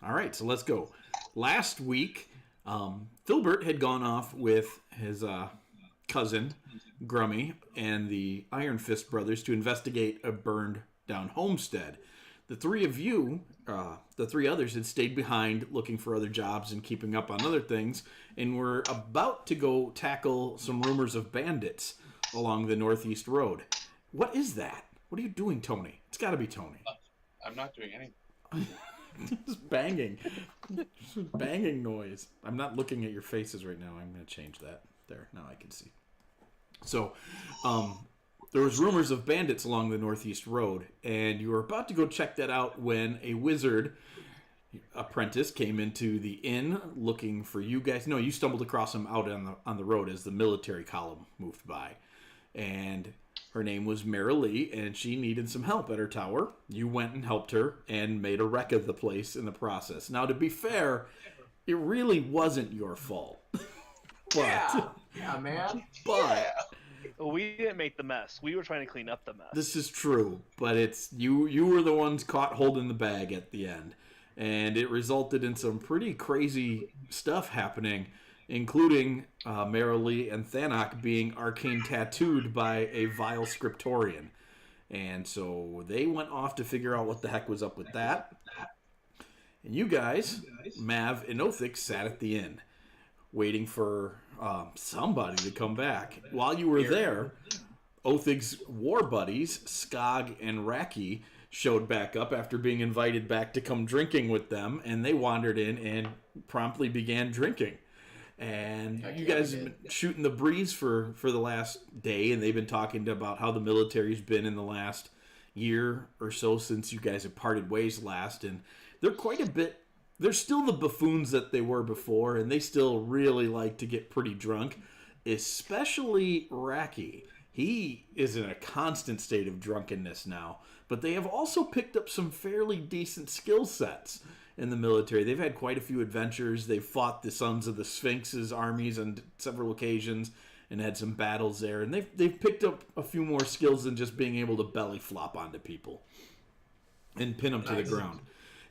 All right, so let's go. Last week, Philburt had gone off with his cousin, Grummy, and the Iron Fist brothers to investigate a burned down homestead. The three of you, the three others, had stayed behind looking for other jobs and keeping up on other things, and were about to go tackle some rumors of bandits along the Northeast Road. What is that? What are you doing, Tony? It's got to be Tony. I'm not doing anything. Just banging. Just banging noise. I'm not looking at your faces right now. I'm going to change that. There, now I can see. So, there was rumors of bandits along the Northeast Road, and you were about to go check that out when a wizard apprentice came into the inn looking for you guys. No, you stumbled across him out on the road as the military column moved by. And her name was Marilee, and she needed some help at her tower. You went and helped her and made a wreck of the place in the process. Now, to be fair, it really wasn't your fault. Yeah, man. But We didn't make the mess. We were trying to clean up the mess. this is true. But it's you were the ones caught holding the bag at the end. And it resulted in some pretty crazy stuff happening, including Marilee and Thanok being arcane tattooed by a vile scriptorian. And so they went off to figure out what the heck was up with that. And you guys, Mav and Othix, sat at the inn, waiting for somebody to come back. While you were there, Othig's war buddies, Skog and Raki, showed back up after being invited back to come drinking with them, and they wandered in and promptly began drinking. And you guys have been shooting the breeze for the last day, and they've been talking about how the military's been in the last year or so since you guys have parted ways last, and they're quite a bit... They're still the buffoons that they were before, and they still really like to get pretty drunk, especially Raki. He is in a constant state of drunkenness now, but they have also picked up some fairly decent skill sets in the military. They've had quite a few adventures. They've fought the Sons of the Sphinx's armies on several occasions and had some battles there, and they've picked up a few more skills than just being able to belly flop onto people and pin them to the ground.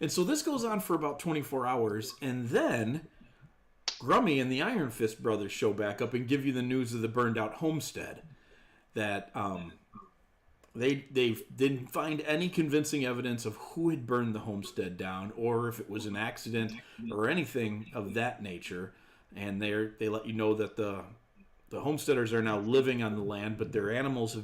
And so this goes on for about 24 hours, and then Grummy and the Iron Fist brothers show back up and give you the news of the burned out homestead. That they didn't find any convincing evidence of who had burned the homestead down, or if it was an accident or anything of that nature. And they let you know that the homesteaders are now living on the land, but their animals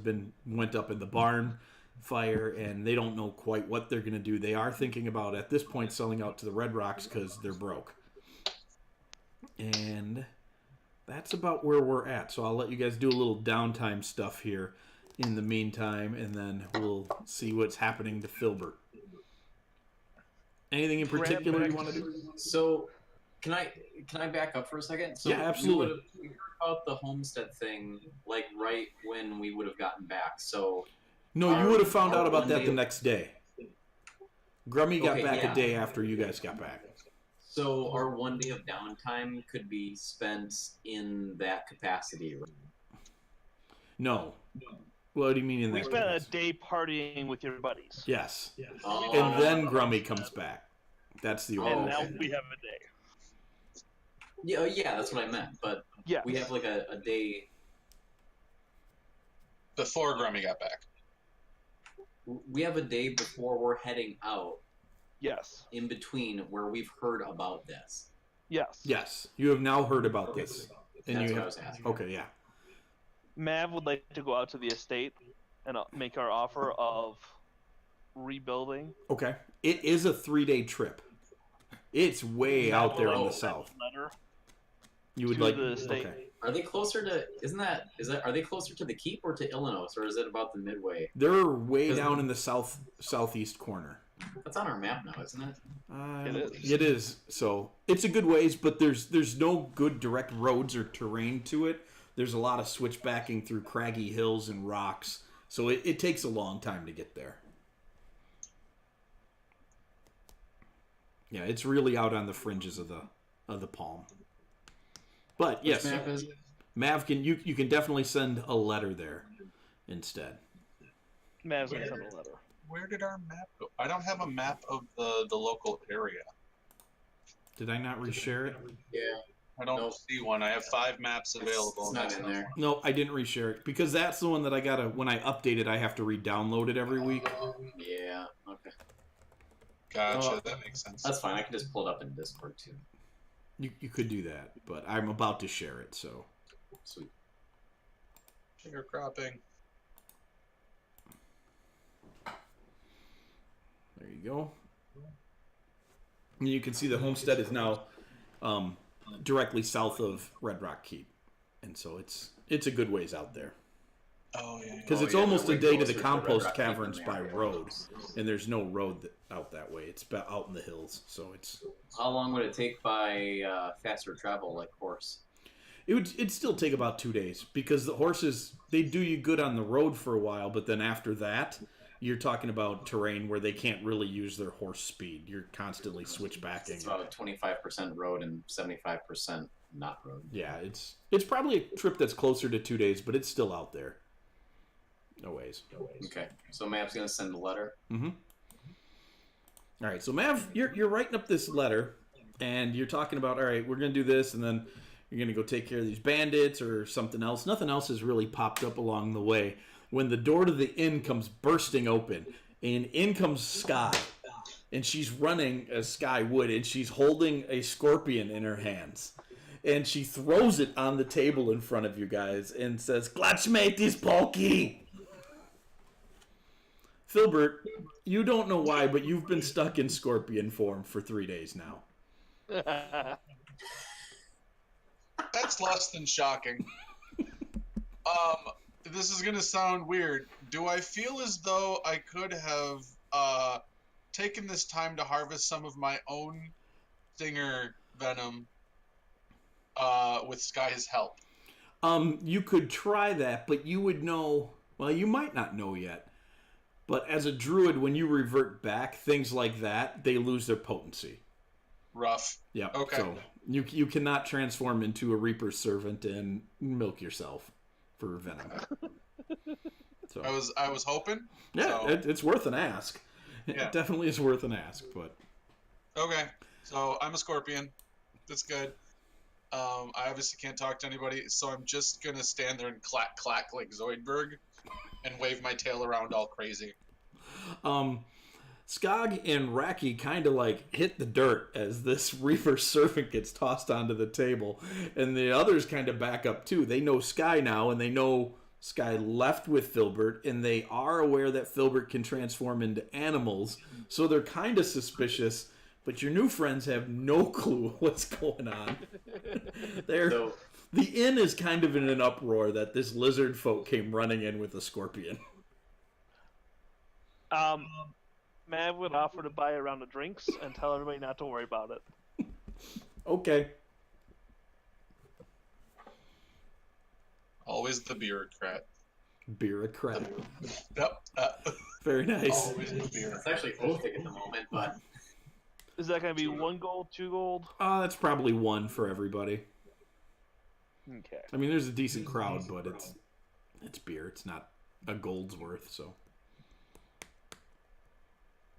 went up in the barn fire, and they don't know quite what they're going to do. They are thinking about, at this point, selling out to the Red Rocks because they're broke. And that's about where we're at. So I'll let you guys do a little downtime stuff here in the meantime, and then we'll see what's happening to Philburt. Anything in particular you want to do? So, can I back up for a second? So Yeah, absolutely. We heard about the homestead thing like right when we would have gotten back. So No, you would have found out about that day- the next day. Grummy got Okay, back yeah. a day after you guys got back. So our one day of downtime could be spent in that capacity. Right? No. What do you mean in We that spent a case? day partying with your buddies. Yes. Oh. And then Grummy comes back. That's the order. And now okay. we have a day. Yeah, that's what I meant. But Yeah. we have like a day. Before Grummy got back. We have a day before we're heading out. Yes. In between where we've heard about this. Yes. Yes. You have now heard about this. And That's you what I have... was asking. Okay, yeah. Mav would like to go out to the estate and make our offer of rebuilding. Okay. It is a 3-day trip. It's way out there in the Oh. south. Letter. You would to like... the estate. Okay. Are they closer to? Are they closer to the keep or to Illinois, or is it about the midway? They're way down in the southeast corner. That's on our map now, isn't it? It is. It is. So it's a good ways, but there's no good direct roads or terrain to it. There's a lot of switchbacking through craggy hills and rocks, so it takes a long time to get there. Yeah, it's really out on the fringes of the palm. But yes, Which map is it? Mav, you can definitely send a letter there instead. Mav's gonna send a letter. Where did our map go? I don't have a map of the local area. Did I not reshare it? Yeah. I don't Nope. see one. I have 5 maps available. It's not in there. No, I didn't reshare it because that's the one that I gotta. When I update it, I have to re-download it every week. Yeah. Okay. Gotcha. That makes sense. That's fine. I can just pull it up in Discord too. You could do that, but I'm about to share it, so. Sweet. Sugar cropping. There you go. And you can see the homestead is now directly south of Red Rock Keep, and so it's a good ways out there Oh yeah. because it's yeah, almost they're a way day to closer the to compost Red Rock Keep caverns than by they are road, Gnolls. and there's no road out that way. It's out in the hills, so it's. How long would it take by faster travel, like horse? It'd still take about 2 days because the horses they do you good on the road for a while, but then after that. You're talking about terrain where they can't really use their horse speed. You're constantly switchbacking. It's about 25% road and 75% not road. Yeah, it's probably a trip that's closer to 2 days, but it's still out there. No ways. Okay, so Mav's gonna send a letter. Mm-hmm. All right, so Mav, you're writing up this letter, and you're talking about, all right, we're gonna do this, and then you're gonna go take care of these bandits or something else. Nothing else has really popped up along the way. When the door to the inn comes bursting open, and in comes Sky, and she's running as Sky would, and she's holding a scorpion in her hands. And she throws it on the table in front of you guys and says, "Glatchmate is pokey!" Philburt, you don't know why, but you've been stuck in scorpion form for 3 days now. That's less than shocking. This is gonna sound weird. Do I feel as though I could have taken this time to harvest some of my own stinger venom with Sky's help? You could try that, but you would know. Well, you might not know yet. But as a druid, when you revert back, things like that, they lose their potency. Rough. Yeah. Okay. So you cannot transform into a Reaper's servant and milk yourself for venom. So I was hoping. yeah, So, it's worth an ask. Yeah. It definitely is worth an ask, but okay. So I'm a scorpion. That's good. I obviously can't talk to anybody, so I'm just gonna stand there and clack clack like Zoidberg, and wave my tail around all crazy. Skog and Raki kind of like hit the dirt as this Reaper servant gets tossed onto the table, and the others kind of back up too. They know Sky now, and they know Sky left with Philburt, and they are aware that Philburt can transform into animals, so they're kind of suspicious. But your new friends have no clue what's going on. So, The inn is kind of in an uproar that this lizard folk came running in with a scorpion. Mav would offer to buy a round of drinks and tell everybody not to worry about it. Okay. Always the bureaucrat. Bureaucrat. Yep. Very nice. Always the bureaucrat. it's actually oathing at the moment, but Is that going to be 1 gold, 2 gold? That's probably 1 for everybody. Okay. I mean, there's a decent crowd, but it's beer. It's not a gold's worth, so.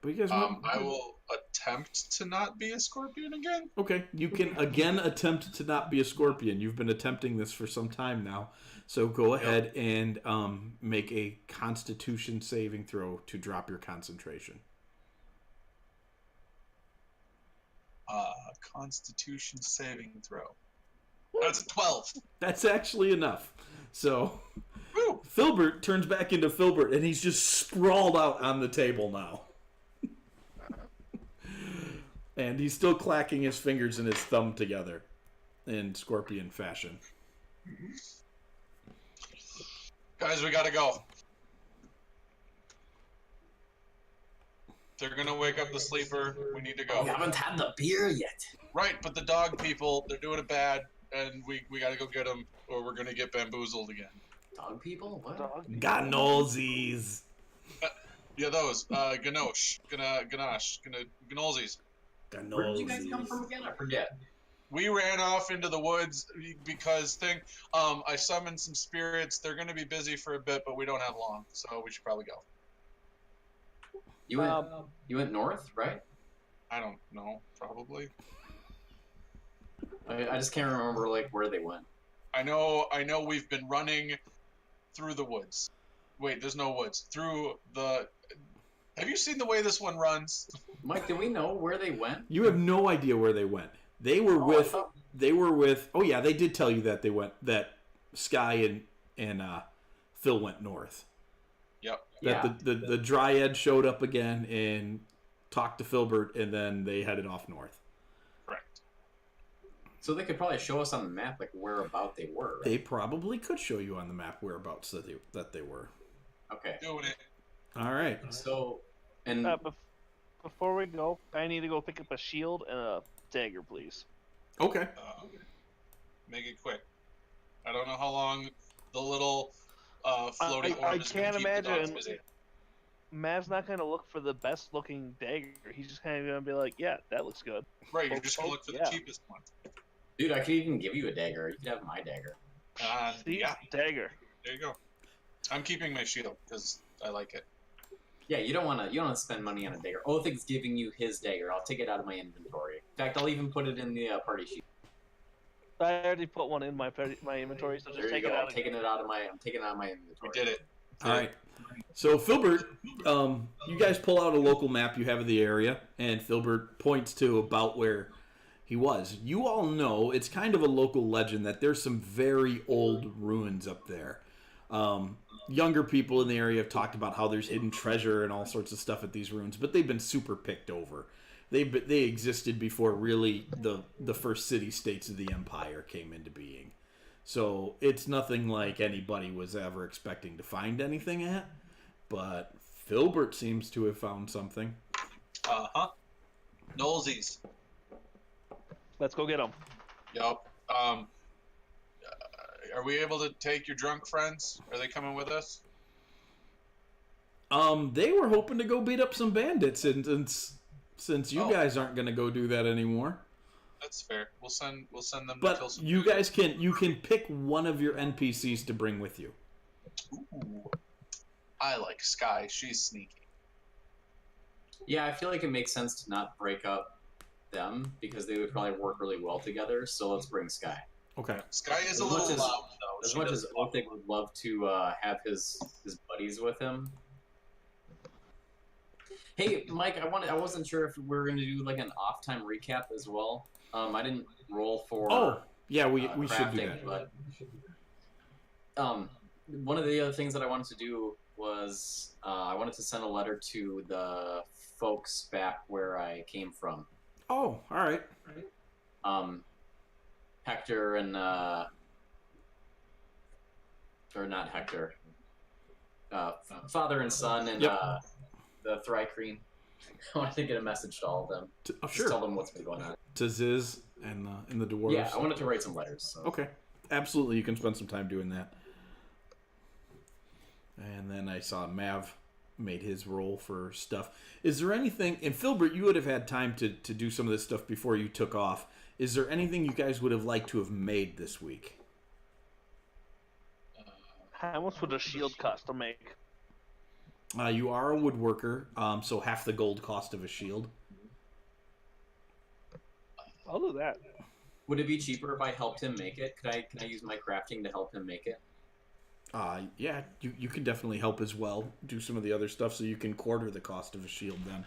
But you guys want... I will attempt to not be a scorpion again. Okay, you can again attempt to not be a scorpion. You've been attempting this for some time now. So go ahead and make a Constitution saving throw to drop your concentration. Constitution saving throw. That's a 12. That's actually enough. So Woo! Philburt turns back into Philburt, and he's just sprawled out on the table now. And he's still clacking his fingers and his thumb together in scorpion fashion. Guys, we gotta go. They're gonna wake up the sleeper. We need to go. we haven't had the beer yet. Right, but the dog people, they're doing it bad, and we gotta go get them, or we're gonna get bamboozled again. Dog people? What? Dog. Gnolls. Yeah, those. Ganosh. Ganache. Gnolls. Where did you guys come from again? I forget. We ran off into the woods because I summoned some spirits. They're gonna be busy for a bit, but we don't have long, so we should probably go. You went north, right? I don't know, probably. I just can't remember like where they went. I know we've been running through the woods. Wait, there's no woods. Through the... Have you seen the way this one runs? Mike, do we know where they went? You have no idea where they went. They were Oh, I with. thought- They were with. Oh yeah, they did tell you that they went. That Sky and Phil went north. Yep. Yeah. That the Dryad showed up again and talked to Philburt, and then they headed off north. Correct. So they could probably show us on the map like whereabout they were. Right? They probably could show you on the map whereabouts that they were. Okay. Doing it. All right. So, and Before we go, I need to go pick up a shield and a dagger, please. Okay. Make it quick. I don't know how long the little floating I orb is going can't to keep the dogs imagine. busy. Mav's not going to look for the best looking dagger. He's just kind of going to be like, yeah, that looks good. Right, you're just going to look for Yeah. the cheapest one. dude, I could even give you a dagger. You could have my dagger. See? Yeah, Dagger. there you go. I'm keeping my shield because I like it. Yeah, you don't want to spend money on a dagger. Othic's giving you his dagger. I'll take it out of my inventory. In fact, I'll even put it in the party sheet. I already put one in my inventory, so just There you take go. it I'm out. taking it out of my inventory. We did it. All right. So Philburt, you guys pull out a local map you have of the area, and Philburt points to about where he was. You all know it's kind of a local legend that there's some very old ruins up there. Younger people in the area have talked about how there's hidden treasure and all sorts of stuff at these ruins, but they've been super picked over. They existed before really the first city-states of the empire came into being. So it's nothing like anybody was ever expecting to find anything at. But Philburt seems to have found something. Uh-huh. Gnolls. Let's go get them. Yup. Are we able to take your drunk friends? Are they coming with us? They were hoping to go beat up some bandits, and since you Oh. guys aren't going to go do that anymore. That's fair. We'll send them to kill But some you dudes. guys can pick one of your NPCs to bring with you. Ooh. I like Sky. She's sneaky. Yeah, I feel like it makes sense to not break up them because they would probably work really well together. So let's bring Sky. Okay. Sky is a As much little as- loud, though. As She much does- as Othic would love to have his buddies with him. Hey, Mike, I wasn't sure if we were going to do like an off time recap as well. I didn't roll for. Oh, yeah, we should do crafting, that. But one of the other things that I wanted to do was I wanted to send a letter to the folks back where I came from. Oh, all right. Hector and or not Hector. Father and son and Yep. the Thrycreen. I wanted to get a message to all of them. Just Sure. tell them what's been going on. To Ziz and the dwarves. Yeah, I wanted to write some letters. So. Okay. Absolutely, you can spend some time doing that. And then I saw Mav made his roll for stuff. Is there anything, and Philburt, you would have had time to do some of this stuff before you took off. Is there anything you guys would have liked to have made this week? How much would a shield cost to make? You are a woodworker, so half the gold cost of a shield. I'll do that. Would it be cheaper if I helped him make it? Can I use my crafting to help him make it? Yeah, you can definitely help as well. Do some of the other stuff so you can quarter the cost of a shield then.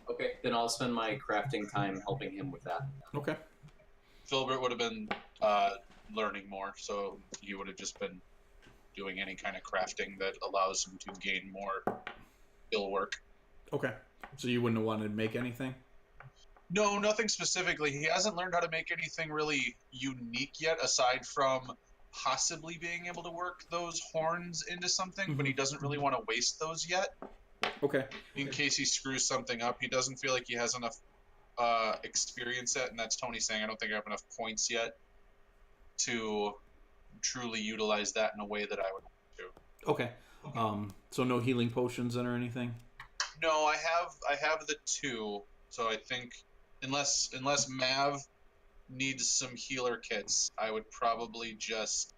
Okay, then I'll spend my crafting time helping him with that. Okay. Philburt would have been learning more, so he would have just been doing any kind of crafting that allows him to gain more skill work. Okay. So you wouldn't have wanted to make anything? No, nothing specifically. He hasn't learned how to make anything really unique yet, aside from possibly being able to work those horns into something, but he doesn't really want to waste those yet. Okay. In case he screws something up. He doesn't feel like he has enough experience yet, and that's Tony saying I don't think I have enough points yet to truly utilize that in a way that I would want to. Okay. So no healing potions then or anything? No, I have the 2, so I think unless Mav needs some healer kits, I would probably just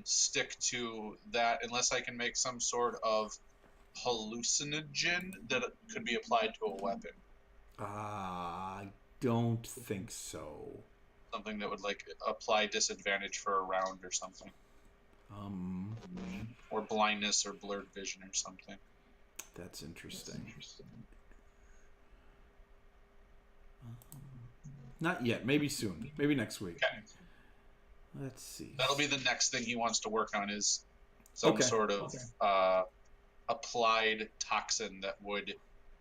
stick to that unless I can make some sort of hallucinogen that could be applied to a weapon. I don't think so. Something that would like apply disadvantage for a round or something, or blindness or blurred vision or something. That's interesting. Not yet. Maybe soon. Maybe next week. Okay. Let's see. That'll be the next thing he wants to work on is some sort of applied toxin that would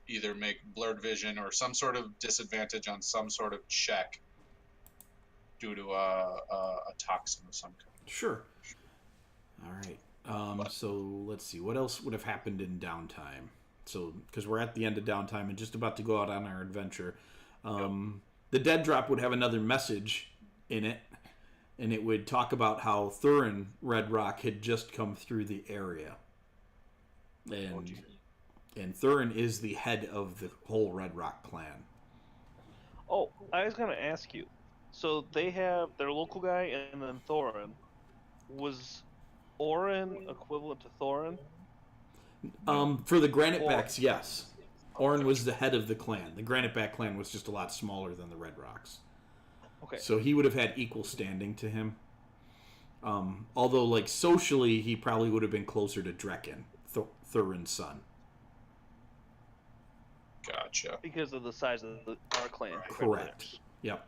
either make blurred vision or some sort of disadvantage on some sort of check due to a toxin of some kind. Sure. All right. So let's see. What else would have happened in downtime? So, because we're at the end of downtime and just about to go out on our adventure, the dead drop would have another message in it, and it would talk about how Thurin Red Rock had just come through the area. And Thurin is the head of the whole Red Rock clan. Oh, I was going to ask you. So they have their local guy and then Thorin. Was Orin equivalent to Thorin? For the Granitebacks, yes. Orin was the head of the clan. The Graniteback clan was just a lot smaller than the Red Rocks. Okay. So he would have had equal standing to him. Although, like, socially, he probably would have been closer to Drekken, Thurin's son. Gotcha. Because of the size of our clan. Correct. Yep.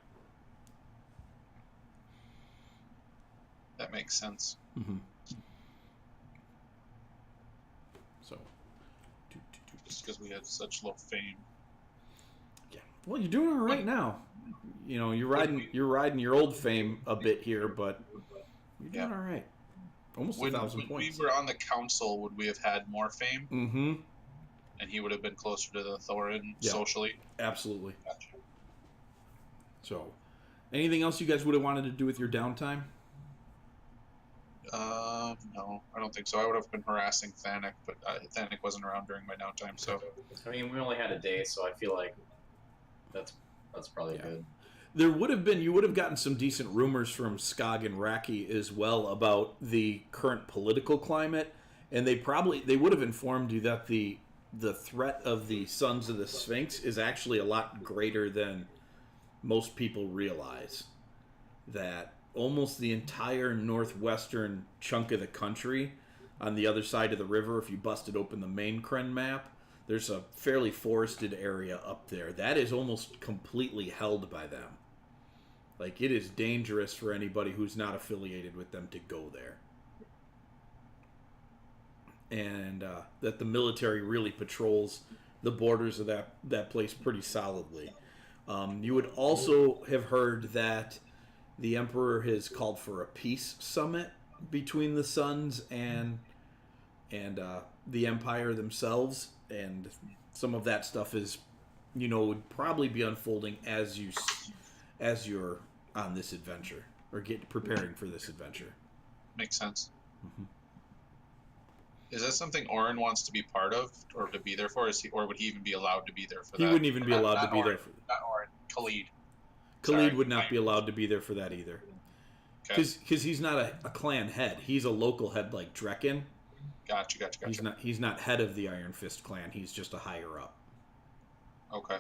That makes sense. Mm-hmm. So, just because we had such low fame. Yeah. Well, you're doing all right now. You know, you're riding your old fame a bit here, but you're doing all right. Almost 1,000 points. When we were on the council, would we have had more fame? Mm-hmm. And he would have been closer to the Thorin socially? Absolutely. Gotcha. So, anything else you guys would have wanted to do with your downtime? No, I don't think so. I would have been harassing Thanik, but Thanik wasn't around during my downtime, so... I mean, we only had a day, so I feel like that's probably good. There would have been, you would have gotten some decent rumors from Skog and Raki as well about the current political climate, and they would have informed you that the threat of the Sons of the Sphinx is actually a lot greater than most people realize. That almost the entire northwestern chunk of the country on the other side of the river, if you busted open the main Kren map, there's a fairly forested area up there. That is almost completely held by them. Like, it is dangerous for anybody who's not affiliated with them to go there. And that the military really patrols the borders of that place pretty solidly. You would also have heard that the Emperor has called for a peace summit between the Sons and the Empire themselves, and some of that stuff is, would probably be unfolding as you're on this adventure or preparing for this adventure. Makes sense. Mm-hmm. Is that something Orin wants to be part of or to be there for? Or would he even be allowed to be there for that? He wouldn't even be allowed to be there for not Orin. Khalid. Khalid would not be allowed to be there for that either. Because he's not a clan head. He's a local head like Drekken. Gotcha. He's not head of the Iron Fist clan. He's just a higher up. Okay.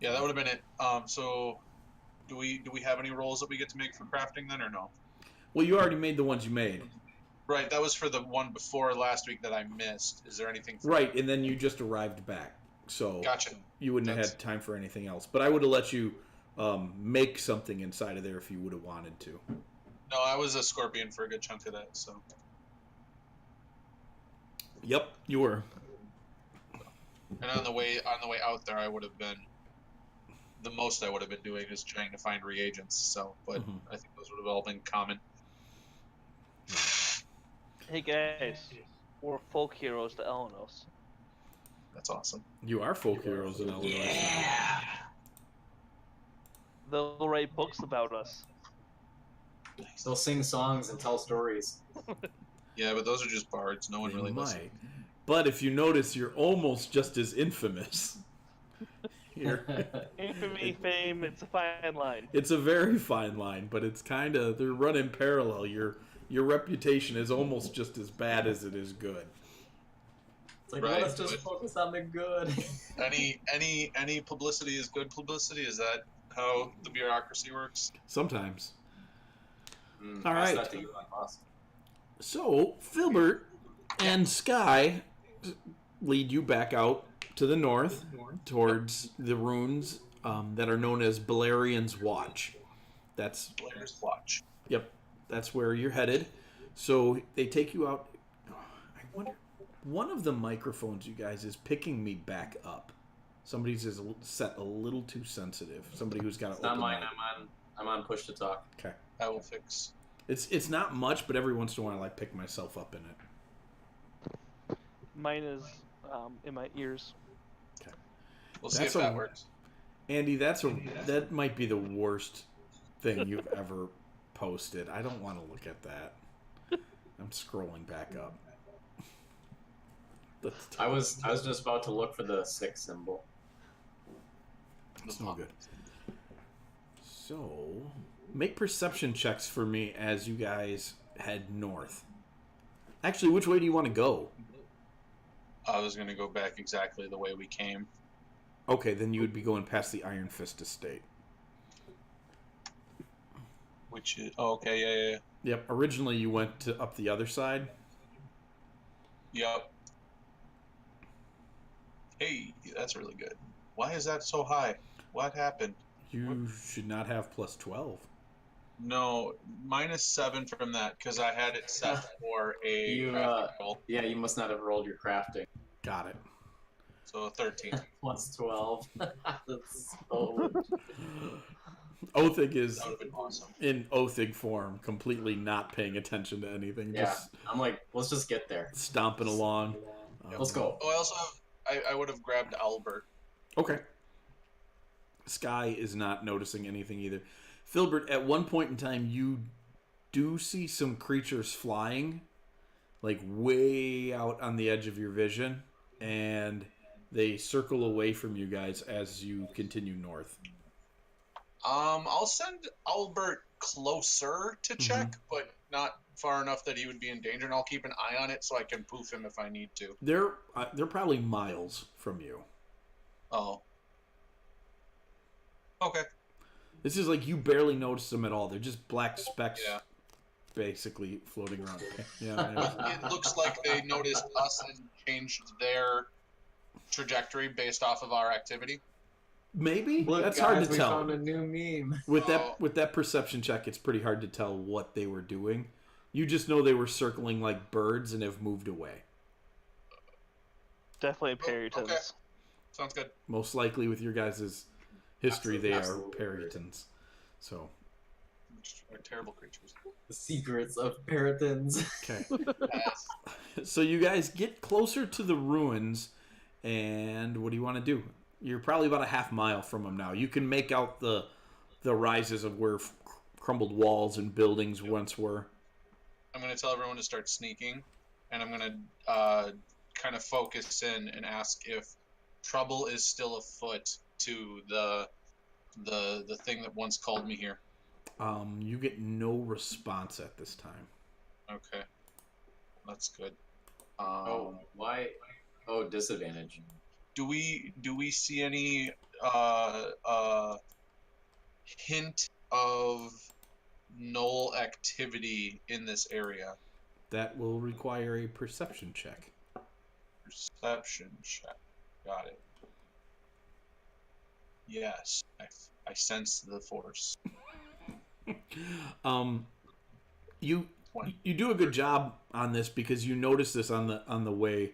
Yeah, that would have been it. So, do we have any rolls that we get to make for crafting then, or no? Well, you already made the ones you made. Right, that was for the one before last week that I missed. Is there anything? Right, and then you just arrived back, so gotcha. You wouldn't have had time for anything else. But I would have let you make something inside of there if you would have wanted to. No, I was a scorpion for a good chunk of that. So. Yep, you were. And on the way out there, I would have been. The most I would have been doing is trying to find reagents. So, but I think those would have all been common. Hey guys, we're folk heroes to Elenos. That's awesome. You are folk heroes in Elenos. Yeah. They'll write books about us. They'll sing songs and tell stories. Yeah, but those are just bards. No one really listens. But if you notice, you're almost just as infamous. Infamy, fame, it's a fine line. It's a very fine line, but it's kind of, they're running parallel. Your reputation is almost just as bad as it is good. It's like, let us just focus on the good. Any publicity is good publicity. Is that how the bureaucracy works? Sometimes. Mm, All pass right. that to you, boss. So, Philburt and Sky lead you back out to the north towards the ruins that are known as Balerian's Watch. That's Blair's Watch. Yep, that's where you're headed. So they take you out. I wonder, one of the microphones, you guys, is picking me back up. Somebody's is set a little too sensitive. Somebody who's got an It's not open mine. mic. I'm on push to talk. Okay. I will fix. It's not much, but every once in a while I pick myself up in it. Mine is in my ears. Okay. We'll see if that works. Andy, that might be the worst thing you've ever posted. I don't want to look at that. I'm scrolling back up. I was just about to look for the 6 symbol. It's no good. So, make perception checks for me as you guys head north. Actually, which way do you want to go? I was going to go back exactly the way we came. Okay, then you would be going past the Iron Fist estate. Which is... Oh, okay, yeah. Yep, originally you went up the other side. Yep. Hey, that's really good. Why is that so high? What happened? You should not have plus 12. No, -7 from that, because I had it set for a crafting roll. Yeah, you must not have rolled your crafting. Got it. So 13. Plus 12. That's so... Othig is That would have been awesome. in Othig form, completely not paying attention to anything. Yeah, Just I'm like, let's just get there. stomping along. Let's go. Oh, I also have... I would have grabbed Albert. Okay. Sky is not noticing anything either. Philburt, at one point in time, you do see some creatures flying, like way out on the edge of your vision, and they circle away from you guys as you continue north. I'll send Albert closer to check, but not far enough that he would be in danger, and I'll keep an eye on it so I can poof him if I need to. They're probably miles from you. Oh. Okay. This is like you barely notice them at all. They're just black specks, Yeah. basically floating around. Okay. Yeah. It looks like they noticed us and changed their trajectory based off of our activity. Maybe Look, that's guys, hard to we tell. found a new meme. With that perception check, it's pretty hard to tell what they were doing. You just know they were circling like birds and have moved away. Definitely Perytons. Okay. Sounds good. Most likely, with your guys' history, they Absolutely. are Perytons. So, They're terrible creatures. The secrets of Perytons. okay. Yes. So you guys get closer to the ruins, and what do you want to do? You're probably about a half mile from them now. You can make out the rises of where crumbled walls and buildings once were. I'm going to tell everyone to start sneaking, and I'm going to kind of focus in and ask if trouble is still afoot to the thing that once called me here. You get no response at this time. Okay, that's good. Oh, why? Oh, disadvantage. Do we see any hint of Gnoll activity in this area? That will require a perception check. Perception check. Got it. Yes, I sense the force. You do a good job on this because you notice this on the way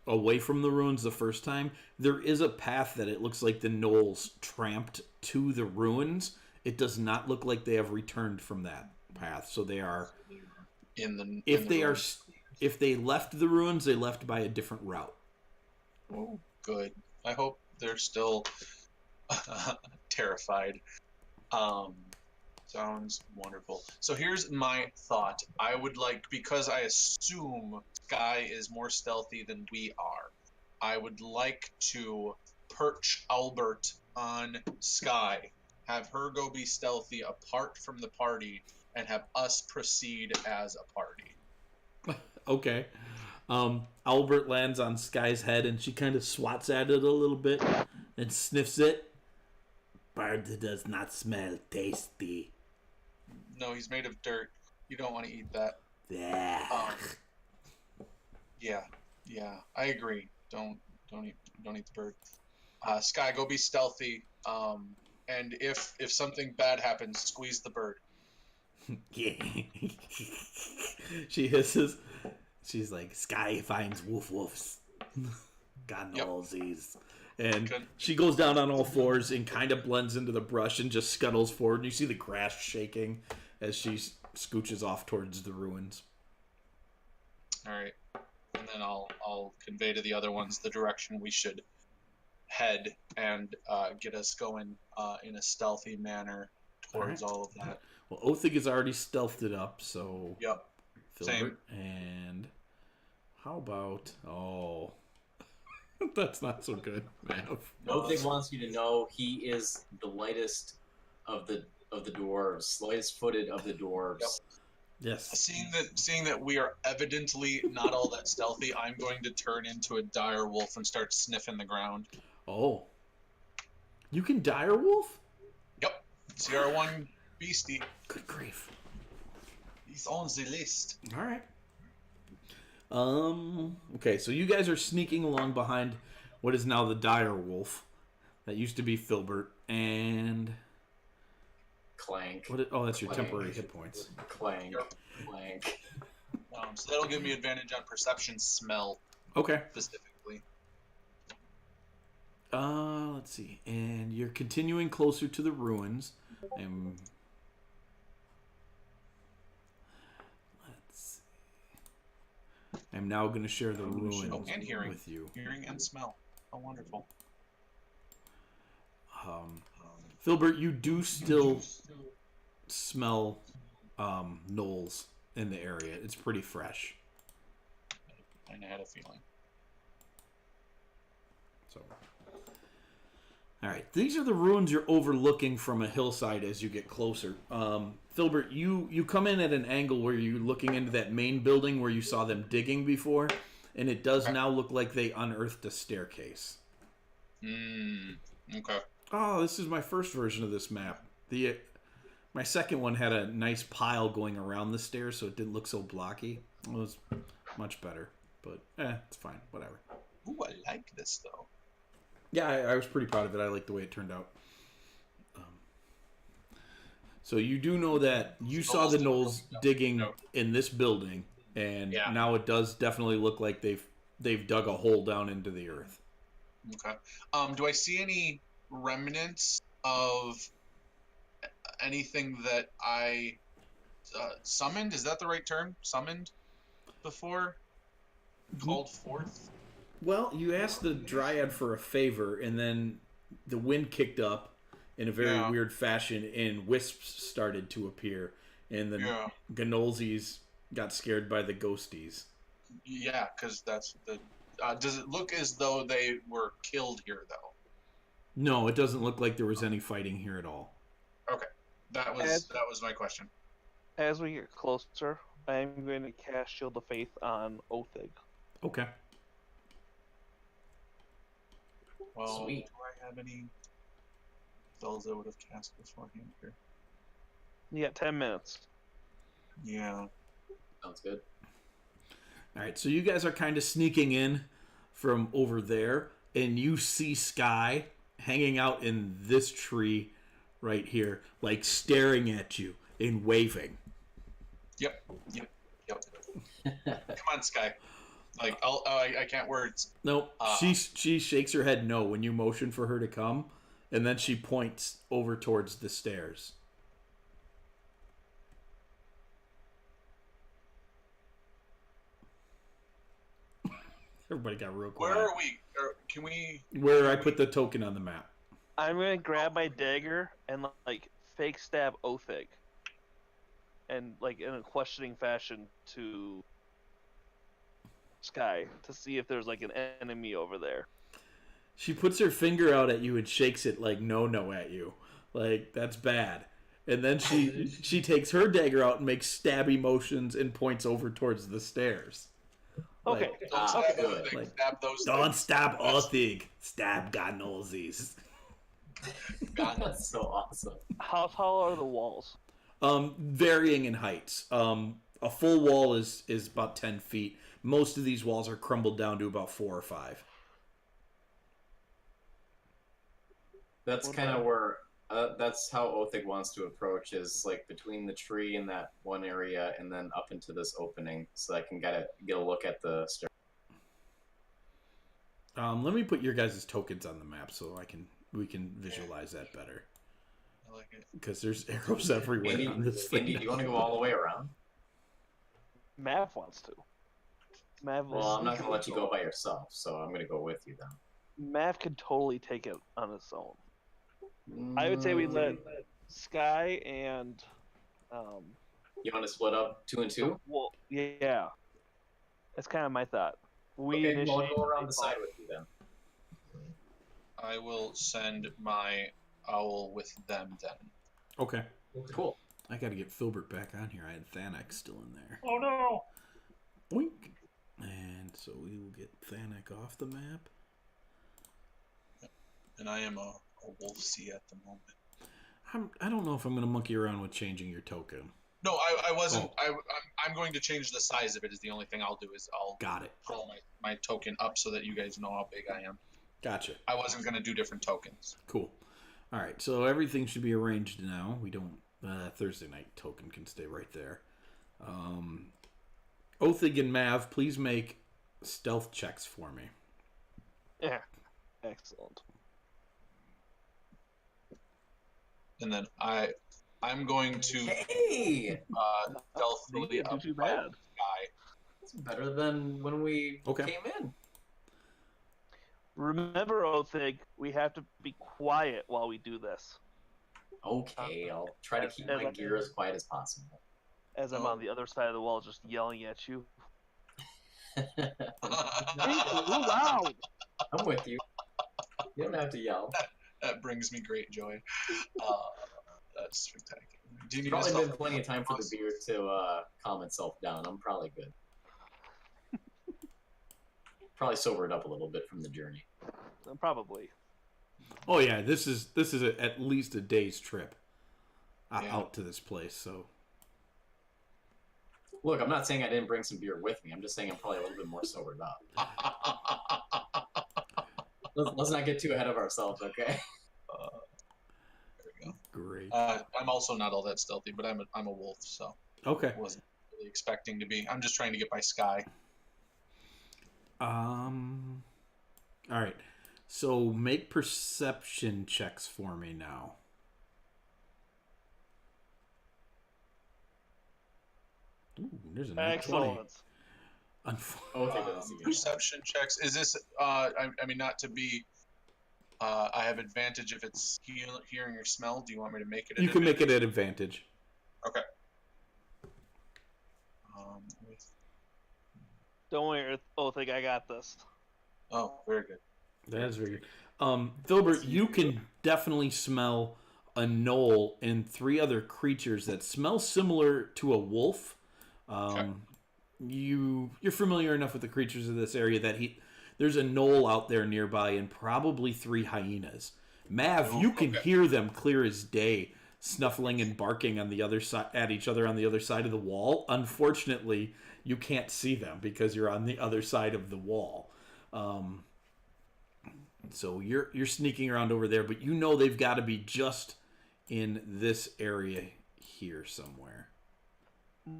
away from the ruins the first time. There is a path that it looks like the Gnolls tramped to the ruins. It does not look like they have returned from that path. So they are if they left the ruins, they left by a different route. Oh, good. I hope they're still terrified. Sounds wonderful. So here's my thought. I would like, because I assume Sky is more stealthy than we are, I would like to perch Albert on Sky, have her go be stealthy apart from the party, and have us proceed as a party. Okay. Albert lands on Sky's head and she kind of swats at it a little bit and sniffs it. Bird does not smell tasty. No, he's made of dirt. You don't want to eat that. Yeah. Yeah, I agree. Don't eat the bird. Sky, go be stealthy. And if something bad happens, squeeze the bird. Yeah. She hisses. She's like, Sky finds woofs. God knows these. And Good. she goes down on all fours and kind of blends into the brush and just scuttles forward. And you see the grass shaking as she scooches off towards the ruins. All right, and then I'll convey to the other ones the direction we should head and get us going in a stealthy manner towards all of that. Well, Othig has already stealthed it up, so... Yep. Philburt. And how about... Oh... That's not so good, man. Othig wants you to know he is the lightest of the dwarves, lightest footed of the dwarves. Yep. Yes. Seeing that we are evidently not all that stealthy, I'm going to turn into a dire wolf and start sniffing the ground. Oh. You can dire wolf? Yep. CR1 beastie. Good grief. He's on the list. All right. Okay, so you guys are sneaking along behind what is now the dire wolf. That used to be Philburt. And... Clank. Oh, that's your Clank. temporary hit points. Clank. Clank. So that'll give me advantage on perception smell Okay. specifically. Let's see. And you're continuing closer to the ruins. And let's see. I'm now going to share the ruins and hearing. with you. Hearing and smell. Oh, wonderful. Philburt, you do still smell Gnolls in the area. It's pretty fresh. I had a feeling. So, all right, these are the ruins you're overlooking from a hillside as you get closer. Philburt, you come in at an angle where you're looking into that main building where you saw them digging before, and it does now look like they unearthed a staircase. Okay. Oh, this is my first version of this map. My second one had a nice pile going around the stairs, so it didn't look so blocky. It was much better, but it's fine. Whatever. Ooh, I like this though. Yeah, I was pretty proud of it. I like the way it turned out. So you do know that you saw the Gnolls digging in this building, and now it does definitely look like they've dug a hole down into the earth. Okay. Do I see any remnants of anything that I summoned? Is that the right term? Summoned before? Called forth? Well, you asked the Dryad for a favor, and then the wind kicked up in a very weird fashion, and wisps started to appear, and the Gnollsies got scared by the ghosties. Yeah, because that's the... does it look as though they were killed here, though? No, it doesn't look like there was any fighting here at all. Okay. That was my question. As we get closer, I'm going to cast Shield of Faith on Othig. Okay. Well, Sweet. do I have any spells I would have cast beforehand here? You got 10 minutes. Yeah. Sounds good. All right, so you guys are kind of sneaking in from over there, and you see Sky hanging out in this tree right here, like staring at you and waving. Yep. Come on, Sky. Like, I can't words. Nope. She shakes her head no when you motion for her to come, and then she points over towards the stairs. Everybody got real quiet. Where are we? Can we... Where I put the token on the map. I'm going to grab my dagger and, like, fake stab Othig. And, like, in a questioning fashion to Sky to see if there's, like, an enemy over there. She puts her finger out at you and shakes it like no at you. Like, that's bad. And then she takes her dagger out and makes stabby motions and points over towards the stairs. Okay. Don't stab those Don't things. stab Othig. Stab Gnolls. That's so awesome. How tall are the walls? Varying in heights. A full wall is about 10 feet. Most of these walls are crumbled down to about 4 or 5. That's What kind of about- where that's how Othig wants to approach, is like between the tree and that one area, and then up into this opening, so I can get a look at the stair. Let me put your guys' tokens on the map so we can visualize that better. I like it. Because there's arrows everywhere Andy, on this thing. Andy, do you want to go all the way around? Mav wants to. Mav Well, I'm not going to let you go by yourself, so I'm going to go with you then. Mav can totally take it on his own. I would say we let Sky and You want to split up 2 and 2? well, yeah. That's kind of my thought. We Okay, well, initiate. I'll go around the side with you then. I will send my owl with them then. Okay. Cool. I gotta get Philburt back on here. I had Thanek still in there. Oh no! Boink. And so we will get Thanek off the map. And I am a wolf sea at the moment. I don't know if I'm gonna monkey around with changing your token. No, I wasn't. I'm going to change the size of it. Is the only thing I'll do is I'll Got it. pull my token up so that you guys know how big I am. Gotcha. I wasn't going to do different tokens. Cool. All right, so everything should be arranged now. We don't. Thursday night token can stay right there. Othig and Mav, please make stealth checks for me. Yeah. Excellent. And then I'm going to Hey! stealthily You didn't up do too by bad. the sky. That's better than when we Okay. came in. Remember, Othig, we have to be quiet while we do this. Okay, I'll try to keep my gear as quiet as possible. As I'm Oh. on the other side of the wall, just yelling at you. That Loud! I'm with you. You don't have to yell. brings me great joy. That's spectacular. Do you need Probably a been stealth? plenty of time for the beer to calm itself down. I'm probably good. Probably sobered up a little bit from the journey. Probably. Oh yeah, this is at least a day's trip Yeah. out to this place. So Look, I'm not saying I didn't bring some beer with me. I'm just saying I'm probably a little bit more sobered up. Let's not get too ahead of ourselves, okay? There we go. great. I'm also not all that stealthy, but I'm a wolf, so Okay. I wasn't really expecting to be. I'm just trying to get by sky. All right. So make perception checks for me now. Ooh, there's a nat 20. Excellent. Oh, I think that's the Perception checks. Is this? I mean, not to be. I have advantage if it's hearing or smell. Do you want me to make it? You can make it at advantage. Okay. Don't worry, Othig, I got this. Oh, very good. That's very good. Philburt, you can definitely smell a gnoll and 3 other creatures that smell similar to a wolf. Okay. You're familiar enough with the creatures of this area that there's a gnoll out there nearby and probably 3 hyenas. Mav, you can hear them clear as day, snuffling and barking on the other side at each other on the other side of the wall. Unfortunately, you can't see them because you're on the other side of the wall. So you're sneaking around over there, but you know they've got to be just in this area here somewhere.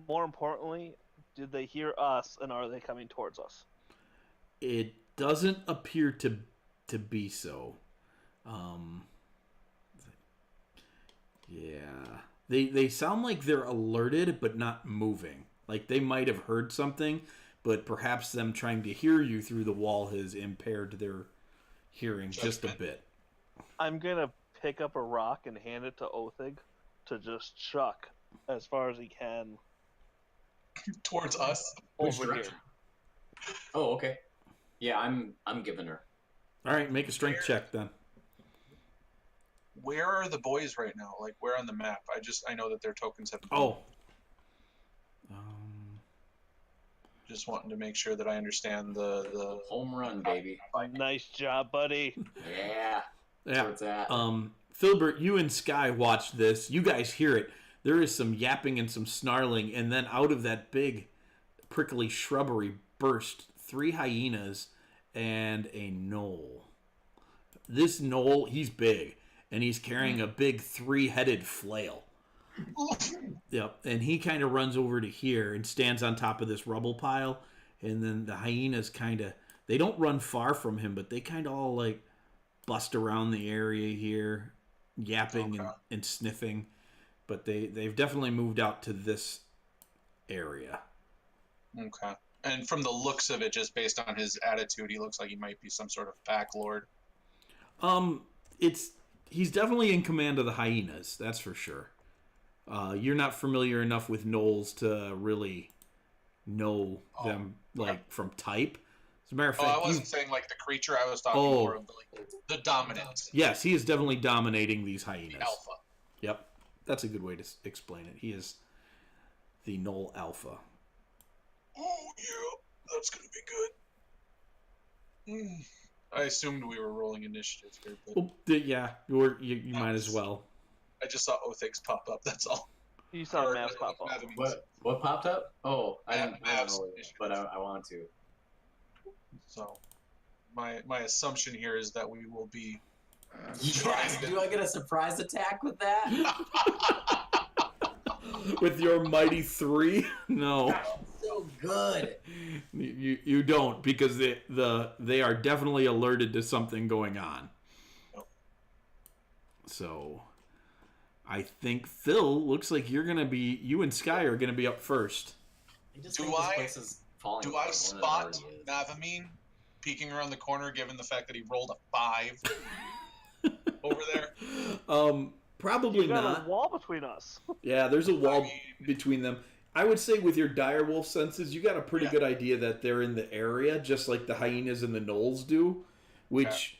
More importantly, did they hear us and are they coming towards us? It doesn't appear to be so. Yeah. They sound like they're alerted but not moving. Like they might have heard something, but perhaps them trying to hear you through the wall has impaired their hearing just a bit. I'm gonna pick up a rock and hand it to Othig to just chuck as far as he can Towards us. Which over here. direction? Oh, okay. Yeah, I'm giving her. All right, make a strength check then. Where are the boys right now? Like, where on the map? I know that their tokens have. Oh. Just wanting to make sure that I understand the. Home run, baby. Nice job, buddy. Yeah. That's where it's at. Philburt, you and Sky watch this. You guys hear it. There is some yapping and some snarling, and then out of that big prickly shrubbery burst 3 hyenas and a gnoll. This gnoll, he's big, and he's carrying a big 3-headed flail. Yep, and he kind of runs over to here and stands on top of this rubble pile, and then the hyenas they don't run far from him, but they kind of all like bust around the area here, yapping and sniffing, but they've definitely moved out to this area. Okay. And from the looks of it, just based on his attitude, he looks like he might be some sort of pack lord. He's definitely in command of the hyenas, that's for sure. You're not familiar enough with Gnolls to really know them from type. As a matter of fact, I wasn't saying like the creature. I was talking more of the dominant. Yes, he is definitely dominating these hyenas. The alpha. Yep, that's a good way to explain it. He is the Gnoll alpha. Oh yeah, that's gonna be good. I assumed we were rolling initiative here, but yeah, you might as well. I just saw things pop up. That's all. You saw maps pop up. What popped up? Oh, I don't know, but I want to. So, my assumption here is that we will be. Yes. Do I get a surprise attack with that? With your mighty 3? No. That's so good. You don't, because they are definitely alerted to something going on. Nope. So, I think Phil looks like you and Sky are gonna be up first. Do I spot Navamine peeking around the corner, given the fact that he rolled a 5 over there? Probably you got not. A wall between us. Yeah, there's a wall between them. I would say with your direwolf senses, you got a pretty good idea that they're in the area, just like the hyenas and the gnolls do, which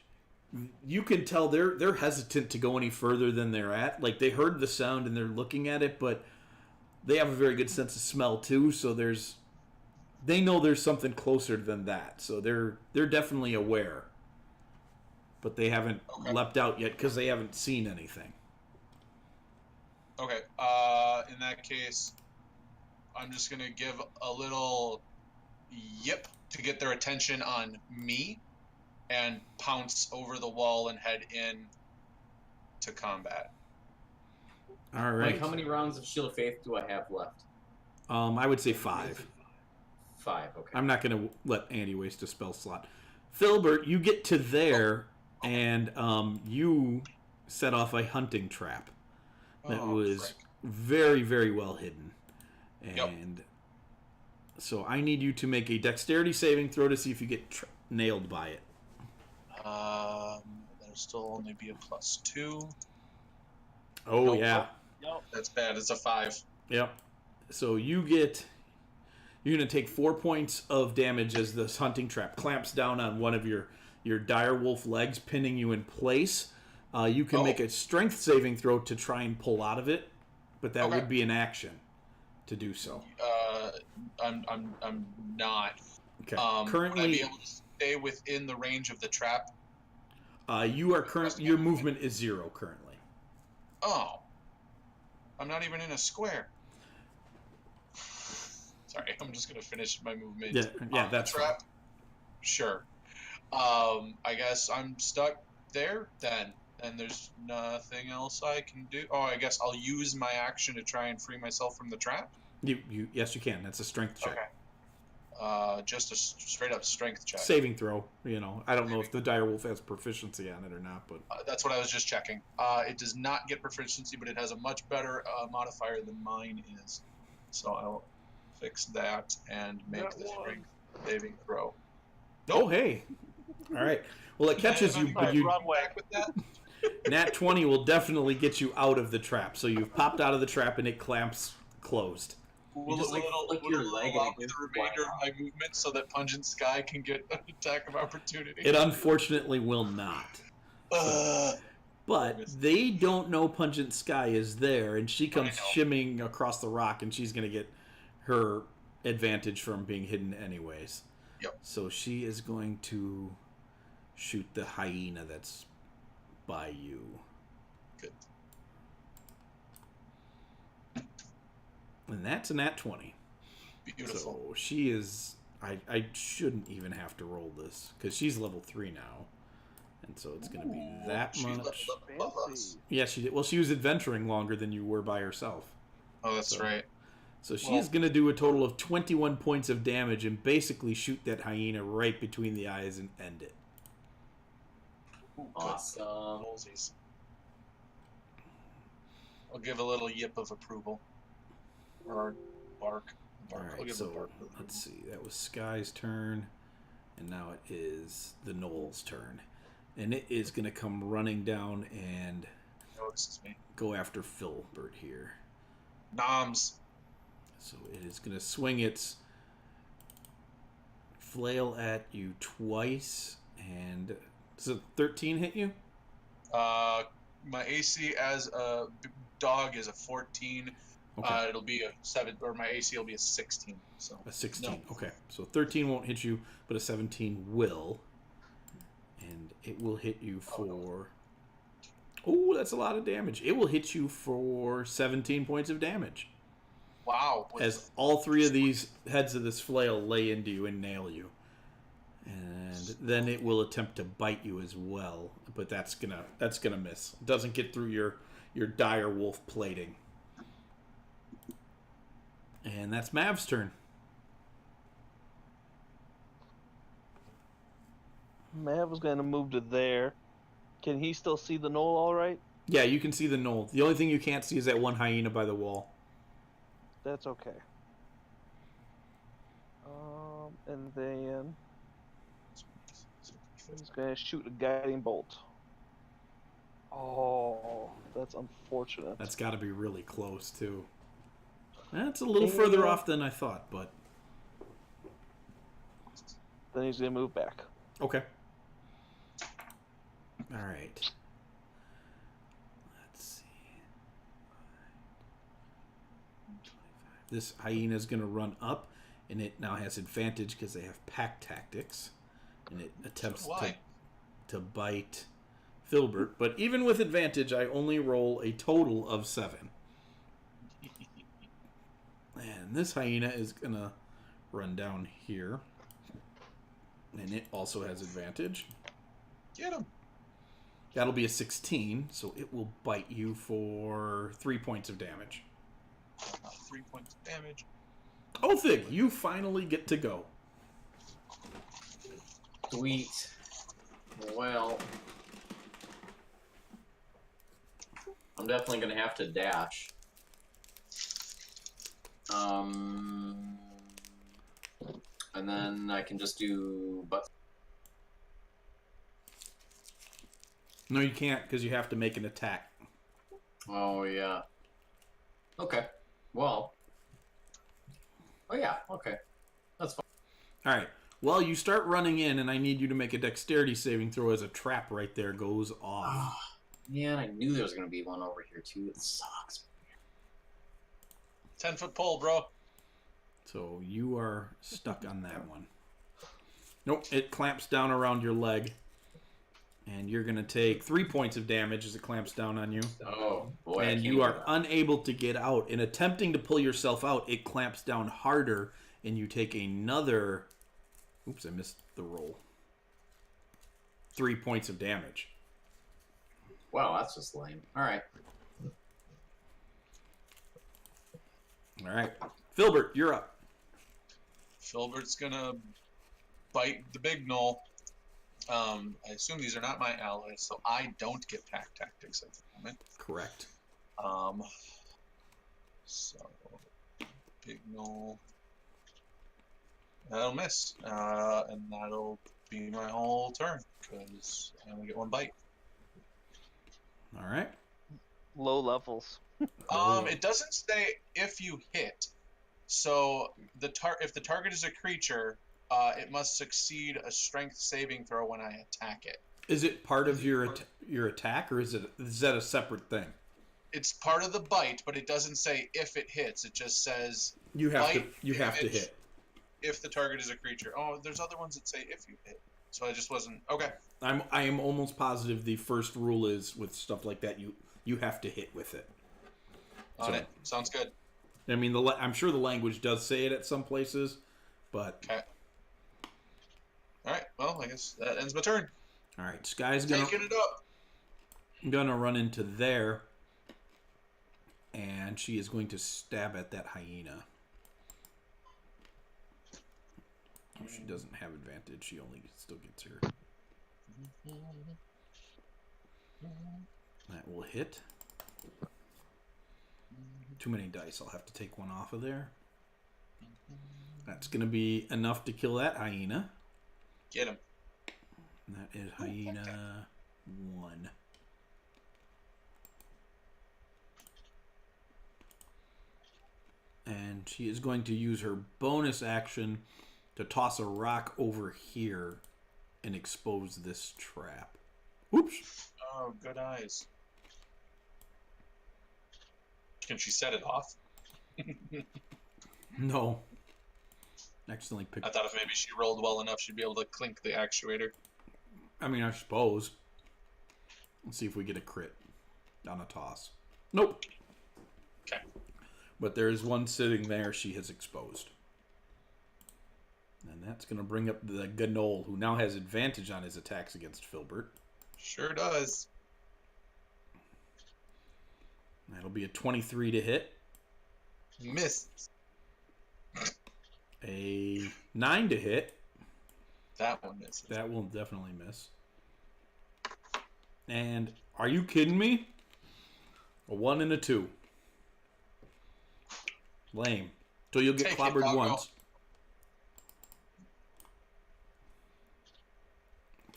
you can tell they're hesitant to go any further than they're at. Like, they heard the sound and they're looking at it, but they have a very good sense of smell too, so they know there's something closer than that. So they're definitely aware. But they haven't leapt out yet because they haven't seen anything. Okay. In that case, I'm just gonna give a little yip to get their attention on me, and pounce over the wall and head in to combat. All right. Like, how many rounds of Shield of Faith do I have left? I would say 5. 5. Okay. I'm not gonna let Andy waste a spell slot. Philburt, you get to there, and you set off a hunting trap that was very, very well hidden. And so I need you to make a dexterity saving throw to see if you get nailed by it. There'll still only be a +2. Oh, yeah. Yep. That's bad. It's a 5. Yep. So you're going to take 4 points of damage as this hunting trap clamps down on one of your direwolf legs, pinning you in place. You can make a strength saving throw to try and pull out of it, but that would be an action to do so. I'm not. Okay. Currently, would I be able to stay within the range of the trap? You are your movement is 0 currently. Oh, I'm not even in a square. Sorry, I'm just gonna finish my movement. Yeah, that's trap. Fine. Sure. I guess I'm stuck there then. And there's nothing else I can do. Oh, I guess I'll use my action to try and free myself from the trap. Yes, you can. That's a strength check. Okay. Just a straight up strength check. Saving throw. I don't know if the direwolf has proficiency on it or not, but that's what I was just checking. It does not get proficiency, but it has a much better modifier than mine is. So I'll fix that and make the strength saving throw. Nope. Oh, hey. All right. Well, it catches you, but you back with that. Nat 20 will definitely get you out of the trap. So you've popped out of the trap and it clamps closed. Will it allow the remainder of my movement so that Pungent Sky can get an attack of opportunity? It unfortunately will not. But they don't know Pungent Sky is there, and she comes shimmying across the rock, and she's going to get her advantage from being hidden anyways. Yep. So she is going to shoot the hyena that's by you. Good. And that's a nat 20. Beautiful. So she is... I shouldn't even have to roll this, because she's level 3 now. And so it's going to be that She much. leveled up above us. Fancy. Yeah, she did. Well, she was adventuring longer than you were by herself. Oh, that's So- right. So she's going to do a total of 21 points of damage and basically shoot that hyena right between the eyes and end it. Ooh, good. Awesome. Gnolls. I'll give a little yip of approval. Or bark. All I'll right, give a so bark of let's approval. see. That was Sky's turn, and now it is the Gnolls' turn. And it is going to come running down and Notices me. go after Philburt here. Noms. So it is going to swing its flail at you twice. And does a 13 hit you? My AC as a dog is a 14. Okay. It'll be a 7, or my AC will be a 16. So A 16. No. Okay. So 13 won't hit you, but a 17 will. And it will hit you for... Oh, that's a lot of damage. It will hit you for 17 points of damage. Wow. As all 3 of these heads of this flail lay into you and nail you. And then it will attempt to bite you as well. But that's gonna miss. It doesn't get through your dire wolf plating. And that's Mav's turn. Mav was going to move to there. Can he still see the knoll all right? Yeah, you can see the knoll. The only thing you can't see is that one hyena by the wall. That's okay. And then he's going to shoot a guiding bolt. Oh, that's unfortunate. That's got to be really close, too. That's a little further off than I thought, but... Then he's going to move back. Okay. All right. Let's see. This hyena is going to run up, and it now has advantage because they have pack tactics, and it attempts Why? to bite Philburt. But even with advantage, I only roll a total of 7. And this hyena is going to run down here, and it also has advantage. Get him. That'll be a 16, so it will bite you for 3 points of damage. 3 points of damage. Othig, you finally get to go. Sweet. Well, I'm definitely gonna have to dash. And then I can just do but No, you can't, because you have to make an attack. oh yeah. Okay. Well. Oh yeah, okay. That's fine. All right. Well, you start running in, and I need you to make a dexterity saving throw as a trap right there goes off. Man, I knew there was gonna be one over here too. It sucks. 10-foot pole, bro. So you are stuck on that one. Nope, it clamps down around your leg. And you're going to take 3 points of damage as it clamps down on you. Oh boy. I And can't you are even- unable to get out. In attempting to pull yourself out, it clamps down harder, and you take another... Oops, I missed the roll. 3 points of damage. Wow, that's just lame. Alright. All right. Philburt, you're up. Philburt's gonna bite the big gnoll. I assume these are not my allies, so I don't get pack tactics at the moment. Correct. So big gnoll. That'll miss, and that'll be my whole turn because I only get 1 bite. All right. Low levels. It doesn't say if you hit. So if the target is a creature, it must succeed a strength saving throw when I attack it. Is it part of your attack, or is that a separate thing? It's part of the bite, but it doesn't say if it hits. It just says You have to bite hit. if the target is a creature. Oh, there's other ones that say if you hit. So I just wasn't okay. I am almost positive the first rule is with stuff like that you have to hit with it. On it. Sounds good. I mean, I'm sure the language does say it at some places, but okay. All right. Well, I guess that ends my turn. All right, Sky's taking it up. Gonna run into there, and she is going to stab at that hyena. Oh, she doesn't have advantage. She only still gets her. That will hit. Too many dice. I'll have to take one off of there. That's going to be enough to kill that hyena. Get him. And that is hyena 1. And she is going to use her bonus action to toss a rock over here and expose this trap. Oops. Oh, good eyes. Can she set it off? No. Accidentally picked. I thought if maybe she rolled well enough, she'd be able to clink the actuator. I mean, I suppose. Let's see if we get a crit on a toss. Nope. Okay. But there is one sitting there she has exposed. And that's going to bring up the Gnoll, who now has advantage on his attacks against Philburt. Sure does. That'll be a 23 to hit. Miss. A 9 to hit. That one misses. That will definitely miss. And are you kidding me? A 1 and a 2. Lame. So you'll get clobbered once.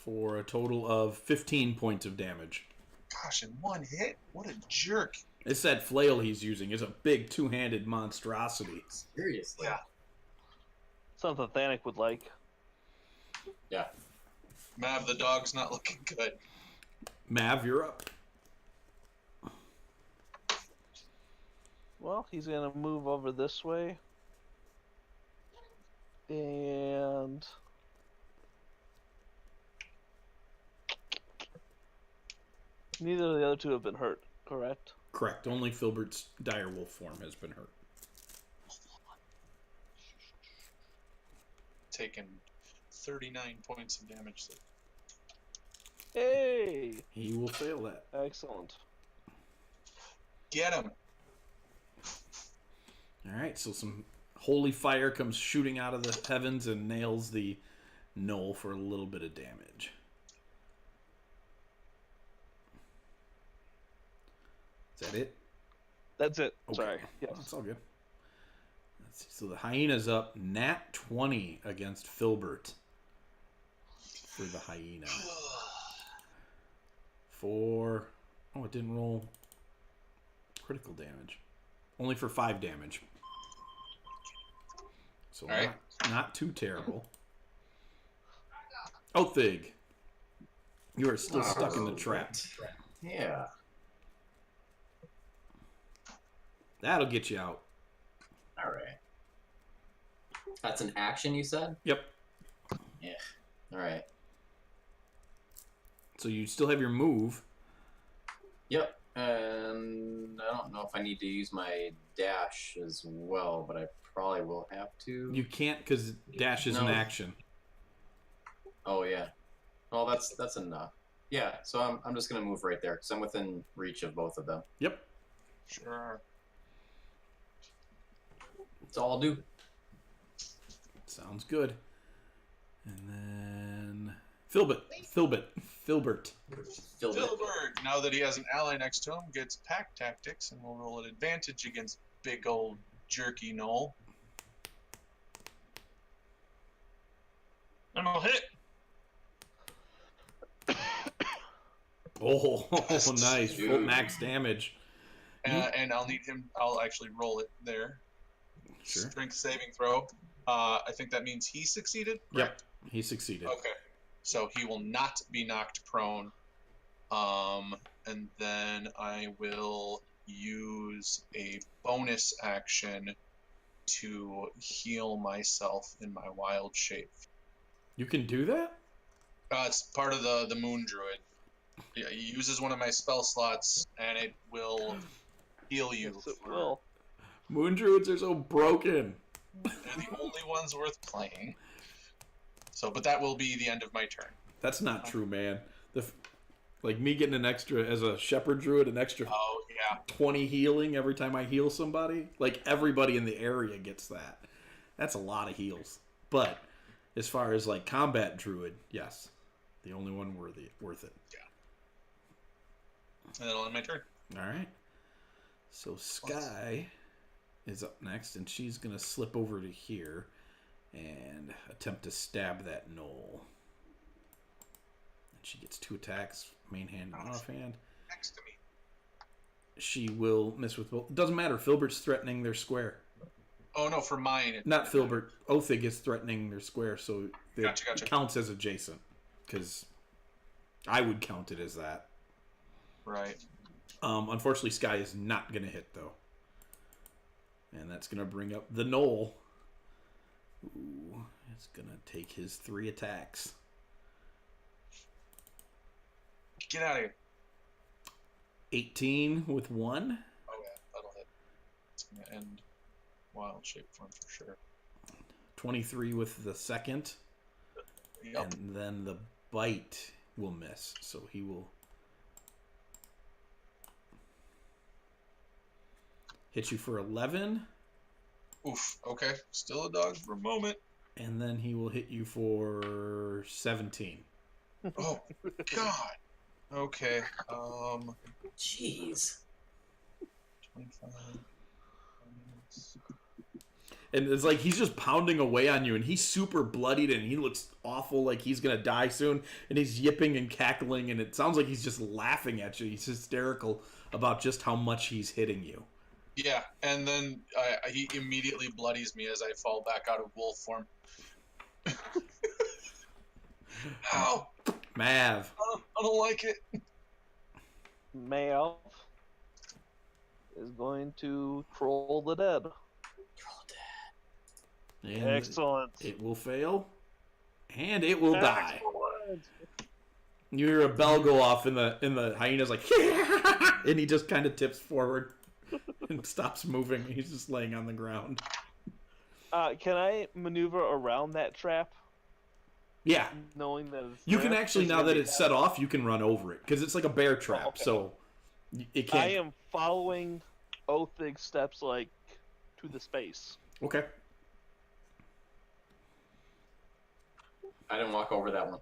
For a total of 15 points of damage. Gosh, in one hit? What a jerk. It's that flail he's using. It's a big two-handed monstrosity. Seriously? Yeah. Something Thanik would like. Yeah. Mav, the dog's not looking good. Mav, you're up. Well, he's going to move over this way. And... neither of the other two have been hurt, correct? Correct. Only Philburt's direwolf form has been hurt. Taken 39 points of damage. Hey! He will fail that. Excellent. Get him. All right, so some holy fire comes shooting out of the heavens and nails the Gnoll for a little bit of damage. Is that it? That's it. Okay. Sorry. Yes. That's all good. Let's see. So the hyena's up. Nat 20 against Philburt for the hyena. For... oh, it didn't roll critical damage. Only for 5 damage. So all right. not too terrible. Oathig, you are still stuck in the trap. Yeah. That'll get you out. All right. That's an action, you said? Yep. Yeah. All right. So you still have your move. Yep. And I don't know if I need to use my dash as well, but I probably will have to. You can't because dash is an action. Oh yeah. Well, that's enough. Yeah. So I'm just gonna move right there because I'm within reach of both of them. Yep. Sure. That's all I'll do. Sounds good. And then Philburt. Philburt, now that he has an ally next to him, gets pack tactics and will roll an advantage against big old jerky Gnoll. And I'll hit. Oh, nice. Full max damage. And I'll need him. I'll actually roll it there. Sure. Strength saving throw. I think that means he succeeded. Correct? Yep, he succeeded. Okay, so he will not be knocked prone. And then I will use a bonus action to heal myself in my wild shape. You can do that? It's part of the Moon Druid. Yeah, he uses one of my spell slots, and it will heal you. Yes, it will. Moon druids are so broken. They're the only ones worth playing. So, but that will be the end of my turn. That's not true, man. Like me getting an extra as a shepherd druid, an extra Oh yeah. 20 healing every time I heal somebody. Like everybody in the area gets that. That's a lot of heals. But as far as like combat druid, yes, the only one worth it. And that'll end my turn. All right. So Sky is up next, and she's gonna slip over to here and attempt to stab that Gnoll. And she gets 2 attacks, main hand and offhand. Next to me. She will miss with both. It doesn't matter. Philburt's threatening their square. Oh no, for mine. Not Philburt. Othig is threatening their square, so it Gotcha. counts as adjacent. Because I would count it as that. Right. Unfortunately, Sky is not going to hit, though. And that's going to bring up the Gnoll. Ooh, it's going to take his 3 attacks. Get out of here. 18 with 1. Oh yeah, that'll hit. It's gonna end wild shape form for sure. 23 with the second. Yep. And then the bite will miss. So he will hit you for 11. Oof. Okay. Still a dog for a moment. And then he will hit you for 17. Oh God. Okay. Jeez. 25. And it's like he's just pounding away on you, and he's super bloodied, and he looks awful, like he's gonna die soon. And he's yipping and cackling, and it sounds like he's just laughing at you. He's hysterical about just how much he's hitting you. Yeah, and then he immediately bloodies me as I fall back out of wolf form. Ow! Mav. I don't like it. Mav is going to troll the dead. And Excellent. it will fail, and it will die. Excellent. You hear a bell go off, and the hyena's like, and he just kind of tips forward and stops moving. He's just laying on the ground. Can I maneuver around that trap, Yeah, knowing that it's you can there? actually, now that it's set off, you can run over it because it's like a bear trap. okay. So it I can't. am following Othig's steps, like, to the space. Okay. I didn't walk over that one.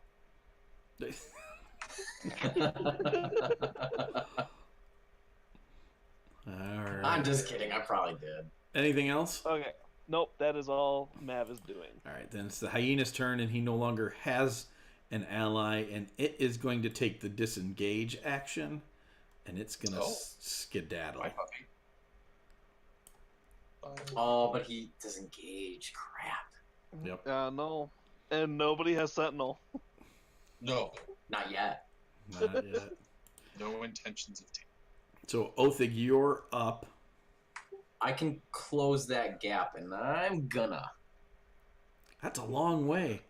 All right. I'm just kidding. I probably did. Anything else? Okay. Nope, that is all Mav is doing. All right, then it's the hyena's turn, and he no longer has an ally, and it is going to take the disengage action, and it's going to skedaddle. My puppy. Oh, but he disengaged. Crap. Yep. No. And nobody has Sentinel. No. Not yet. Not yet. No intentions of taking. So, Othig, you're up. I can close that gap, and I'm gonna. That's a long way.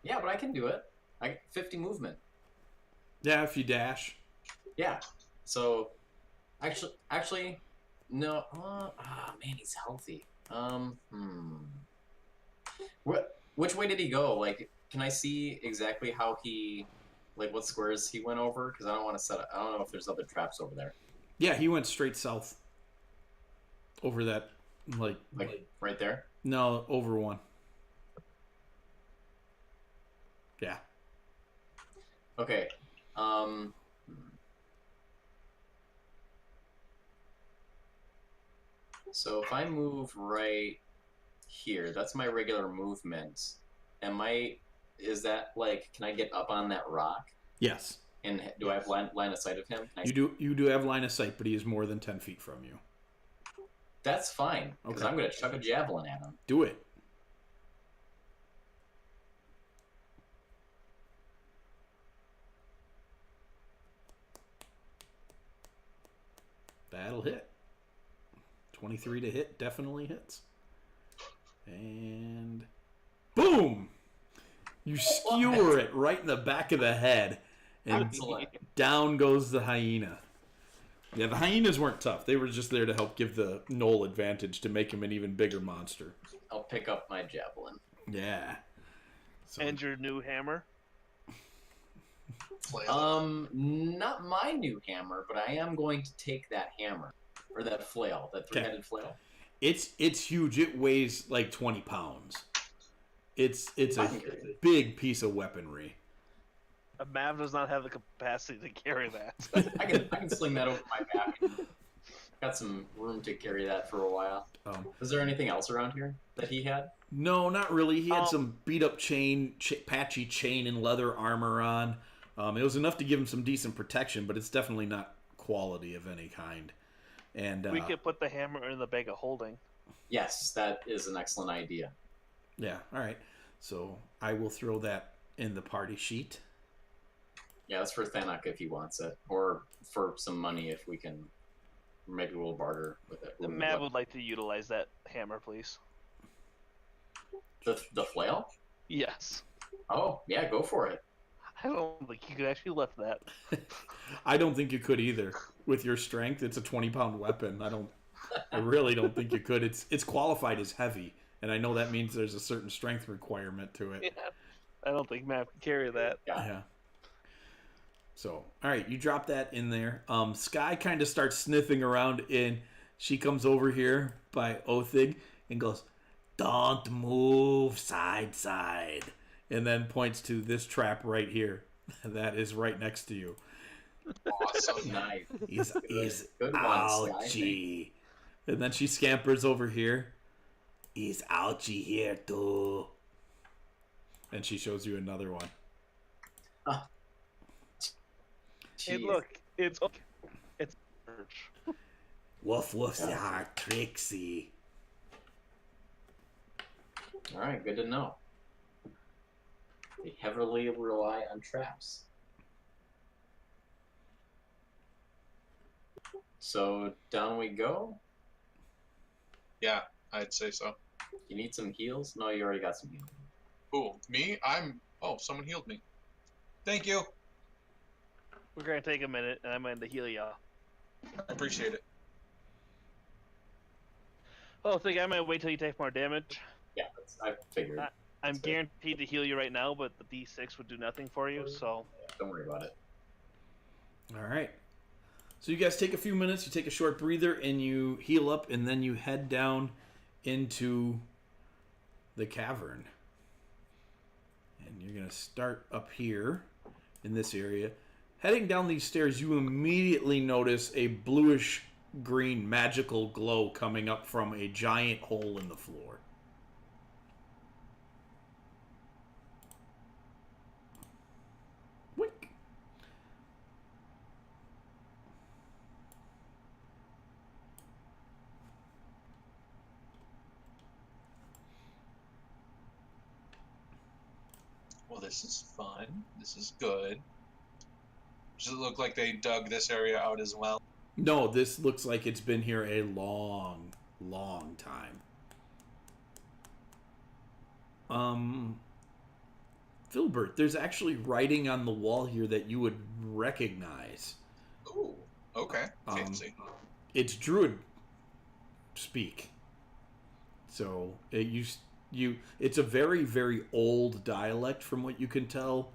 Yeah, but I can do it. I get 50 movement. Yeah, if you dash. Yeah. So, actually, no. Man, he's healthy. Which way did he go? Like, can I see exactly how he, like, what squares he went over? Because I don't want to set up. I don't know if there's other traps over there. Yeah, he went straight south. Over that, like right there. No, over one. Yeah. Okay. So if I move right here, that's my regular movement. Is that like, can I get up on that rock? Yes. And do I have line of sight of him? You do have line of sight, but he is more than 10 feet from you. That's fine, because Okay. I'm going to chuck a javelin at him. Do it. That'll hit. 23 to hit definitely hits. And boom! You skewer it right in the back of the head, and Excellent. down goes the hyena. Yeah, the hyenas weren't tough. They were just there to help give the Gnoll advantage to make him an even bigger monster. I'll pick up my javelin. Yeah. So, And your new hammer. Not my new hammer, but I am going to take that hammer or that flail, that three-headed flail. it's huge. It weighs like 20 pounds. It's a big piece of weaponry. Mav does not have the capacity to carry that. I can sling that over my back. Got some room to carry that for a while. Was there anything else around here that he had? No, not really. He had some beat up patchy chain and leather armor on. It was enough to give him some decent protection, but it's definitely not quality of any kind. And we could put the hammer in the bag of holding. Yes, that is an excellent idea. Yeah, all right. So I will throw that in the party sheet. Yeah, that's for Thanak if he wants it, or for some money if we can. Maybe we'll barter with it. Matt would like to utilize that hammer, please. The flail? Yes. Oh, yeah, go for it. I don't think you could actually lift that. I don't think you could either. With your strength, it's a 20-pound weapon. I really don't think you could. It's qualified as heavy, and I know that means there's a certain strength requirement to it. Yeah. I don't think Matt can carry that. Yeah. So, all right, you drop that in there. Sky kind of starts sniffing around, and she comes over here by Othig and goes, "Don't move, side," and then points to this trap right here that is right next to you. Awesome. Nice. Is Good one, Algie. And then she scampers over here. Is Algie here too? And she shows you another one. Hey, look, it's Birch. Woof woof's the heart, Trixie. All right, good to know. They heavily rely on traps. So down we go. Yeah, I'd say so. You need some heals? No, you already got some heals. Ooh, me? Someone healed me. Thank you. We're going to take a minute, and I'm going to heal y'all. I appreciate it. Oh, I think I might wait till you take more damage. Yeah, I figured. I'm guaranteed to heal you right now, but the D6 would do nothing for you, so... Don't worry about it. All right. So you guys take a few minutes, you take a short breather, and you heal up, and then you head down into the cavern. And you're going to start up here in this area. Heading down these stairs, you immediately notice a bluish-green magical glow coming up from a giant hole in the floor. Wink. Well, this is fun. This is good. Does it look like they dug this area out as well? No, this looks like it's been here a long, long time. Philburt, there's actually writing on the wall here that you would recognize. Ooh, okay. Fancy. It's Druid speak. So it's a very, very old dialect from what you can tell,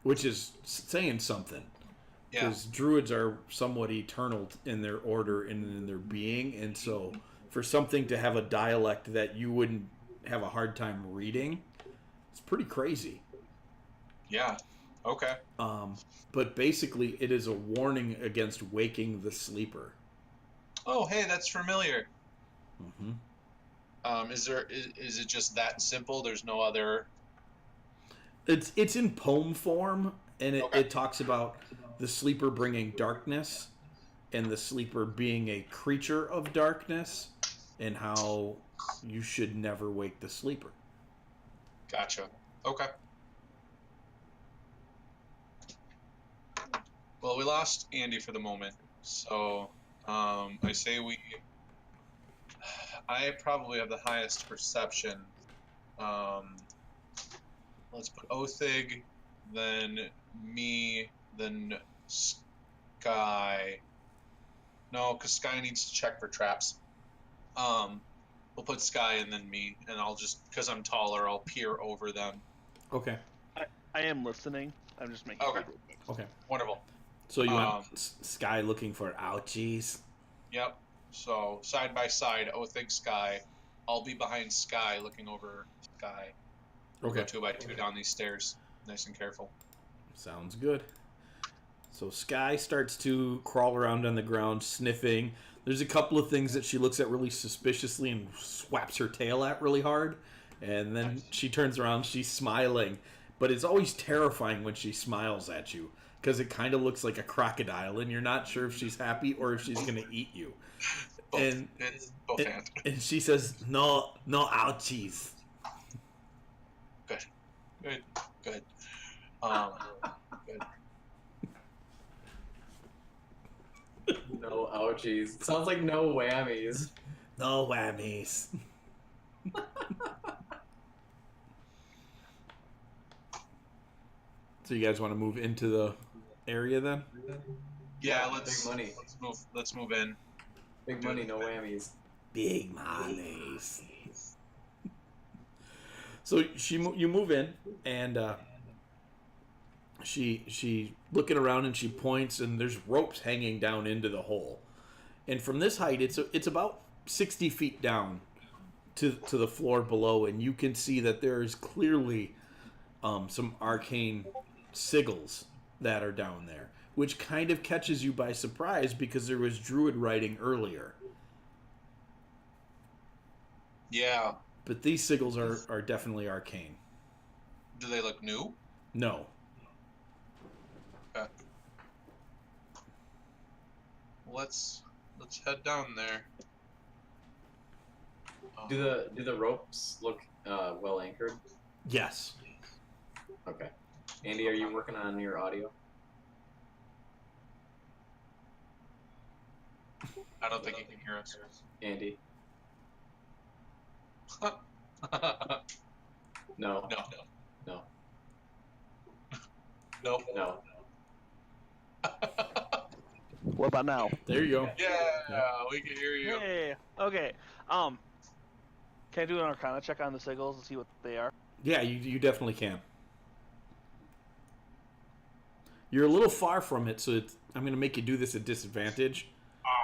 which is saying something. Yeah. Because druids are somewhat eternal in their order and in their being, and so for something to have a dialect that you wouldn't have a hard time reading, it's pretty crazy. Yeah. Okay. But basically, it is a warning against waking the sleeper. Oh, hey, that's familiar. Mm-hmm. Is it just that simple? There's no other. It's in poem form, and it talks about the sleeper bringing darkness, and the sleeper being a creature of darkness, and how you should never wake the sleeper. Gotcha. Okay. Well, we lost Andy for the moment, so I say I probably have the highest perception. let's put Othig, then me, then Sky. No, because Sky needs to check for traps. We'll put Sky and then me, and I'll just, because I'm taller, I'll peer over them. Okay. I am listening. I'm just making Okay. sure real quick. Okay. Wonderful. So you want Sky looking for ouchies? Yep. So side by side, Othig, Sky. I'll be behind Sky, looking over Sky. We'll Okay. go 2 by 2 down these stairs, nice and careful. Sounds good. So Sky starts to crawl around on the ground, sniffing. There's a couple of things that she looks at really suspiciously and swaps her tail at really hard. And then she turns around, she's smiling. But it's always terrifying when she smiles at you, because it kind of looks like a crocodile, and you're not sure if she's happy or if she's going to eat you. Both And she says, no ouchies. Good. Good. Good. No ouchies. Sounds like no whammies. No whammies. So you guys want to move into the area then? Yeah, Big money. Let's move in. Big money, no whammies. Big monies. So you move in, and she looking around, and she points, and there's ropes hanging down into the hole. And from this height, it's about 60 feet down to the floor below, and you can see that there is clearly some arcane sigils that are down there, which kind of catches you by surprise because there was druid writing earlier. Yeah. But these sigils are definitely arcane. Do they look new? No. Okay. Let's head down there. Do the ropes look well anchored? Yes. Okay. Andy, are you working on your audio? I don't think he can hear us. Andy? No. No. No. Nope. No. What about now? There you go. Yeah, we can hear you. Hey. Okay. Can I do an Arcana check on the sigils and see what they are? Yeah, you definitely can. You're a little far from it, so I'm going to make you do this at disadvantage,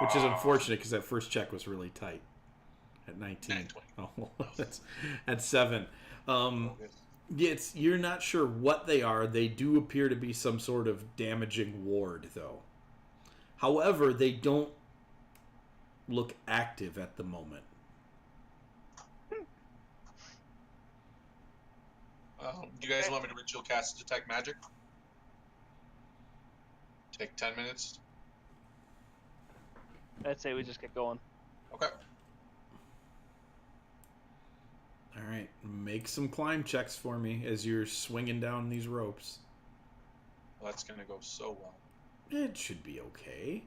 which is unfortunate because that first check was really tight. At 19. Oh, that's at 7. You're not sure what they are. They do appear to be some sort of damaging ward, though. However, they don't look active at the moment. Do you guys want me to ritual cast detect magic? Take 10 minutes. I'd say we just get going. Okay. All right, make some climb checks for me as you're swinging down these ropes. Well, that's gonna go so well. It should be okay.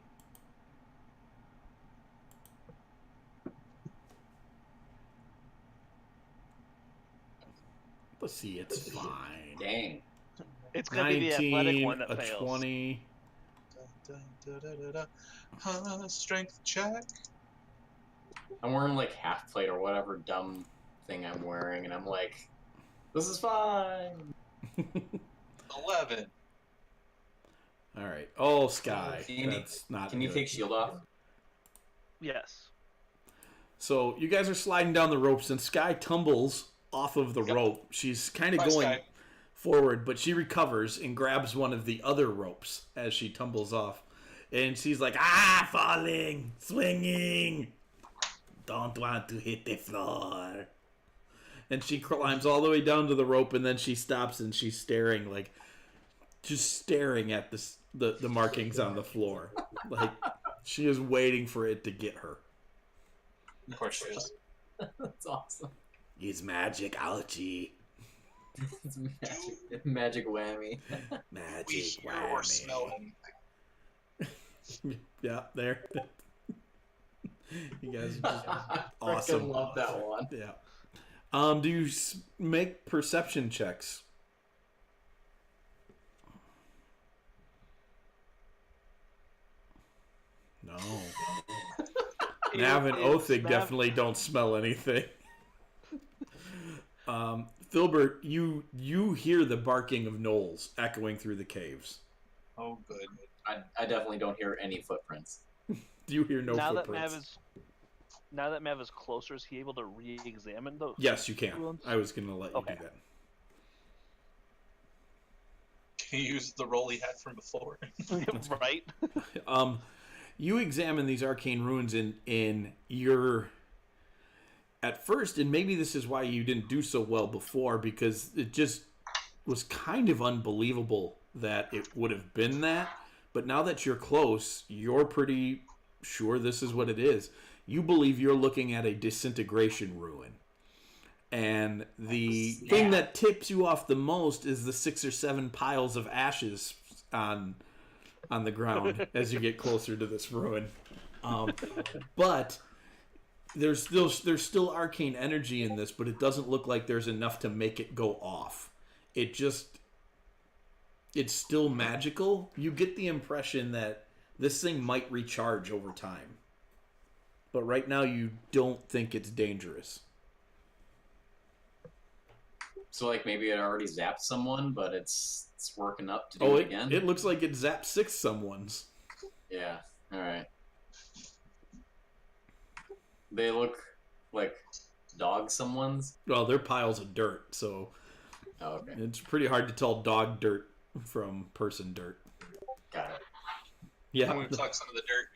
Let's see, it's fine. Dang. It's gonna be the athletic one that a fails. 20. Strength check. I'm wearing like half plate or whatever dumb thing I'm wearing, and I'm like, this is fine. 11. All right. Oh, Sky. Andy, That's not Can you good. take shield off? Yes. So you guys are sliding down the ropes, and Sky tumbles off of the rope. She's kind of Bye, going Sky. forward, but she recovers and grabs one of the other ropes as she tumbles off. And she's like, falling, swinging. Don't want to hit the floor. And she climbs all the way down to the rope, and then she stops and she's staring, like, just staring at the markings on the floor. Like, she is waiting for it to get her. Of course she is. That's awesome. Use magic, ouchie. It's magic whammy. We Magic hear or smell whammy. anything. Yeah, there. You guys are just I awesome. love that one. Yeah. Do you make perception checks No. Nav and Othig Nav- definitely don't smell anything. Philburt, you hear the barking of Gnolls echoing through the caves. Oh, good. I definitely don't hear any footprints. Do you hear no now footprints? Now that Mav is closer, is he able to re-examine those? Yes, you can. ruins? I was going to let you Okay. do that. Can you use the role he had from before? Right? You examine these arcane ruins in your... At first, and maybe this is why you didn't do so well before, because it just was kind of unbelievable that it would have been that. But now that you're close, you're pretty sure this is what it is. You believe you're looking at a disintegration ruin. And the thing that tips you off the most is the 6 or 7 piles of ashes on the ground as you get closer to this ruin. But there's still arcane energy in this, but it doesn't look like there's enough to make it go off. It's still magical. You get the impression that this thing might recharge over time. But right now you don't think it's dangerous. So like maybe it already zapped someone, but it's working up to do it again. It looks like it zapped 6 someone's. Yeah. All right. They look like dog someone's. Well, they're piles of dirt, so Oh, okay. it's pretty hard to tell dog dirt from person dirt. Got it. Yeah, I'm going to collect some of the dirt.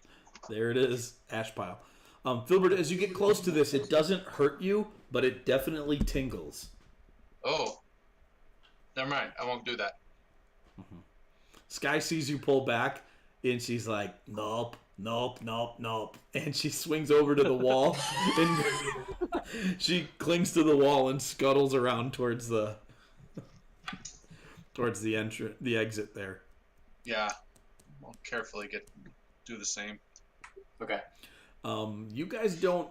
there it is, ash pile. Philburt, as you get close to this, it doesn't hurt you, but it definitely tingles. Oh. Never mind. I won't do that. Sky sees you pull back, and she's like, nope, nope, nope, nope. And she swings over to the wall, and she clings to the wall and scuttles around towards the exit there. Yeah. I'll carefully do the same. Okay. You guys don't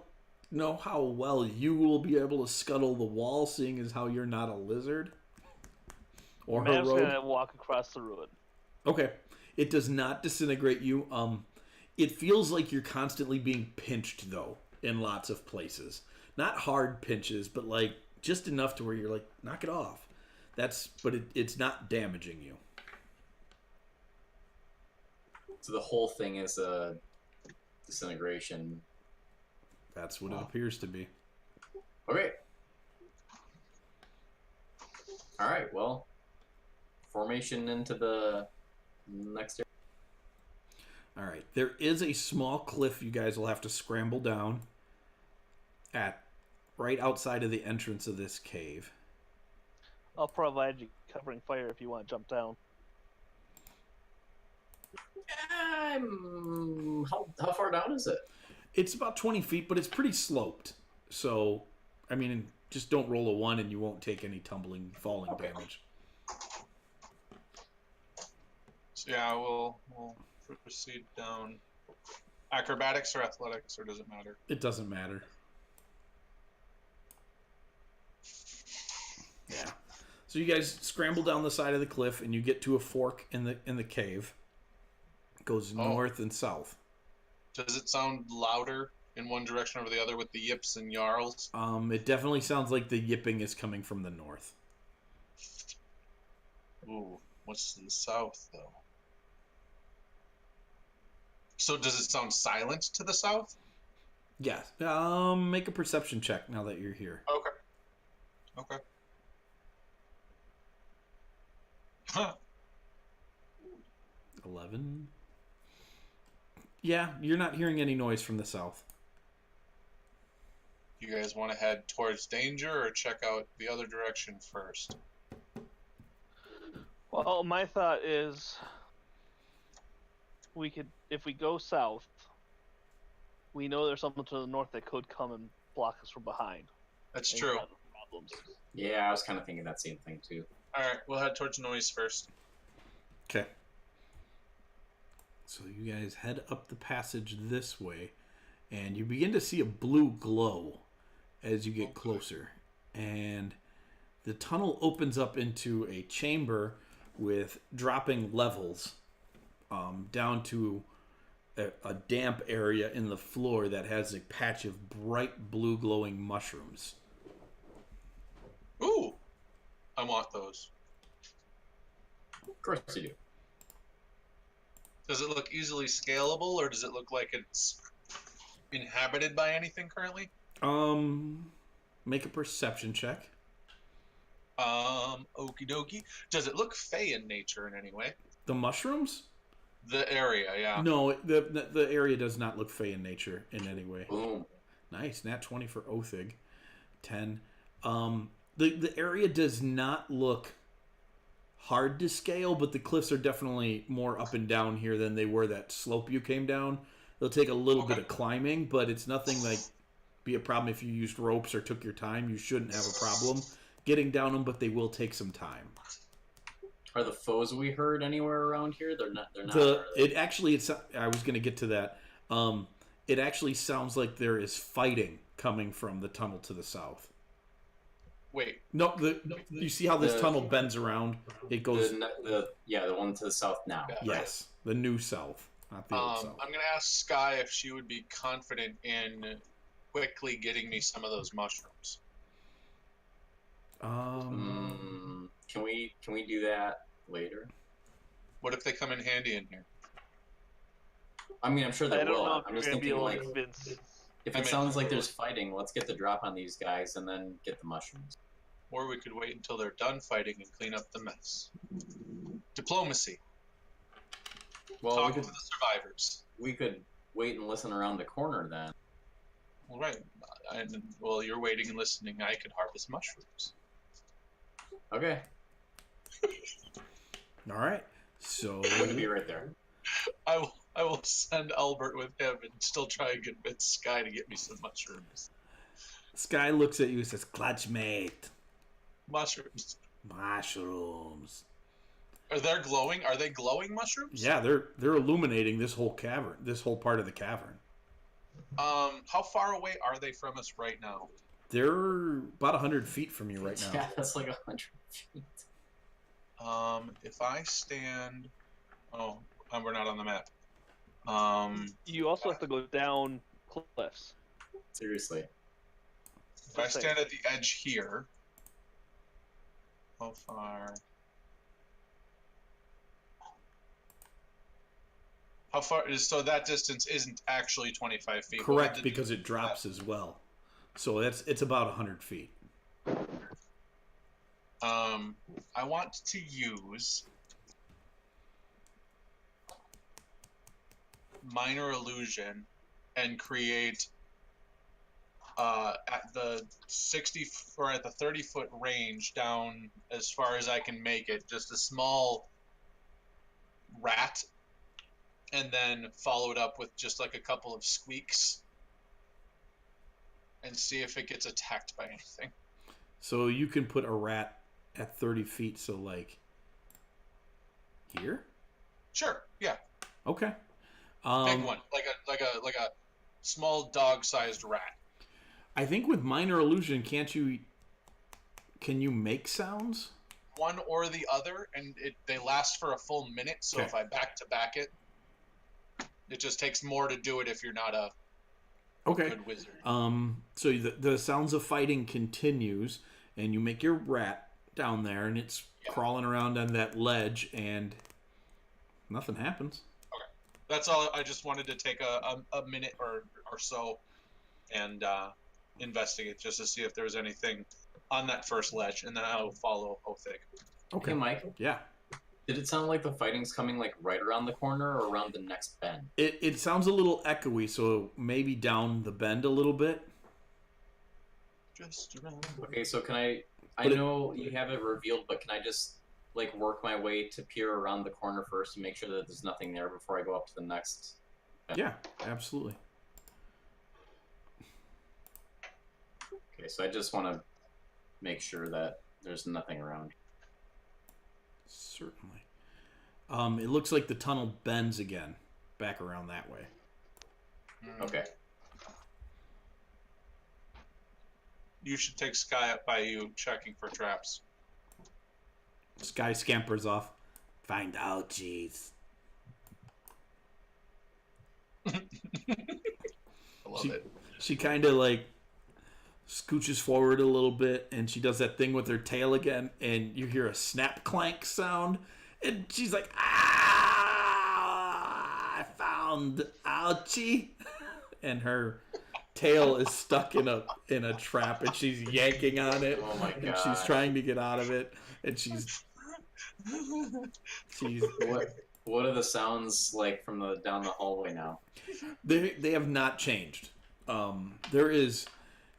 know how well you will be able to scuttle the wall, seeing as how you're not a lizard. Or her Mav's rogue. gonna walk across the ruin. Okay. It does not disintegrate you. It feels like you're constantly being pinched, though, in lots of places. Not hard pinches, but like just enough to where you're like, knock it off. But it's not damaging you. So the whole thing is a disintegration. That's what it appears to be. Okay. All right. Well, formation into the next area. All right. There is a small cliff you guys will have to scramble down at right outside of the entrance of this cave. I'll provide you covering fire if you want to jump down. How far down is it? It's about 20 feet, but it's pretty sloped. So, I mean, just don't roll a 1 and you won't take any tumbling, falling damage. So yeah, we'll proceed down. Acrobatics or athletics, or does it matter? It doesn't matter. Yeah. So you guys scramble down the side of the cliff and you get to a fork in the cave. It goes north and south. Does it sound louder in one direction or the other with the yips and yarls? It definitely sounds like the yipping is coming from the north. Ooh, what's to the south though? So does it sound silent to the south? Yeah. Make a perception check now that you're here. Okay. Huh. 11. Yeah, you're not hearing any noise from the south. You guys want to head towards danger or check out the other direction first? Well, my thought is if we go south, we know there's something to the north that could come and block us from behind. That's and true. cause Problems. Yeah, I was kind of thinking that same thing too. Alright, we'll head towards noise first. Okay. So you guys head up the passage this way, and you begin to see a blue glow as you get closer. And the tunnel opens up into a chamber with dropping levels down to a damp area in the floor that has a patch of bright blue glowing mushrooms. Ooh, I want those. Of course you do. Does it look easily scalable, or does it look like it's inhabited by anything currently? Make a perception check. Okie dokie. Does it look fey in nature in any way? The mushrooms? The area, yeah. No, the area does not look fey in nature in any way. Boom. Nice, nat 20 for Othig. 10. The area does not look hard to scale, but the cliffs are definitely more up and down here than they were that slope you came down. They'll take a little bit of climbing, but it's nothing like be a problem if you used ropes or took your time. You shouldn't have a problem getting down them, but they will take some time. Are the foes we heard anywhere around here? They're not. It actually, I was going to get to that. It actually sounds like there is fighting coming from the tunnel to the south. Wait. No, you see how this tunnel bends around? It goes. The one to the south now. Yeah. Yes, the new south, not the old south. I'm gonna ask Sky if she would be confident in quickly getting me some of those mushrooms. Can we do that later? What if they come in handy in here? I mean, I'm sure they I don't will. know if I'm you're just gonna be thinking able to like, convince. if it sounds like there's fighting, let's get the drop on these guys and then get the mushrooms. Or we could wait until they're done fighting and clean up the mess. Diplomacy. Well, Talk to the survivors. we could wait and listen around the corner then. All right. And while you're waiting and listening, I could harvest mushrooms. Okay, All right, so we can be right there. I will send Albert with him and still try and convince Sky to get me some mushrooms. Sky looks at you and says, "Clutch mate, Mushrooms. mushrooms." Are they glowing? Are they glowing mushrooms? Yeah, they're illuminating this whole cavern, this whole part of the cavern. How far away are they from us right now? They're about 100 feet from you right now. Yeah, that's like 100 feet. If I stand, we're not on the map. You also have to go down cliffs. Seriously. If I stand at the edge here, how far? How far is so that distance isn't actually 25 feet? Correct, because it drops as well. So it's about 100 feet. I want to use minor illusion and create at the 60 or at the 30-foot range down as far as I can make it, just a small rat, and then follow it up with just like a couple of squeaks and see if it gets attacked by anything. So you can put a rat at 30 feet, so like here? Sure, yeah. Okay. Big one, like a small dog-sized rat. I think with minor illusion, can you make sounds? One or the other, and they last for a full minute. So Okay. if I back-to-back it, it just takes more to do it if you're not a good wizard. So the sounds of fighting continues, and you make your rat down there, and it's crawling around on that ledge, and nothing happens. Okay, that's all. I just wanted to take a minute or so and investigate just to see if there's anything on that first ledge, and then I'll follow Othig. Okay, Hey, Mike. Yeah. Did it sound like the fighting's coming like right around the corner or around the next bend? It sounds a little echoey, so maybe down the bend a little bit. Just around. Okay, so can I know you have it revealed, but can I just like work my way to peer around the corner first and make sure that there's nothing there before I go up to the next bend? Yeah, absolutely. Okay, so I just want to make sure that there's nothing around. Certainly. It looks like the tunnel bends again, back around that way. Okay. You should take Sky up by you, checking for traps. Sky scampers off. Find out, jeez. Love it. She kind of like scooches forward a little bit, and she does that thing with her tail again, and you hear a snap clank sound, and she's like, "Ah! I found Ouchie," and her tail is stuck in a trap, and she's yanking on it, Oh my and she's God. trying to get out of it, and she's What are the sounds like from the down the hallway now? they have not changed.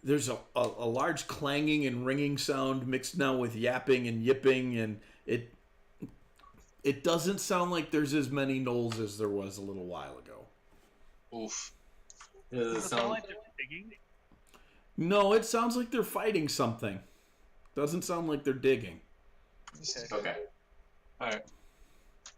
There's a large clanging and ringing sound mixed now with yapping and yipping, and it doesn't sound like there's as many gnolls as there was a little while ago. Oof. Does it Does it sound sound like they're digging? No, it sounds like they're fighting something. Doesn't sound like they're digging. okay? All right.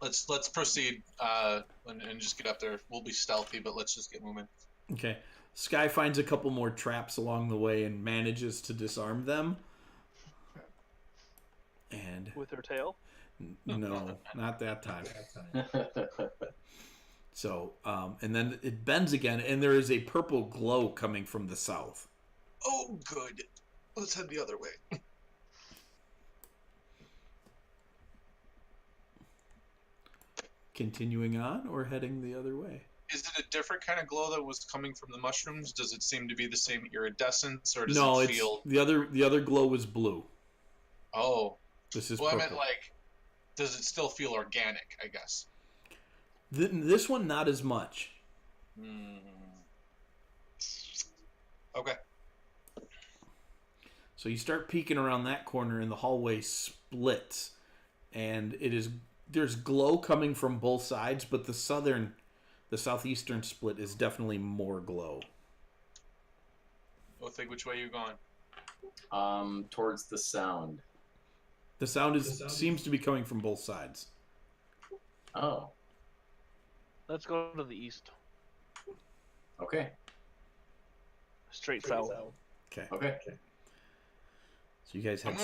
Let's proceed and just get up there. We'll be stealthy, but let's just get moving. Okay. Sky finds a couple more traps along the way and manages to disarm them. And With her tail? no, not that time. So, and then it bends again, and there is a purple glow coming from the south. Oh, good. Let's head the other way. Continuing on or heading the other way? Is it a different kind of glow that was coming from the mushrooms? Does it seem to be the same iridescence, or does No, it it's feel? the other glow was blue. Oh, This is well, I purple. meant like, does it still feel organic? I guess. This one not as much. Okay. So you start peeking around that corner, and the hallway splits, and there's glow coming from both sides, but the southeastern split is definitely more glow. We'll think which way you going. Towards the sound. The sound seems to be coming from both sides. Oh, Let's go to the east. okay. Straight south. Okay. Okay. So you guys have.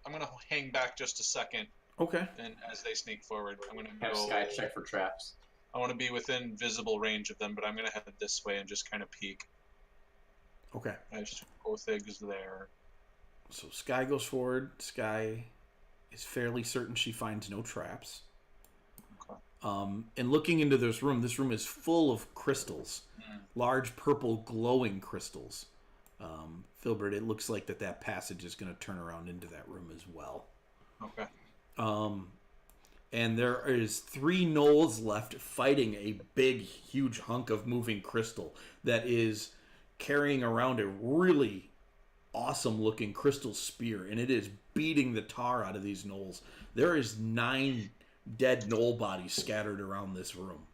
I'm gonna hang back just a second, Okay. and as they sneak forward, I'm gonna Have go. Sky check for traps. I want to be within visible range of them, but I'm gonna head this way and just kind of peek. Okay. I just both eggs there. So Sky goes forward. Sky is fairly certain she finds no traps. Okay. And looking into this room is full of crystals, large purple glowing crystals. Philburt, it looks like that passage is going to turn around into that room as well. Okay. And there is 3 gnolls left fighting a big, huge hunk of moving crystal that is carrying around a really awesome-looking crystal spear, and it is beating the tar out of these gnolls. There is 9 dead gnoll bodies scattered around this room.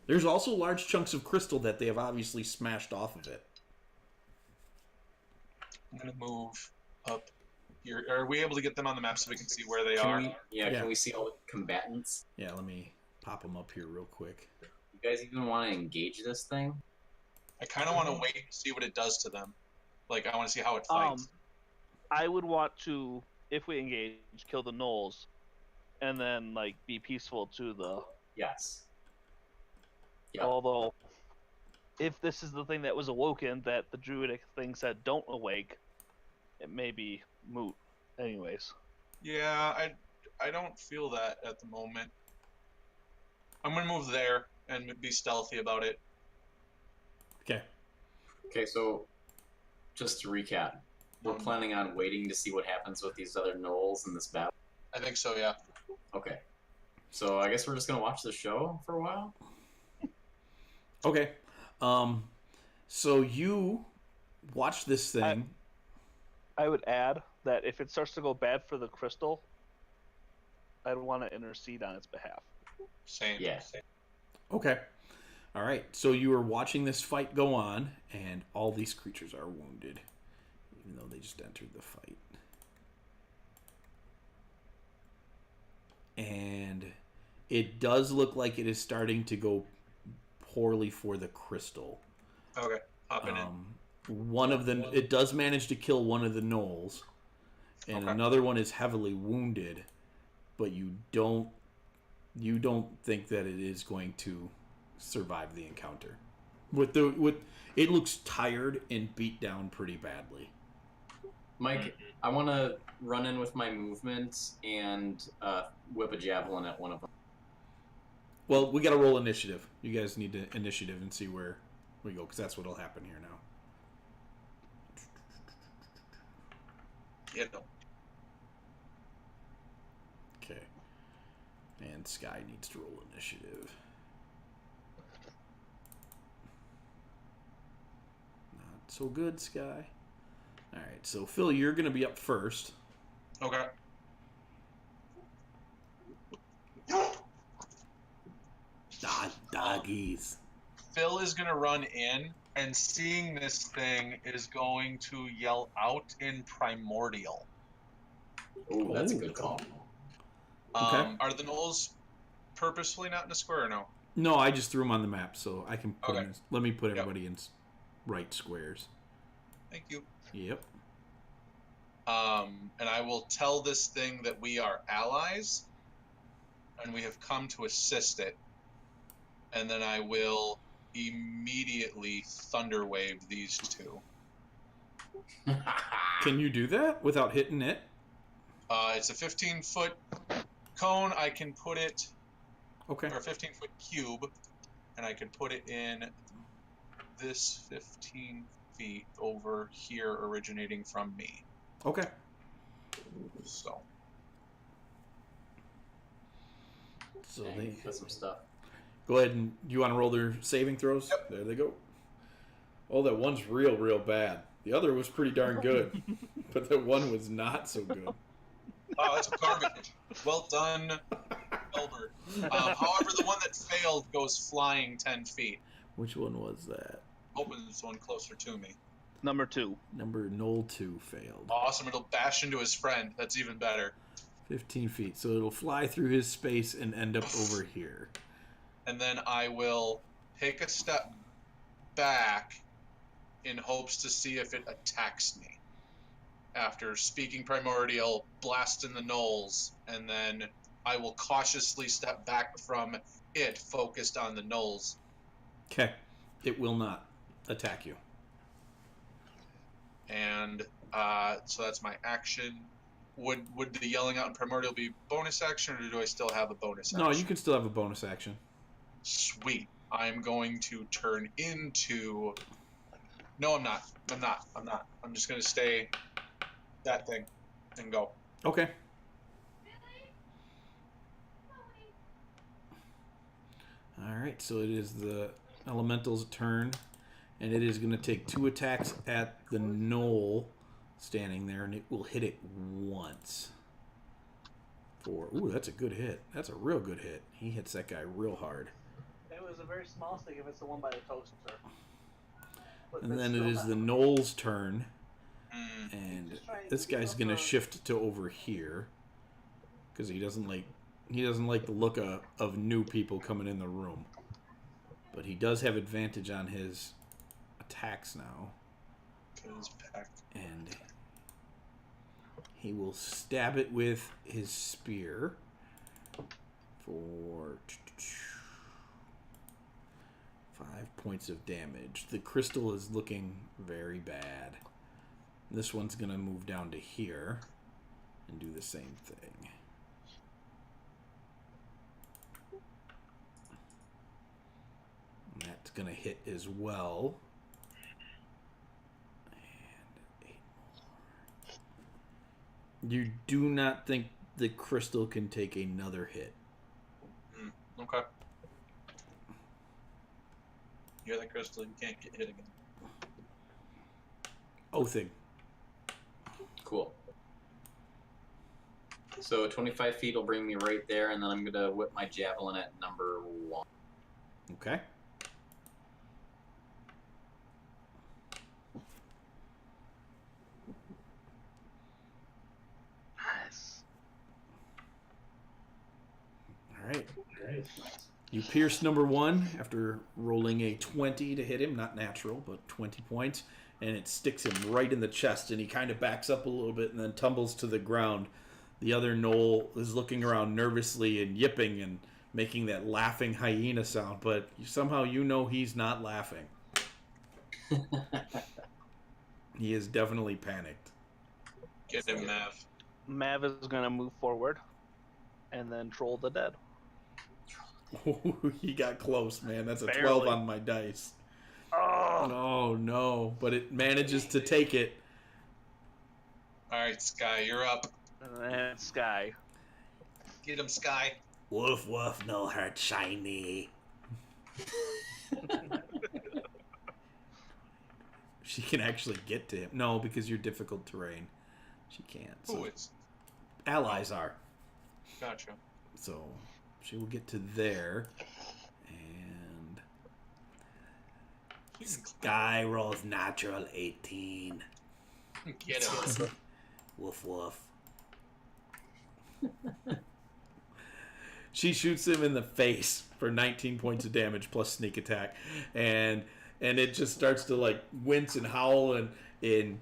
There's also large chunks of crystal that they have obviously smashed off of it. I'm gonna move up here. Are we able to get them on the map so we can see where they are? Can we see all the combatants? Yeah, let me pop them up here real quick. You guys even want to engage this thing? I kind of want to wait and see what it does to them. Like, I want to see how it fights. I would want to, if we engage, kill the gnolls, and then like be peaceful to the. Yes. Yep. Although, if this is the thing that was awoken, that the druidic thing said don't awake, it may be moot. Anyways. Yeah, I don't feel that at the moment. I'm gonna move there and be stealthy about it. Okay. Okay, so just to recap, we're planning on waiting to see what happens with these other gnolls in this battle. I think so, yeah. Okay. So I guess we're just gonna watch the show for a while. Okay. So you watch this thing. I would add that if it starts to go bad for the crystal, I'd want to intercede on its behalf. Same. Yeah. Okay. All right. So you are watching this fight go on, and all these creatures are wounded, even though they just entered the fight. And it does look like it is starting to go poorly for the crystal. Okay. Hopping One of them, it does manage to kill one of the gnolls, and Okay. another one is heavily wounded, but you don't think that it is going to survive the encounter. With it looks tired and beat down pretty badly. Mike, I want to run in with my movement and whip a javelin at one of them. Well, we got to roll initiative. You guys need to initiative and see where we go, because that's what'll happen here now. Yeah, no. Okay. And Sky needs to roll initiative. Not so good, Sky. Alright, so Phil, you're going to be up first. Okay. Doggies. Phil is going to run in, and seeing this thing is going to yell out in Primordial. Oh, that's a good call. Okay. Are the Gnolls purposefully not in a square or no? No, I just threw them on the map, so I can put Okay. them in, let me put everybody in right squares. Thank you. Yep. And I will tell this thing that we are allies, and we have come to assist it. And then I will immediately thunderwave these two. Can you do that without hitting it? It's a 15-foot cone. I can put it, Okay. or a 15-foot cube, and I can put it in this 15 feet over here, originating from me. Okay. So they That's some stuff. go ahead and you want to roll their saving throws? Yep. There they go. Oh, that one's real bad. The other was pretty darn good, but that one was not so good. Oh, that's garbage. Well done, Philburt. However, the one that failed goes flying 10 feet. Which one was that? Hoping this one closer to me. Number 2. Number Gnoll 2 failed. Awesome. It'll bash into his friend. That's even better. 15 feet. So it'll fly through his space and end up over here. And then I will take a step back in hopes to see if it attacks me. After speaking Primordial, blast in the Gnolls, and then I will cautiously step back from it, focused on the Gnolls. Okay. It will not attack you. And so that's my action. Would the yelling out in Primordial be bonus action, or do I still have a bonus action? No, you can still have a bonus action. Sweet. I'm going to turn into... No, I'm not. I'm just going to stay that thing and go. Okay. Alright, so it is the Elemental's turn. And it is going to take 2 attacks at the Gnoll standing there, and it will hit it once. Ooh, that's a good hit. That's a real good hit. He hits that guy real hard. It was a very small stick if it's the one by the toaster. And then it is the Gnoll's turn. Mm. And this guy's going to shift to over here. Because he doesn't like the look of new people coming in the room. But he does have advantage on his attacks now. And he will stab it with his spear for 5 points of damage. The crystal is looking very bad. This one's going to move down to here and do the same thing. And that's going to hit as well. You do not think the crystal can take another hit. Okay. You're the crystal. You can't get hit again. Oathing. Cool. So 25 feet will bring me right there, and then I'm going to whip my javelin at number 1. Okay. Nice. All right. You pierce number 1 after rolling a 20 to hit him. Not natural, but 20 points. And it sticks him right in the chest, and he kind of backs up a little bit and then tumbles to the ground. The other Gnoll is looking around nervously and yipping and making that laughing hyena sound, but somehow you know he's not laughing. He is definitely panicked. Get him, Mav. Mav is gonna move forward, and then troll the dead. He got close, man. That's a Barely. 12 on my dice. Oh, Oh, no. But it manages to take it. All right, Sky, you're up. and Sky. Get him, Sky. Woof, woof, no hurt, shiny. She can actually get to him. No, because you're difficult terrain. She can't. So Who is? allies are. Gotcha. So she will get to there. And Sky rolls natural 18. Get him. Woof woof. She shoots him in the face for 19 points of damage plus sneak attack, and it just starts to like wince and howl and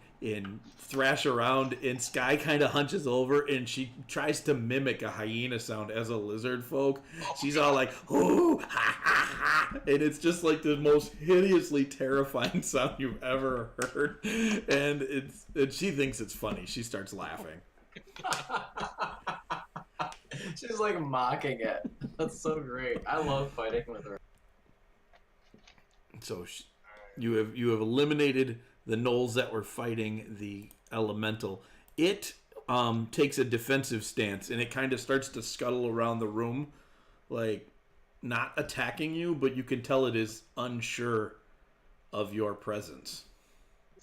thrash around. And Sky kind of hunches over, and she tries to mimic a hyena sound as a lizard folk. She's all like, "Ooh, ha ha ha!" And it's just like the most hideously terrifying sound you've ever heard. And she thinks it's funny. She starts laughing. She's like mocking it. That's so great. I love fighting with her. So you have eliminated the Gnolls that were fighting the elemental. It takes a defensive stance, and it kind of starts to scuttle around the room, like not attacking you, but you can tell it is unsure of your presence.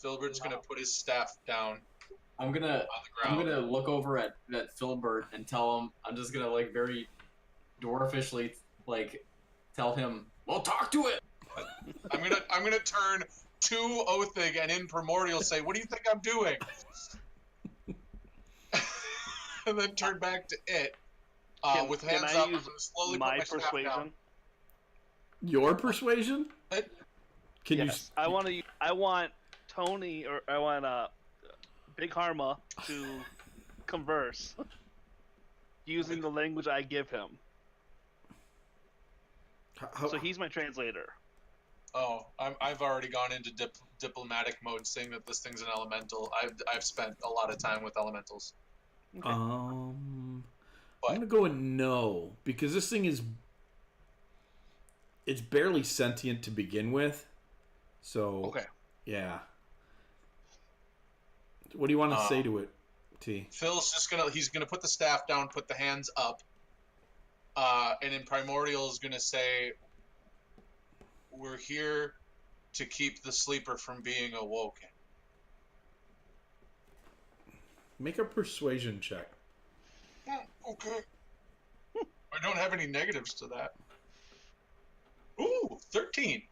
Philburt's gonna put his staff down I'm gonna on the I'm ground. gonna look over at Philburt and tell him, I'm just gonna like very dwarfishly like tell him, well, talk to it. I'm gonna turn to Othig and in Primordial say, "What do you think I'm doing?" And then turn back to it with hands can I up. I'm use gonna slowly my put my staff persuasion? down. Your persuasion? Can Yes, I want Tony, or I want Big Harma to converse using the language I give him. So he's my translator. Oh, I've already gone into diplomatic mode, saying that this thing's an elemental. I've spent a lot of time with elementals. Okay. I'm But gonna go with no, because this thing it's barely sentient to begin with. So Okay. yeah. What do you want to say to it, T? Phil's just he's gonna put the staff down, put the hands up, and in Primordial is gonna say, "We're here to keep the sleeper from being awoken." Make a persuasion check. Okay. I don't have any negatives to that. Ooh, 13.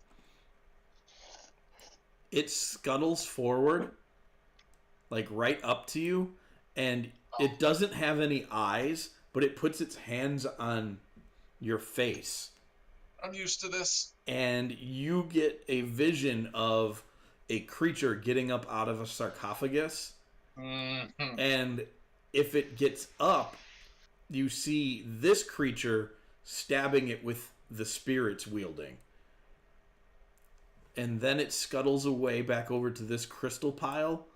It scuttles forward, like right up to you, and it doesn't have any eyes, but it puts its hands on your face. I'm used to this. And you get a vision of a creature getting up out of a sarcophagus. Mm-hmm. And if it gets up, you see this creature stabbing it with the spear it's wielding. And then it scuttles away back over to this crystal pile,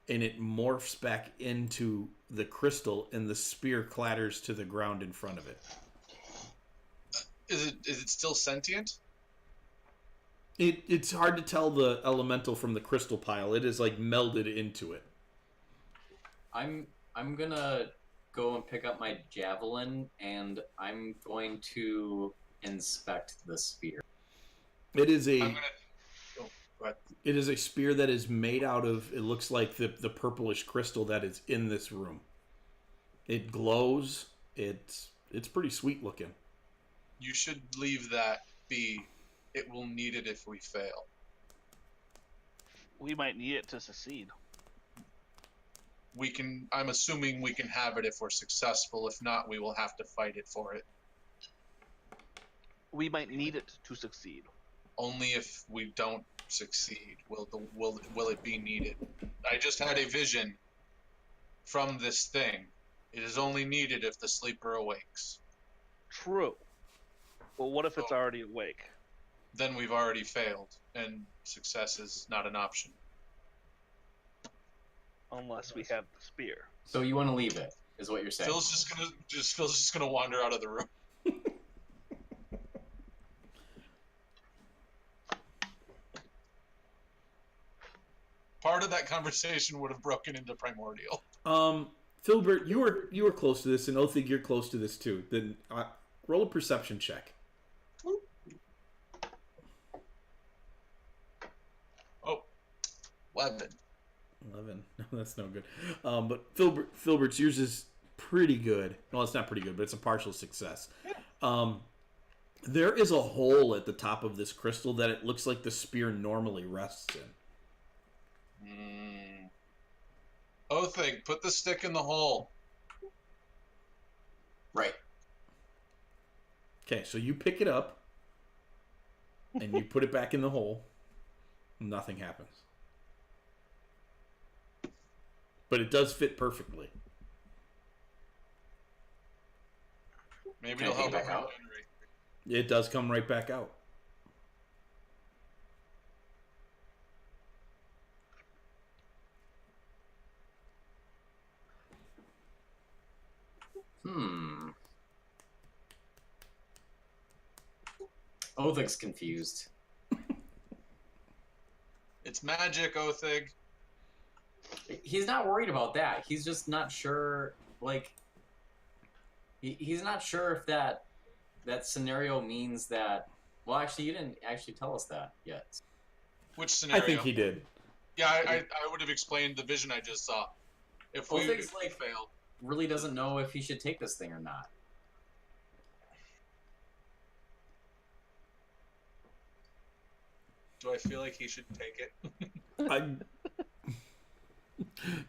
and it morphs back into the crystal, and the spear clatters to the ground in front of it. Is it still sentient? It's hard to tell the elemental from the crystal pile. It is like melded into it. I'm gonna go and pick up my javelin, and I'm going to inspect the spear. It is a I'm gonna. Oh, go ahead. It is a spear that is made out of, it looks like the purplish crystal that is in this room. It glows. It's pretty sweet looking. You should leave that be. It will need it if we fail. We might need it to succeed. We can. I'm assuming we can have it if we're successful. If not, we will have to fight it for it. We might need it to succeed. Only if we don't succeed will it be needed. I just had a vision from this thing. It is only needed if the sleeper awakes. True. But what if it's already awake? then we've already failed, and success is not an option. Unless we have the spear. So you want to leave it, is what you're saying. Phil's just gonna wander out of the room. Part of that conversation would have broken into primordial. Philburt, you were close to this, and Othig, you're close to this too. Then roll a perception check. Oh, 11. 11. No, that's no good. But Philbert's, yours is pretty good. Well, it's not pretty good, but it's a partial success. There is a hole at the top of this crystal that it looks like the spear normally rests in. Othig, put the stick in the hole. Right. Okay, so you pick it up, and you put it back in the hole. Nothing happens. But it does fit perfectly. Maybe Can I it'll help take it back out? regenerate. It does come right back out. Othig's confused. It's magic, Othig. He's not worried about that. He's just not sure, like... He's not sure if that scenario means that... Well, actually, you didn't actually tell us that yet. Which scenario? I think he did. Yeah, I would have explained the vision I just saw. If we Othig's, failed. really doesn't know if he should take this thing or not. Do I feel like he should take it?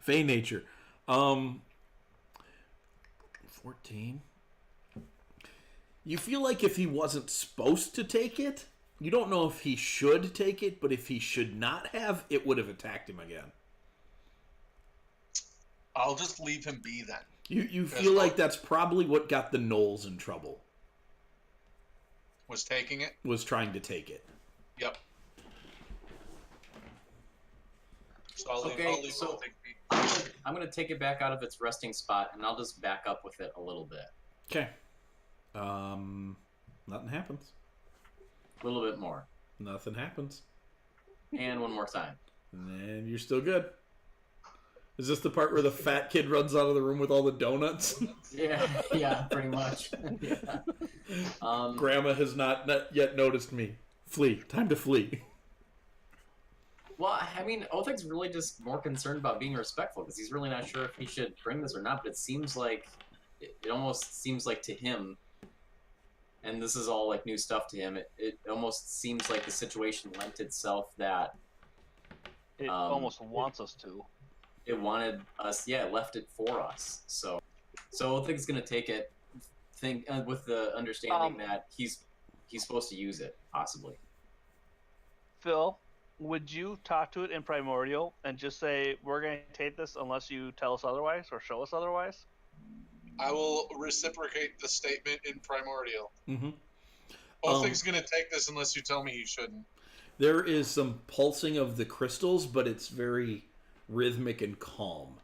Fey nature. 14. You feel like if he wasn't supposed to take it, you don't know if he should take it, but if he should not have, it would have attacked him again. I'll just leave him be then. You feel like that's probably what got the Gnolls in trouble. Was taking it? Was trying to take it. Yep. So I'll leave Othig be. I'm going to take it back out of its resting spot, and I'll just back up with it a little bit. Okay. Nothing happens. A little bit more. Nothing happens. And one more time. And you're still good. Is this the part where the fat kid runs out of the room with all the donuts? Yeah, pretty much. Yeah. Grandma has not yet noticed me. Flee. Time to flee. Well, I mean, Othig's really just more concerned about being respectful because he's really not sure if he should bring this or not. But it seems like it almost seems like to him, and this is all like new stuff to him. It almost seems like the situation lent itself that It almost wants us to. it wanted us. Yeah, it left it for us. So Othig's gonna take it, with the understanding that he's supposed to use it possibly. Phil, would you talk to it in primordial and just say, we're going to take this unless you tell us otherwise or show us otherwise? I will reciprocate the statement in primordial. Mm-hmm. Othig's going to take this unless you tell me he shouldn't. There is some pulsing of the crystals, but it's very rhythmic and calm.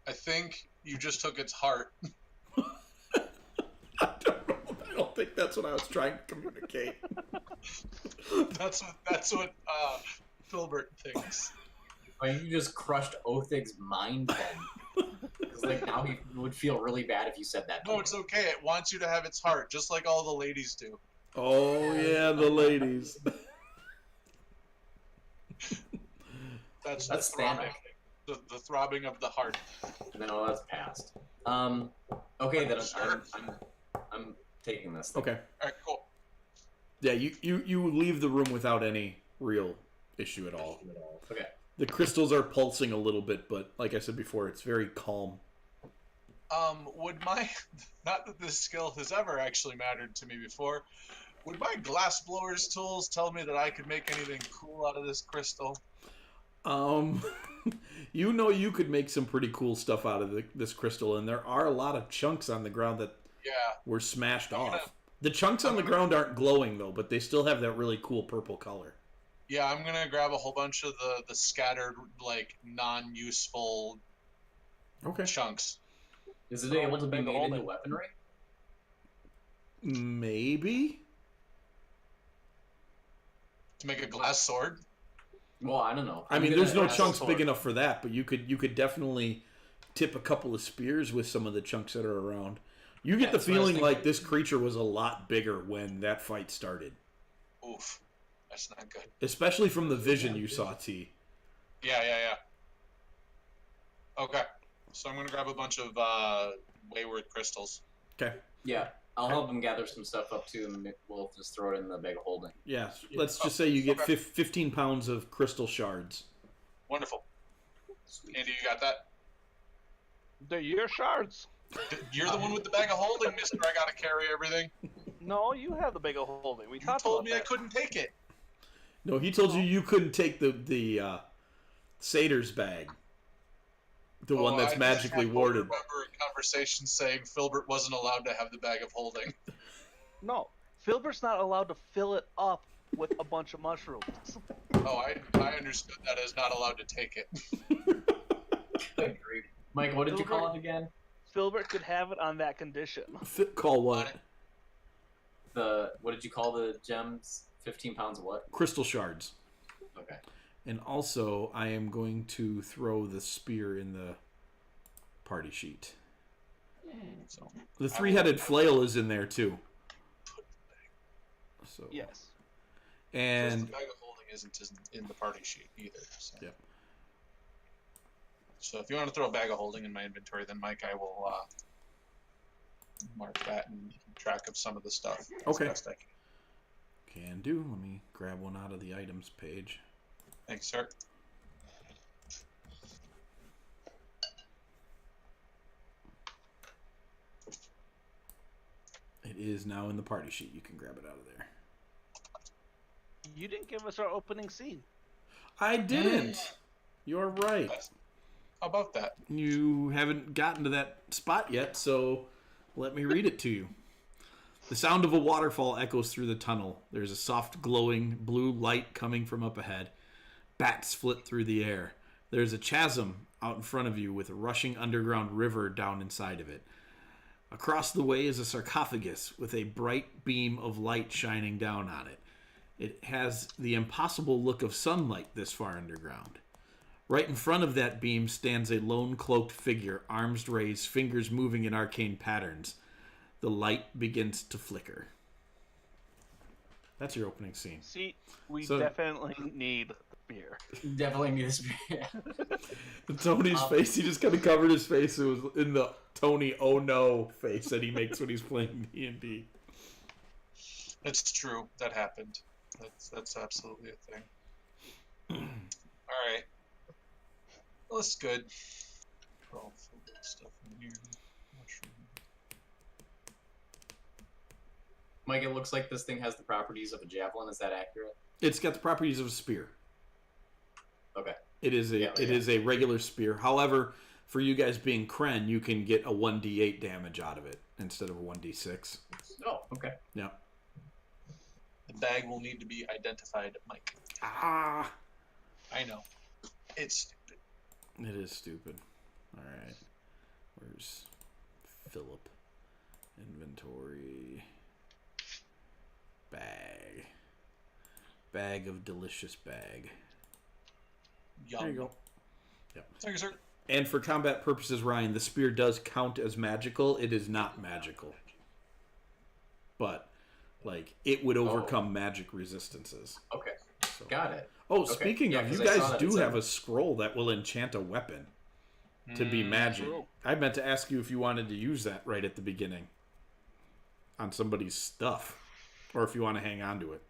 I think you just took its heart. I don't think that's what I was trying to communicate. That's what Philburt thinks. I mean, you just crushed Othig's mind then. Because like now he would feel really bad if you said that. No, it's okay. It wants you to have its heart, just like all the ladies do. Oh, yeah, the ladies. That's That's the throbbing. The throbbing of the heart. No, that's past. Okay, then Sure. I'm taking this. Okay. All right, cool. Yeah, you leave the room without any real issue at all. Okay. The crystals are pulsing a little bit, but like I said before, it's very calm. Would my, not that this skill has ever actually mattered to me before, would my glass blower's tools tell me that I could make anything cool out of this crystal? You know you could make some pretty cool stuff out of this crystal, and there are a lot of chunks on the ground that Yeah. were smashed I'm off. gonna- The chunks on I'm the gonna- ground aren't glowing though, but they still have that really cool purple color. Yeah, I'm gonna grab a whole bunch of the scattered, like, non-useful Okay. chunks. Is it Throw able in to the be bag of made into holding. weaponry? Maybe. To make a glass sword? Well, I don't know. I I'm mean, gonna there's no ask chunks for- big enough for that, but you could definitely tip a couple of spears with some of the chunks that are around. You get the That's what I was feeling like thinking. this creature was a lot bigger when that fight started, Oof. That's not good. especially from the vision you saw, T. Yeah. Okay. So I'm gonna grab a bunch of wayward crystals. Okay. Yeah, I'll help him gather some stuff up too, and we'll just throw it in the bag of holding. Yeah. Let's just say you get Okay. 15 pounds of crystal shards. Wonderful. Sweet. Andy, you got that? They're your shards. You're the one with the bag of holding, mister. I gotta carry everything. No, you have the bag of holding. We You talked told about me I that. couldn't take it. No, he told you couldn't take the satyr's bag, the one that's I magically warded. remember a conversation saying Philburt wasn't allowed to have the bag of holding. No, Philburt's not allowed to fill it up with a bunch of mushrooms. Oh, I understood that as not allowed to take it. I agree. Mike, what did you call it again? Philburt could have it on that condition. Call what? What did you call the gems? 15 pounds of what? Crystal shards. Okay. And also, I am going to throw the spear in the party sheet. So, The three-headed flail is in there too. So Yes. and the bag of holding isn't in the party sheet either. So. Yep. So if you want to throw a bag of holding in my inventory, then Mike, I will mark that and keep track of some of the stuff. as Okay. best I can do. Let me grab one out of the items page. Thanks, sir. It is now in the party sheet. You can grab it out of there. You didn't give us our opening scene. I didn't. You're right. How about that? You haven't gotten to that spot yet, so let me read it to you. The sound of a waterfall echoes through the tunnel. There's a soft, glowing blue light coming from up ahead. Bats flit through the air. There's a chasm out in front of you with a rushing underground river down inside of it. Across the way is a sarcophagus with a bright beam of light shining down on it. It has the impossible look of sunlight this far underground. Right in front of that beam stands a lone cloaked figure, arms raised, fingers moving in arcane patterns. The light begins to flicker. That's your opening scene. See, we So- definitely need the beer. Definitely need this. Tony's face, he just kind of covered his face. It was in the Tony oh no face that he makes when he's playing D&D. It's true. That happened. That's absolutely a thing. All right. Well, that's good. Put all the stuff in here. Mushroom. Mike, it looks like this thing has the properties of a javelin. Is that accurate? It's got the properties of a spear. Okay. It is a regular spear. However, for you guys being Kren, you can get a 1d8 damage out of it instead of a 1d6. Oh, okay. Yeah. The bag will need to be identified, Mike. Ah, I know. It's stupid. it is stupid. All right. Where's Philip? Inventory. Bag. Bag of delicious bag. Yum. There you go. Yep. Thank you, sir. And for combat purposes, Ryan, the spear does count as magical. It is not magical. But, like, it would overcome magic resistances. Okay. So. Got it. Oh, Okay. speaking Yeah, of, 'cause you I saw guys that do it said- have a scroll that will enchant a weapon to be magic. True. I meant to ask you if you wanted to use that right at the beginning on somebody's stuff, or if you want to hang on to it.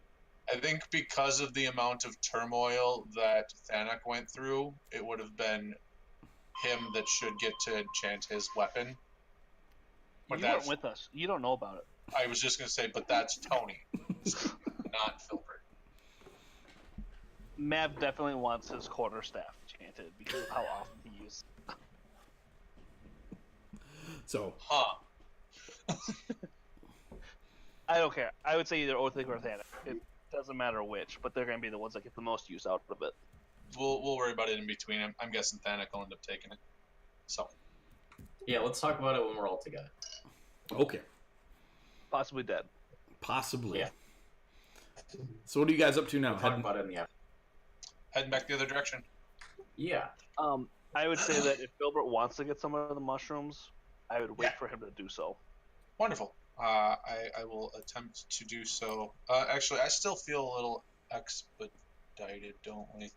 I think because of the amount of turmoil that Thanak went through, it would have been him that should get to enchant his weapon. But You that's, weren't with us. You don't know about it. I was just going to say, but that's Tony, not Philburt. Mav definitely wants his quarterstaff chanted because of how often he uses it. So, Huh. I don't care. I would say either Orthic or Thanac. It doesn't matter which, but they're going to be the ones that get the most use out of it. We'll worry about it in between. I'm guessing Thanac will end up taking it. So. Yeah, let's talk about it when we're all together. Okay. Possibly dead. Possibly. Yeah. So what are you guys up to now? We'll talk about it in the afternoon. Heading back the other direction. Yeah. I would say that if Philburt wants to get some of the mushrooms, I would wait for him to do so. Wonderful. I will attempt to do so. Actually, I still feel a little expedited, don't we?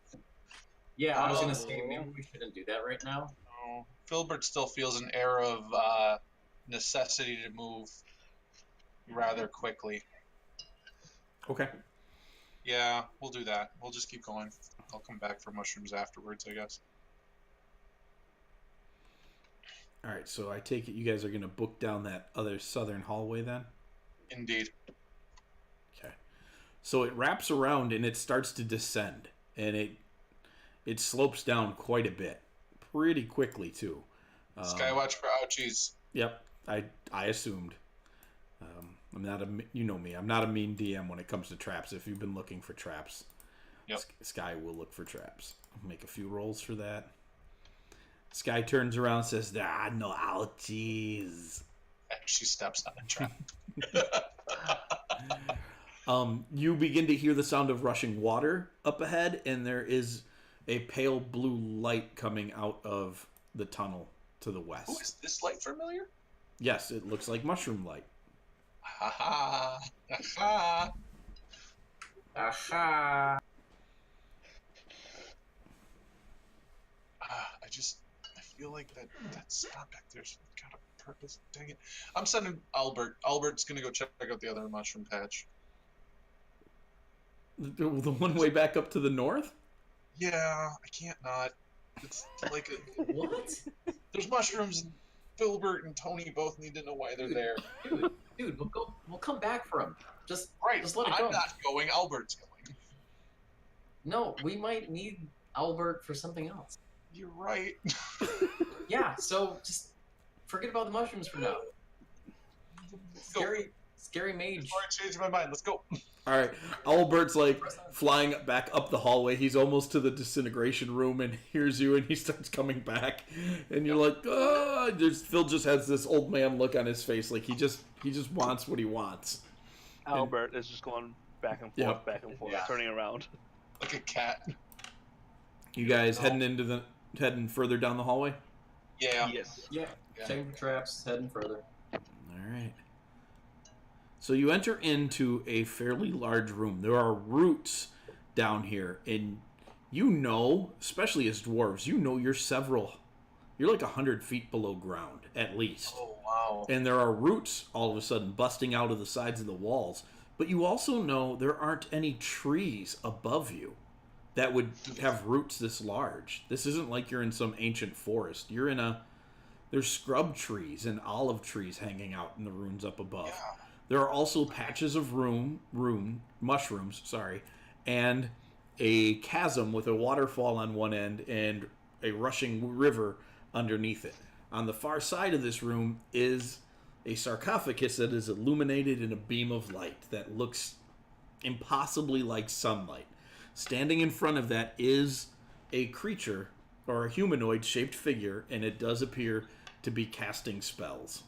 Yeah, I was going to say, maybe we shouldn't do that right now. No. Philburt still feels an air of necessity to move rather quickly. Okay. Yeah, we'll do that. We'll just keep going. I'll come back for mushrooms afterwards, I guess. All right, so I take it you guys are going to book down that other southern hallway then? Indeed. Okay. So it wraps around and it starts to descend, and it slopes down quite a bit. Pretty quickly, too. Skywatch for ouchies. Yep, I assumed. I'm not you know me. I'm not a mean DM when it comes to traps. If you've been looking for traps, yep. Sky will look for traps. I'll make a few rolls for that. Sky turns around and says, no ouchies. And she steps on a trap. You begin to hear the sound of rushing water up ahead, and there is a pale blue light coming out of the tunnel to the west. Oh, is this light familiar? Yes, it looks like mushroom light. Ha ha. Aha! I feel like that spot back there's got a purpose. Dang it. I'm sending Albert. Albert's gonna go check out the other mushroom patch. The one way back up to the north? Yeah, I can't not. It's like What? there's mushrooms, and Philburt and Tony both need to know why they're there. Dude, we'll come back for him. Just Right. Just let it go. I'm not going. Albert's going. No, we might need Albert for something else. You're right. Yeah, so just forget about the mushrooms for now. Scary mage. Before I change my mind, let's go. All right. Albert's like flying back up the hallway. He's almost to the disintegration room and hears you, and he starts coming back. And you're like, oh! Phil just has this old man look on his face, like he just wants what he wants. Albert is just going back and forth, turning around. Like a cat. You guys heading further down the hallway? Yeah. Yes. Yeah. Checking for traps, heading further. All right. So you enter into a fairly large room. There are roots down here, and you know, especially as dwarves, you know you're like 100 feet below ground, at least. Oh, wow. And there are roots all of a sudden busting out of the sides of the walls. But you also know there aren't any trees above you that would have roots this large. This isn't like you're in some ancient forest. There's scrub trees and olive trees hanging out in the ruins up above. Yeah. There are also patches of mushrooms, and a chasm with a waterfall on one end and a rushing river underneath it. On the far side of this room is a sarcophagus that is illuminated in a beam of light that looks impossibly like sunlight. Standing in front of that is a creature, or a humanoid-shaped figure, and it does appear to be casting spells.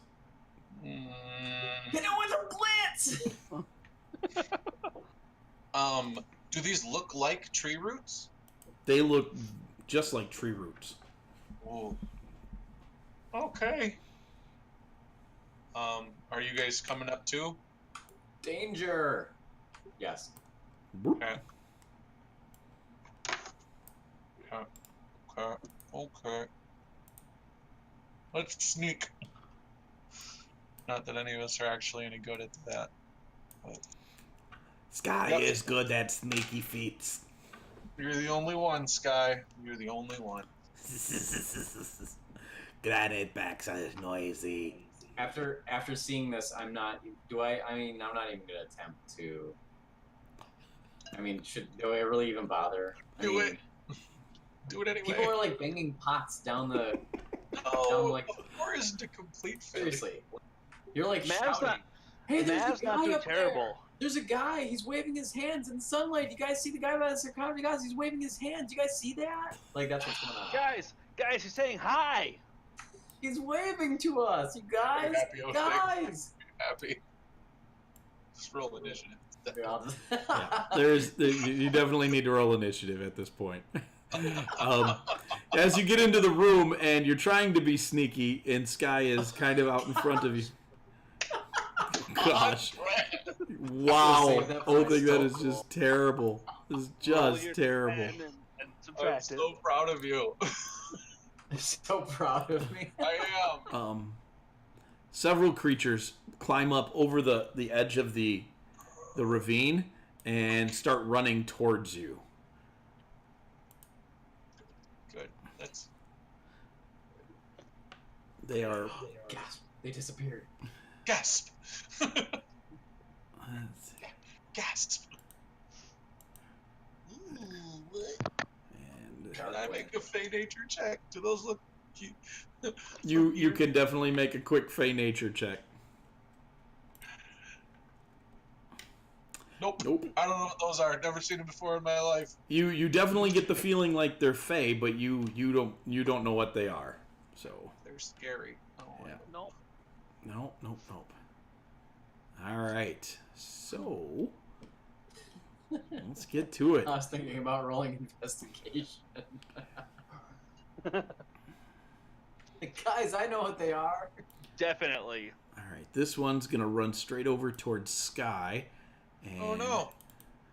Hit it with a blitz! Do these look like tree roots? They look just like tree roots. Oh. Okay. Are you guys coming up too? Danger! Yes. Okay. Yeah. Okay. Let's sneak. Not that any of us are actually any good at that. But Sky is good at sneaky feats. you're the only one, Sky. You're the only one. Granitebacks are noisy. After seeing this, I'm not even gonna attempt to. Do I really even bother? Do it anyway. People are like banging pots down the. No, like, the floor isn't a complete failure. seriously. You're like Mav's shouting. not. Hey, there's Mav's a guy not too up there. terrible. There's a guy. He's waving his hands in the sunlight. You guys see the guy by the sarcophagus? Guys, he's waving his hands. You guys see that? Like that's what's going on. Guys, he's saying hi. He's waving to us. You guys, Happy, Oathing. guys. Happy. Just roll initiative. Here, I'll just... Yeah, you definitely need to roll initiative at this point. As you get into the room and you're trying to be sneaky, and Sky is kind of out in front of you. Gosh. Wow. Save that for Oh, my think that is skull. just terrible. This is Roll just your terrible. command and I'm subtract it. so proud of you. so proud of me. I am. Several creatures climb up over the edge of the ravine and start running towards you. Good. That's. They are. Gasp. They disappeared. Gasp. Let's see. Gasp. Ooh, what? And Can I make a Fey Nature check? Do those look cute? you can definitely make a quick Fey nature check. Nope. Nope. I don't know what those are. Never seen them before in my life. You definitely get the feeling like they're Fey, but you don't know what they are. So They're scary. Oh, yeah. Nope. Nope. All right. So let's get to it. I was thinking about rolling investigation. Guys, I know what they are. Definitely. All right. This one's gonna run straight over towards Sky. And Oh no.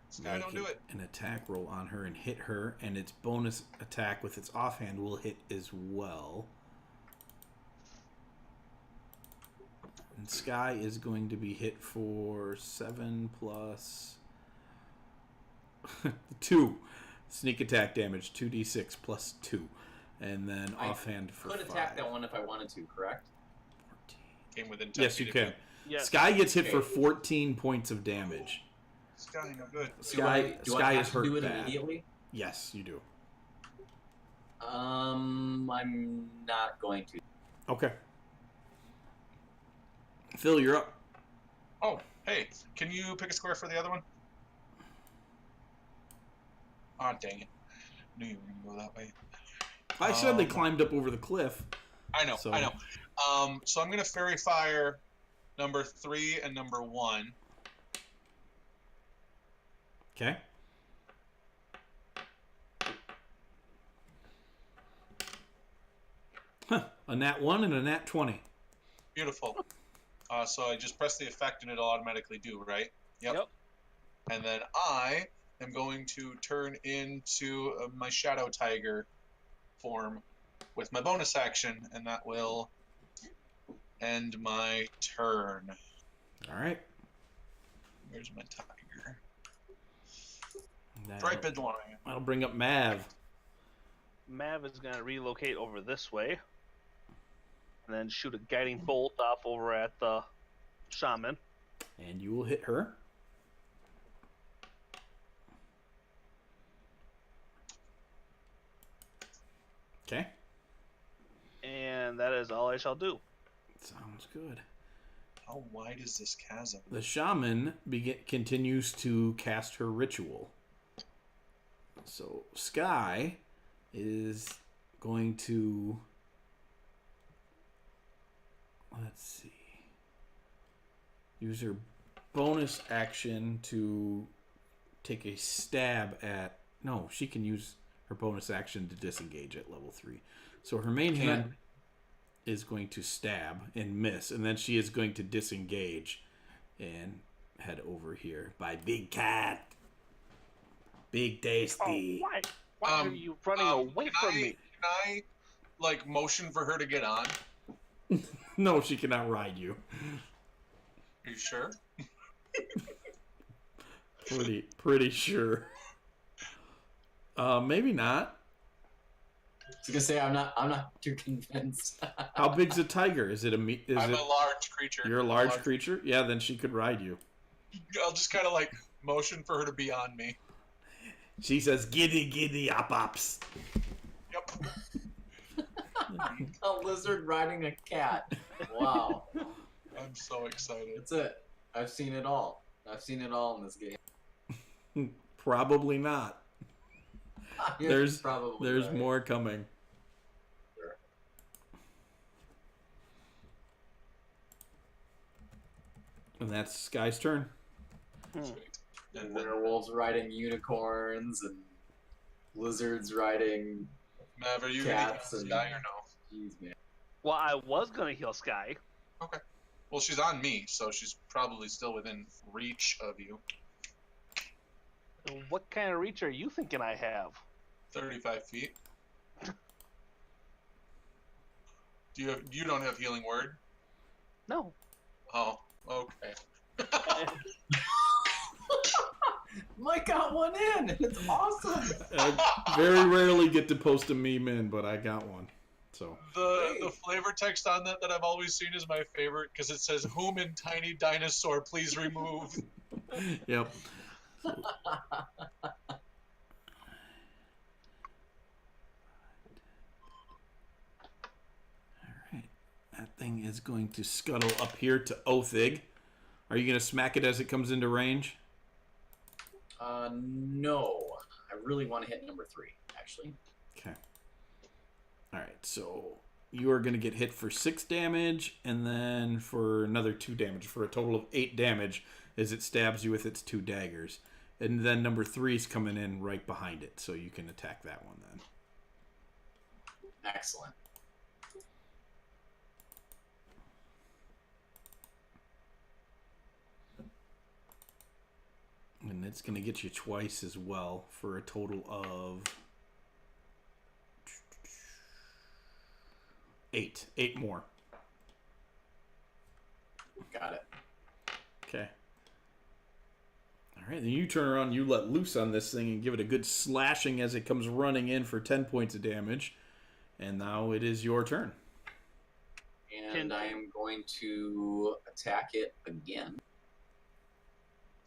Sky, make don't do it. an attack roll on her and hit her, and its bonus attack with its offhand will hit as well. And Sky is going to be hit for 7 plus 2 sneak attack damage, 2d6 plus 2, and then I offhand for Could 5. attack that one if I wanted to, correct? 14. Came within 10 Yes, you feet can. of Yes. Sky gets hit for Okay. 14 points of damage. Sky, no good. Sky do Sky I have is to hurt do it bad. immediately? Yes, you do. I'm not going to. Okay. Phil, you're up. Oh, hey, can you pick a square for the other one? Ah, dang it. Knew you were going to go that way. I said they climbed up over the cliff. I know, So- I know. So I'm going to Fairy Fire number 3 and number 1. Okay. Huh. A nat 1 and a nat 20. Beautiful. So I just press the effect and it'll automatically do, right? Yep. And then I am going to turn into my Shadow Tiger form with my bonus action, and that will end my turn. All right. Where's my tiger? That'll, Striped line. that'll bring up Mav. Mav is gonna relocate over this way, and then shoot a guiding bolt off over at the shaman. And you will hit her. Okay. And that is all I shall do. Sounds good. How wide is this chasm? The shaman continues to cast her ritual. So Sky is going to, let's see, use her bonus action to take a stab at, no, she can use her bonus action to disengage at level 3. So her main hand is going to stab and miss, and then she is going to disengage and head over here by Big Cat. Big Tasty. Oh, why are you running away from me? Can I, like, motion for her to get on? No, she cannot ride you. Are you sure? Pretty sure. Maybe not. I was gonna say I'm not too convinced. How big's a tiger? Is it a I'm a large creature. You're a large creature? Yeah, then she could ride you. I'll just kind of like motion for her to be on me. She says, "Giddy, giddy, op ops." Yep. A lizard riding a cat. Wow. I'm so excited. That's it. I've seen it all. I've seen it all in this game. Probably not. There's probably there's right. more coming. Sure. And that's Sky's turn. Sweet. And werewolves riding unicorns and lizards riding Mav, are you cats gonna and die or no? Jeez, man. Well, I was gonna heal Sky. Okay. Well, she's on me, so she's probably still within reach of you. What kind of reach are you thinking I have? 35 feet. You don't have healing word? No. Oh, okay. Mike got one in. It's awesome. I very rarely get to post a meme in, but I got one. So The flavor text on that I've always seen is my favorite because it says, "Whom in tiny dinosaur, please remove." yep. Alright. That thing is going to scuttle up here to Othig. Are you going to smack it as it comes into range? No. I really want to hit number 3, actually. Okay. Alright, so you are going to get hit for 6 damage and then for another 2 damage for a total of 8 damage as it stabs you with its 2 daggers. And then number 3 is coming in right behind it, so you can attack that one then. Excellent. And it's going to get you twice as well for a total of 8. 8 more. Got it. Okay. Alright, then you turn around, you let loose on this thing and give it a good slashing as it comes running in for 10 points of damage. And now it is your turn. And I am going to attack it again.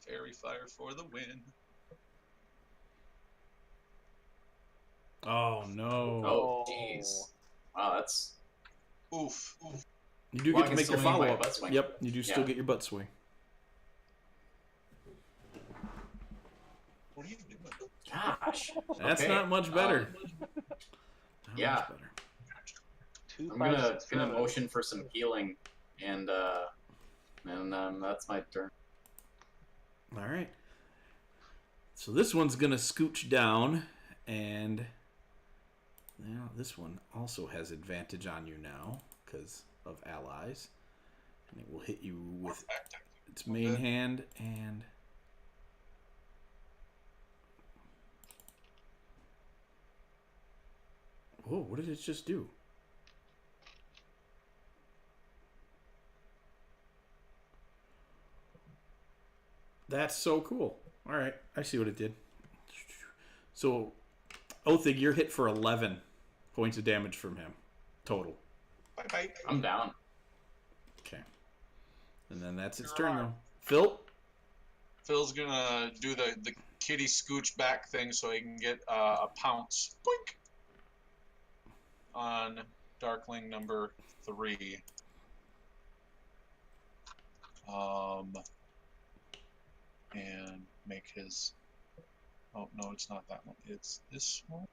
Fairy fire for the win. Oh, no. Oh, jeez. Wow, that's... Oof. You do Well, get I to can make your still make my follow-up. butt swing. Yep, you do still Yeah. get your butt swing. What are you doing? Gosh. That's Okay, not much better. Not yeah. much better. 2, I'm 5, gonna 6, 7. motion for some healing, and that's my turn. All right. So this one's going to scooch down, and now this one also has advantage on you now because of allies. And it will hit you with its main hand and... Whoa, what did it just do? That's so cool. All right, I see what it did. So, Othig, you're hit for 11 points of damage from him, total. Bye-bye. I'm down. Okay. And then that's its turn, though. Phil? Phil's gonna do the kitty scooch back thing so he can get a pounce. Boink! On Darkling number 3. And make his... Oh, no, it's not that one. It's this one.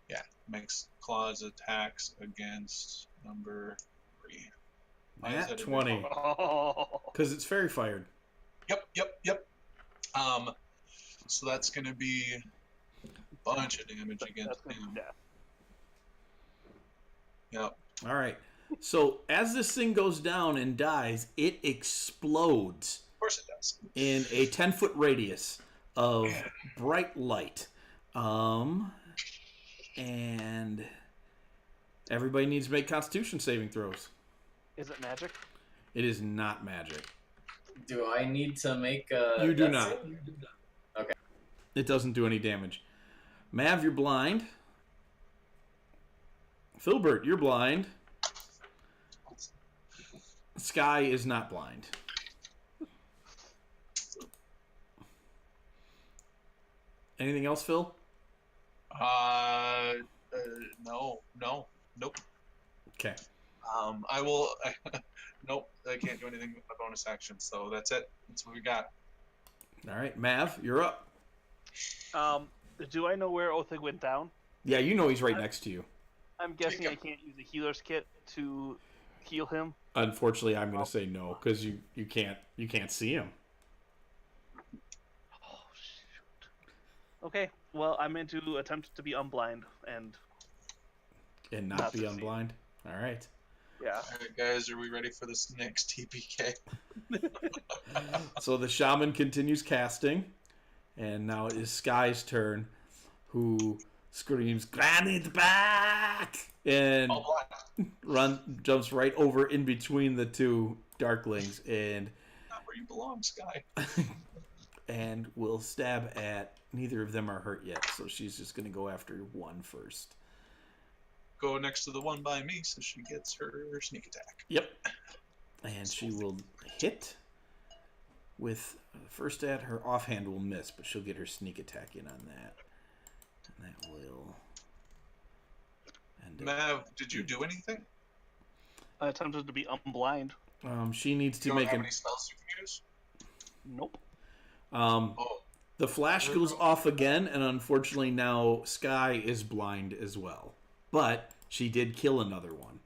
Yeah, makes claws attacks against number 3. Why is At that a 20. Oh. Because it's fairy fired. Yep. So that's gonna be a bunch of damage against That's gonna him. be death. Yep. All right. So, as this thing goes down and dies, it explodes Of course it does. in a 10-foot radius of bright light. And everybody needs to make Constitution saving throws. Is it magic? It is not magic. Do I need to make a... You do death not. save? Okay. It doesn't do any damage. Mav, you're blind. Philburt, you're blind. Sky is not blind. Anything else, Phil? No, nope. Okay. I will. Nope, I can't do anything with my bonus action, so that's it. That's what we got. All right, Mav, you're up. Do I know where Othig went down? Yeah, you know he's right next to you. I'm guessing Take I can't use a healer's kit to heal him. Unfortunately, I'm going to say no because you can't see him. Oh shoot. Okay, well I'm going to attempt to be unblind and And not Not be succeed. unblind. All right. yeah. All right, guys, are we ready for this next TPK? So the shaman continues casting, and now it is Sky's turn, who screams "Granitebacks!" and All black. jumps right over in between the two darklings and Not where you belong, Sky. and will stab at. Neither of them are hurt yet, so she's just gonna go after one first. Go next to the one by me, so she gets her sneak attack. Yep. And she will hit with first at her offhand will miss, but she'll get her sneak attack in on that. And that will end up. Mav, did you do anything? I attempted to be unblind. She needs to You don't make have an. any spells you can use? Nope. Oh, The flash goes off again, and unfortunately now Sky is blind as well. But she did kill another one.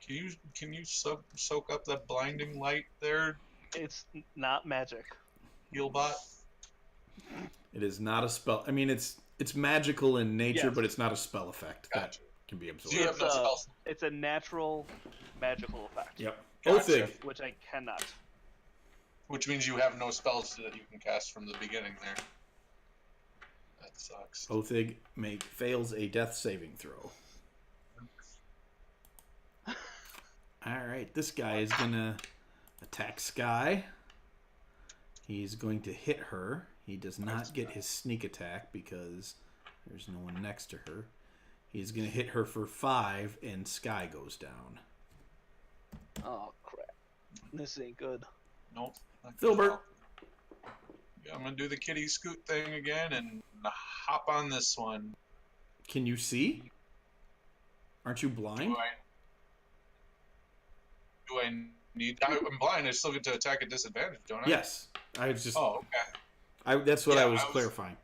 can you soak up that blinding light there, It's not magic. Healbot? It is not a spell. I mean, it's magical in nature, Yes. but it's not a spell effect Gotcha. that can be absorbed. So you have no spells. It's a natural magical effect. Yep. Gotcha. Othig. Which I cannot. Which means you have no spells that you can cast from the beginning there. That sucks. Othig fails a death saving throw. Alright, this guy is gonna attack Sky. He's going to hit her. He does not get his sneak attack because there's no one next to her. He's gonna hit her for 5, and Sky goes down. Oh crap! This ain't good. Nope. not good at Philburt. all. Yeah, I'm gonna do the kitty scoot thing again and hop on this one. Can you see? Aren't you blind? Do I need? I'm blind. I still get to attack at disadvantage, don't I? Yes. I was just. Oh, okay. That's what Yeah, I was I was- clarifying.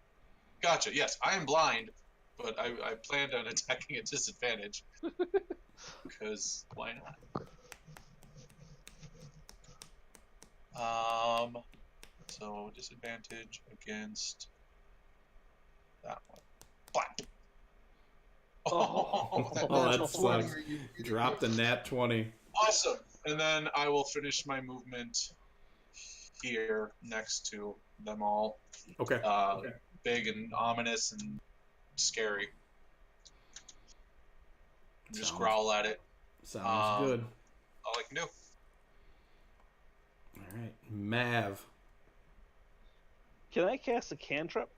Gotcha. Yes, I am blind, but I planned on attacking at disadvantage. Because why not? So disadvantage against that one. Black. Oh, that Oh, natural that 20. sucks. Are you kidding Drop me? the nat 20. Awesome. And then I will finish my movement here next to them all. Okay. Big and ominous and scary. Just Sounds- growl at it. Sounds good. All I can do. All right. Mav. Can I cast a cantrip?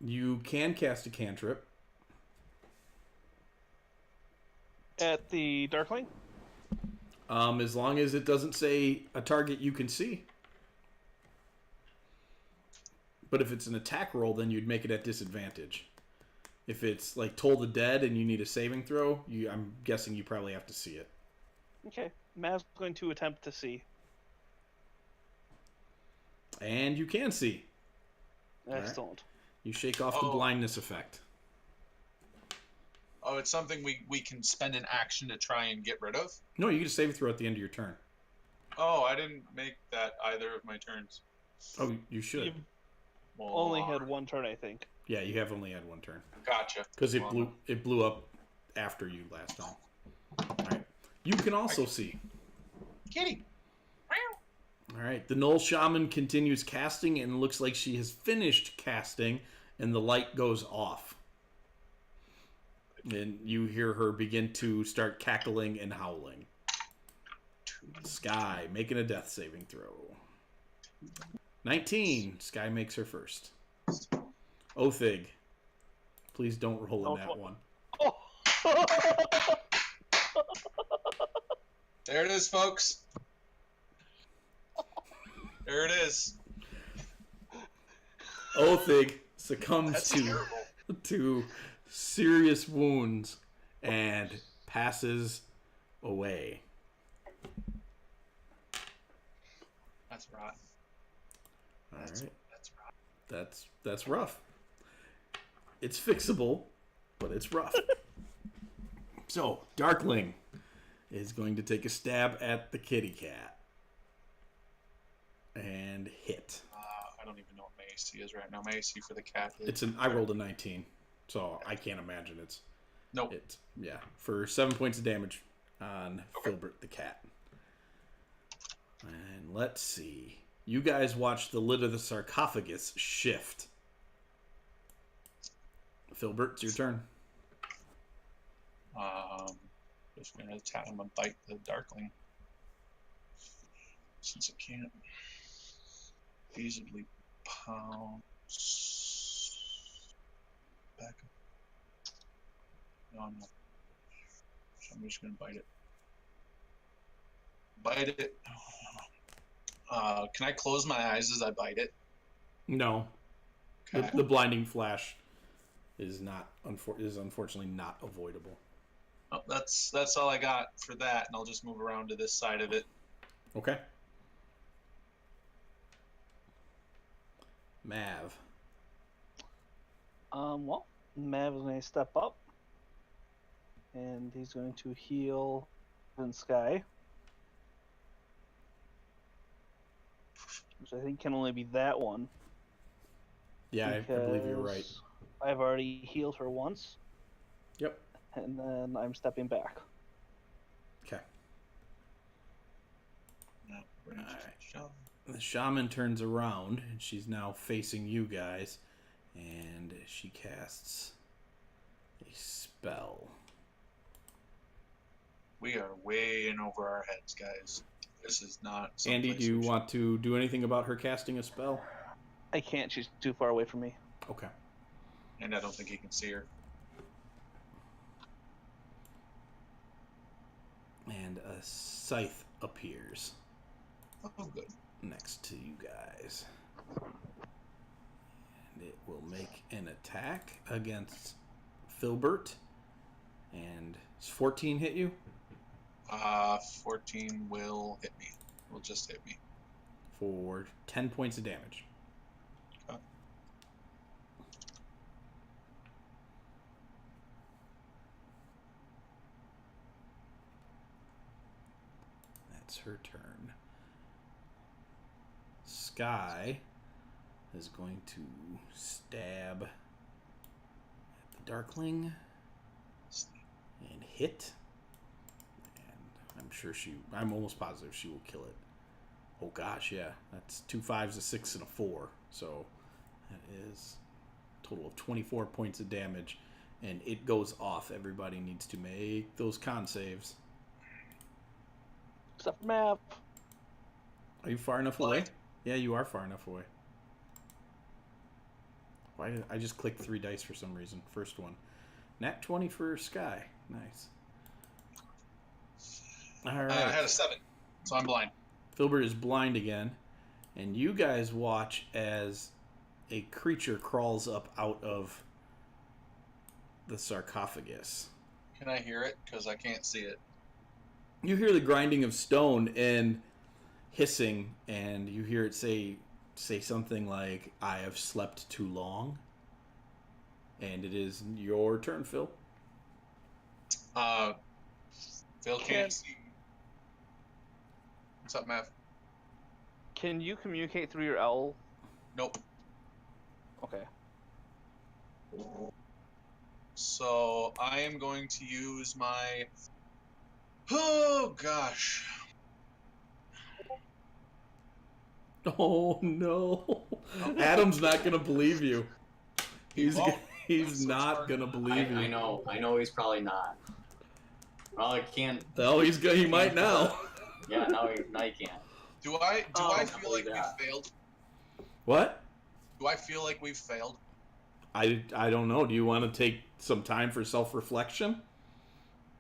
You can cast a cantrip. At the Darkling? As long as it doesn't say a target you can see. But if it's an attack roll, then you'd make it at disadvantage. If it's like Toll the Dead and you need a saving throw, I'm guessing you probably have to see it. Okay. Mav's going to attempt to see. And you can see. right. Excellent. You shake off the Oh. blindness effect. Oh, it's something we can spend an action to try and get rid of? No, you get a saving throw at the end of your turn. Oh, I didn't make that either of my turns. Oh, you should. You've Well, only had one turn, I think. Yeah, you have only had one turn. Gotcha. Because it Well, blew up after you last time. Alright. You can also see. Kitty. Alright. The Gnoll Shaman continues casting and looks like she has finished casting and the light goes off. And you hear her begin to start cackling and howling. Sky making a death saving throw. 19. Sky makes her first. Othig. Please don't roll in that one. There it is, folks. There it is. Othig succumbs That's to terrible. serious wounds and passes away. That's right. All That's right. right. That's rough. It's fixable, but it's rough. So, Darkling is going to take a stab at the kitty cat. And hit. I don't even know what my AC is right now. My AC for the cat is... I rolled a 19, so I can't imagine it's... Nope. Yeah, for 7 points of damage on Okay. Philburt the cat. And let's see. You guys watch the lid of the sarcophagus shift. Philburt, it's your turn. Just gonna attack him and bite the Darkling. Since it can't feasibly pounce. Back up. No. So I'm just gonna bite it. Bite it. Can I close my eyes as I bite it? No. Okay. The blinding flash is unfortunately not avoidable. Oh, that's all I got for that, and I'll just move around to this side of it. Okay. Mav. Well, Mav is going to step up, and he's going to heal in Sky, which I think can only be that one. Yeah, I believe you're right. because I've already healed her once, Yep. and then I'm stepping back. Okay. No, we're gonna just shove. The shaman turns around, and she's now facing you guys, and she casts a spell. We are way in over our heads, guys. This is not. Andy, someplace do you we should- want to do anything about her casting a spell? I can't, she's too far away from me. Okay. And I don't think he can see her. And a scythe appears Oh, good. next to you guys. And it will make an attack against Philburt. And does 14 hit you? 14 will hit me. Will just hit me. For 10 points of damage. Okay. That's her turn. Sky is going to stab at the Darkling and hit. And I'm almost positive she will kill it. Oh gosh, yeah. That's 2 5s, a 6, and a 4. So that is a total of 24 points of damage. And it goes off. Everybody needs to make those con saves. Except for Mav. Are you far enough away? Yeah, you are far enough away. Why did I just clicked 3 dice for some reason? First one. Nat 20 for Sky. Nice. Alright. I had a 7, so I'm blind. Philburt is blind again. And you guys watch as a creature crawls up out of the sarcophagus. Can I hear it? Because I can't see it. You hear the grinding of stone and hissing, and you hear it say something like, "I have slept too long." And it is your turn, Phil. Phil can't see. What's up, Mav? Can you communicate through your owl? Nope. Okay. So I am going to use my... Oh, gosh. Oh no. Adam's not gonna believe you. He's won't. he's I'm so not smart. gonna believe you. I know he's probably not. Well, I can't. Oh, he might now. Yeah, now he can't. Do I Oh, feel like that. we've failed? What? Do I feel like we've failed? I don't know. Do you want to take some time for self-reflection?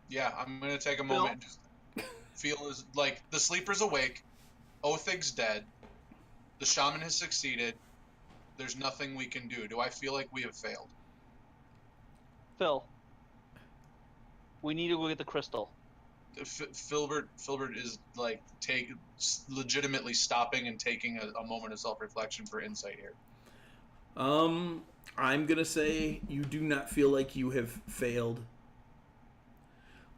Yeah, I'm gonna take a moment and just feel as like the sleeper's awake, Othig's dead, the shaman has succeeded. There's nothing we can do. Do I feel like we have failed? Phil, we need to go get the crystal. Philburt is like legitimately stopping and taking a moment of self-reflection for insight here. I'm gonna say you do not feel like you have failed.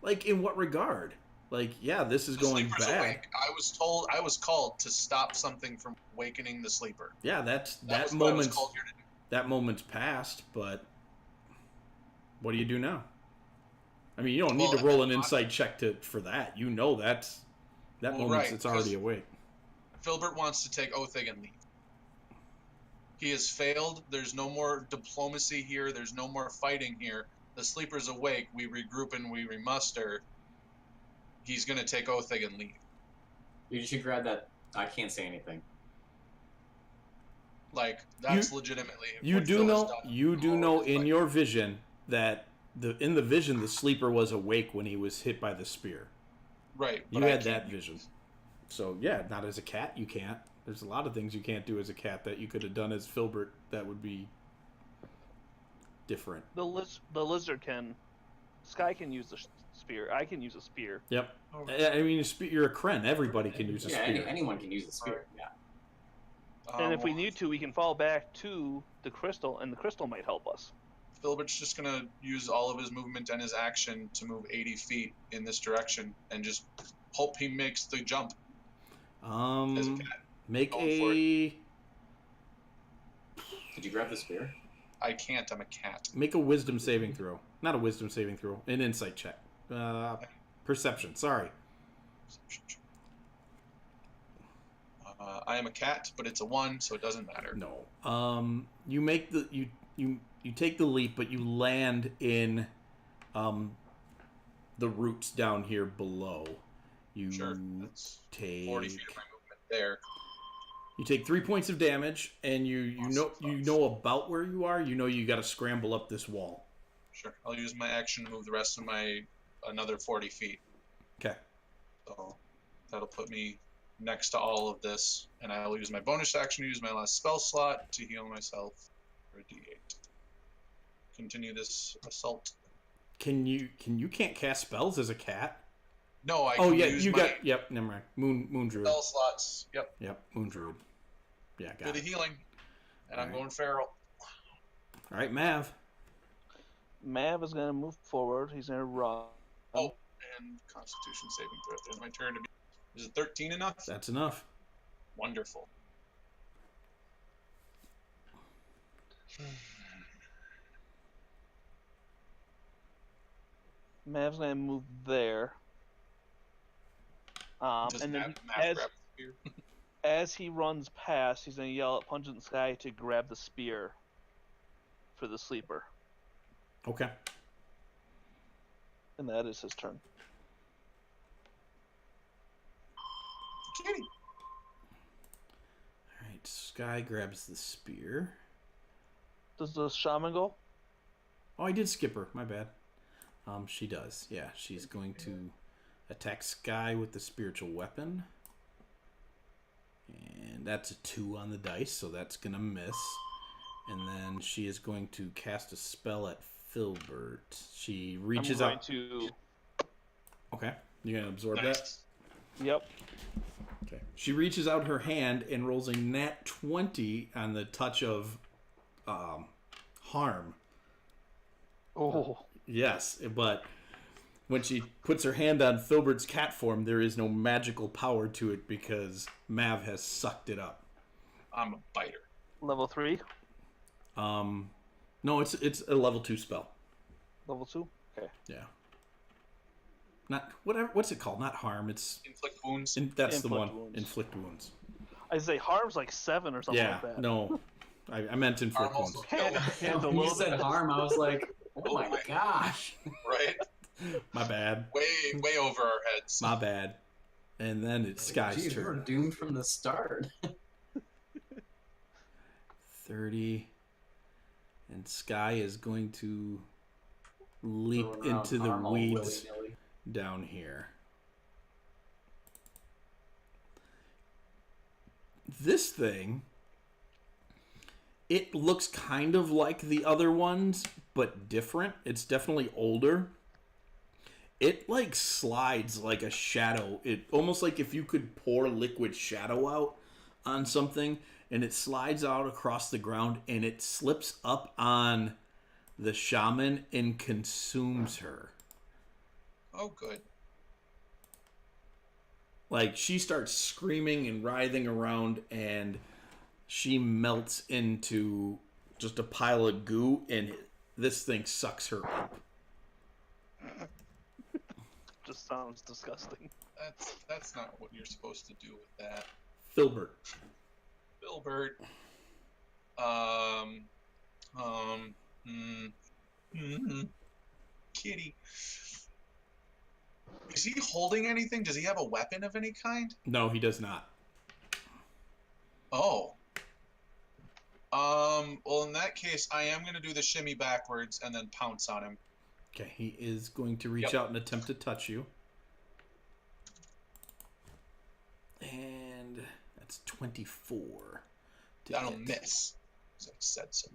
Like, in what regard? Like, yeah, this is The going sleeper's bad. awake. I was called to stop something from awakening the sleeper. Yeah, that was what I was moment's called here to do. that moment's passed. But what do you do now? I mean, you don't need to roll an insight check for that. You know that moment right, it's already awake. Philburt wants to take Othig and leave. He has failed. There's no more diplomacy here. There's no more fighting here. The sleeper's awake. We regroup and we remuster. He's going to take Othig and leave. You should grab that. I can't say anything. Like, that's legitimately You what do Phil has know. done You do all of know his in fighting. your vision that in the vision the sleeper was awake when he was hit by the spear. Right. You had that vision. So yeah, not as a cat you can't. There's a lot of things you can't do as a cat that you could have done as Philburt that would be different. The lizard can. Sky can use the spear. I can use a spear. Yep. I mean, you're a Kren. Everybody can use a spear. Anyone can use a spear. Yeah. And if we need to, we can fall back to the crystal, and the crystal might help us. Philbert's just going to use all of his movement and his action to move 80 feet in this direction and just hope he makes the jump. As a cat. Make Going a... Did you grab the spear? I can't. I'm a cat. Make a wisdom saving throw. Not a wisdom saving throw. An insight check. Perception. Sorry. I am a cat, but it's a 1, so it doesn't matter. No. You make the you take the leap, but you land in the roots down here below. You That's take 40 feet of my movement there. You take 3 points of damage, and you know about where you are. You know you got to scramble up this wall. Sure. I'll use my action to move the rest of my another 40 feet. Okay. So that'll put me next to all of this, and I'll use my bonus action to use my last spell slot to heal myself for a D8. Continue this assault. Can't cast spells as a cat? No, I can use yep, never mind. Moon Druid. spell slots. Yep. Yep, Moon Druid. Yeah, got For the it. healing. And I'm Alright. going feral. All right, Mav. Mav is going to move forward. He's going to run. Oh, and Constitution saving throw. There's my turn to be. Is it 13 enough? That's enough. Wonderful. Mav's going to move there. Does And then Mav grab the spear? as he runs past, he's going to yell at Pungent Sky to grab the spear for the sleeper. Okay. And that is his turn. Kitty. All right, Sky grabs the spear. Does the shaman go? Oh, I did skip her. My bad. She does. Yeah, she's going to attack Sky with the spiritual weapon. And that's a 2 on the dice, so that's going to miss. And then she is going to cast a spell at Philburt. She reaches out. Okay, you're going to absorb that? Yep. Okay. She reaches out her hand and rolls a nat 20 on the touch of harm. Oh. Yes, but when she puts her hand on Philburt's cat form, there is no magical power to it because Mav has sucked it up. I'm a biter. Level 3? No, it's a level 2 spell. Level 2? Okay. Yeah. Not whatever. What's it called? Not harm. It's Inflict wounds. that's the Inflict one. wounds. Inflict wounds. I say harm's like 7 or something Yeah. like that. No, I meant inflict Harm wounds. also killed. Hands a When you little said bit. harm, I was like, oh my gosh. Right? My bad. Way over our heads. My bad. And then it's Sky's Geez, we were turn. doomed from the start. 30. And Sky is going to leap Throwing around into the harm all weeds willy-nilly. down here. This thing, it looks kind of like the other ones, but different. It's definitely older. It like slides like a shadow. It almost like if you could pour liquid shadow out on something, and it slides out across the ground, and it slips up on the shaman and consumes her. Oh, good. Like, she starts screaming and writhing around, and she melts into just a pile of goo, and this thing sucks her up. Just sounds disgusting. That's not what you're supposed to do with that. Philburt. Philburt. Kitty. Is he holding anything? Does he have a weapon of any kind? No, he does not. Oh. Well, in that case, I am going to do the shimmy backwards and then pounce on him. Okay, he is going to reach out and attempt to touch you. And that's 24. That'll miss. As I said so.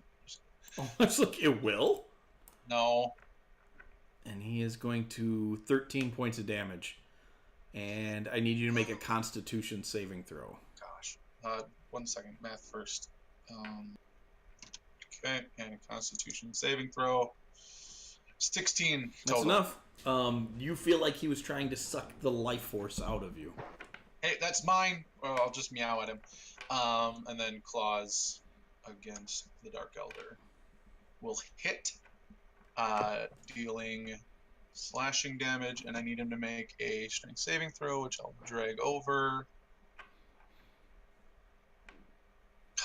Oh, it's like, it will? No. And he is going to 13 points of damage. And I need you to make a Constitution saving throw. Gosh. 1 second. Math first. Okay, and a Constitution saving throw. 16 total. That's enough. You feel like he was trying to suck the life force out of you. Hey, that's mine. Well, I'll just meow at him. And then claws against the Dark Elder will hit, dealing slashing damage, and I need him to make a strength saving throw, which I'll drag over.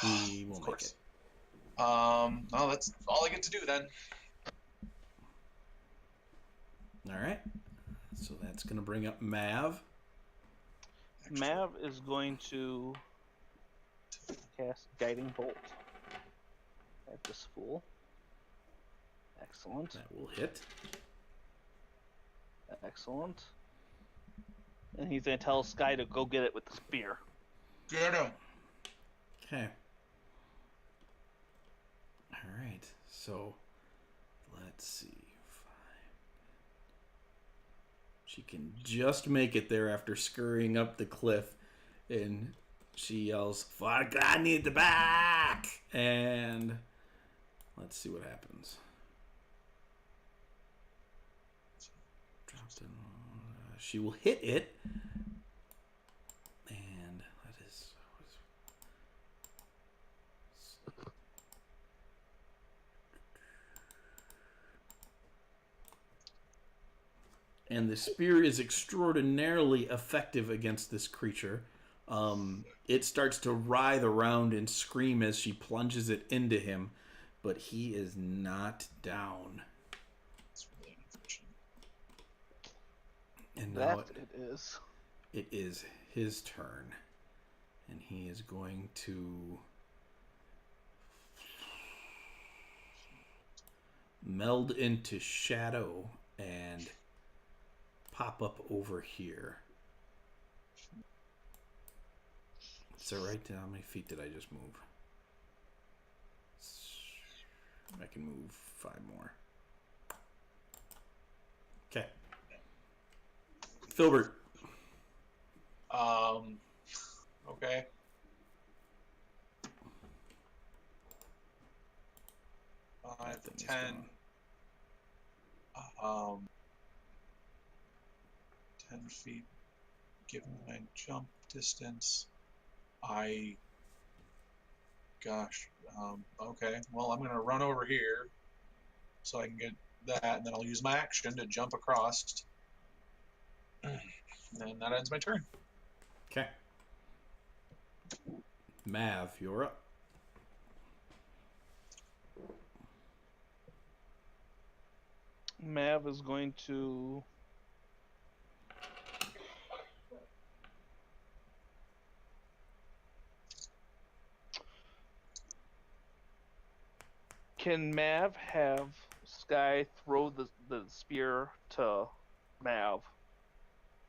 He will Of make course. it. Oh, that's all I get to do then. Alright. So that's going to bring up Mav. Mav is going to cast Guiding Bolt at this fool. Excellent. That will hit. Excellent. And he's going to tell Sky to go get it with the spear. Get him. Okay. Alright. So, let's see. She can just make it there after scurrying up the cliff, and she yells, "For Granitebacks!" And let's see what happens. Dropped in. She will hit it, and that is. And the spear is extraordinarily effective against this creature. It starts to writhe around and scream as she plunges it into him, but he is not down. That's really unfortunate. And now It is. it is his turn. And he is going to meld into shadow and pop up over here. Is that right? How many feet did I just move? I can move 5 more. Okay. Philburt. Okay. That thing is 10. 10 feet. Given my jump distance, okay. Well, I'm gonna run over here so I can get that, and then I'll use my action to jump across. And that ends my turn. Okay. Mav, you're up. Mav is going to Can Mav have Sky throw the spear to Mav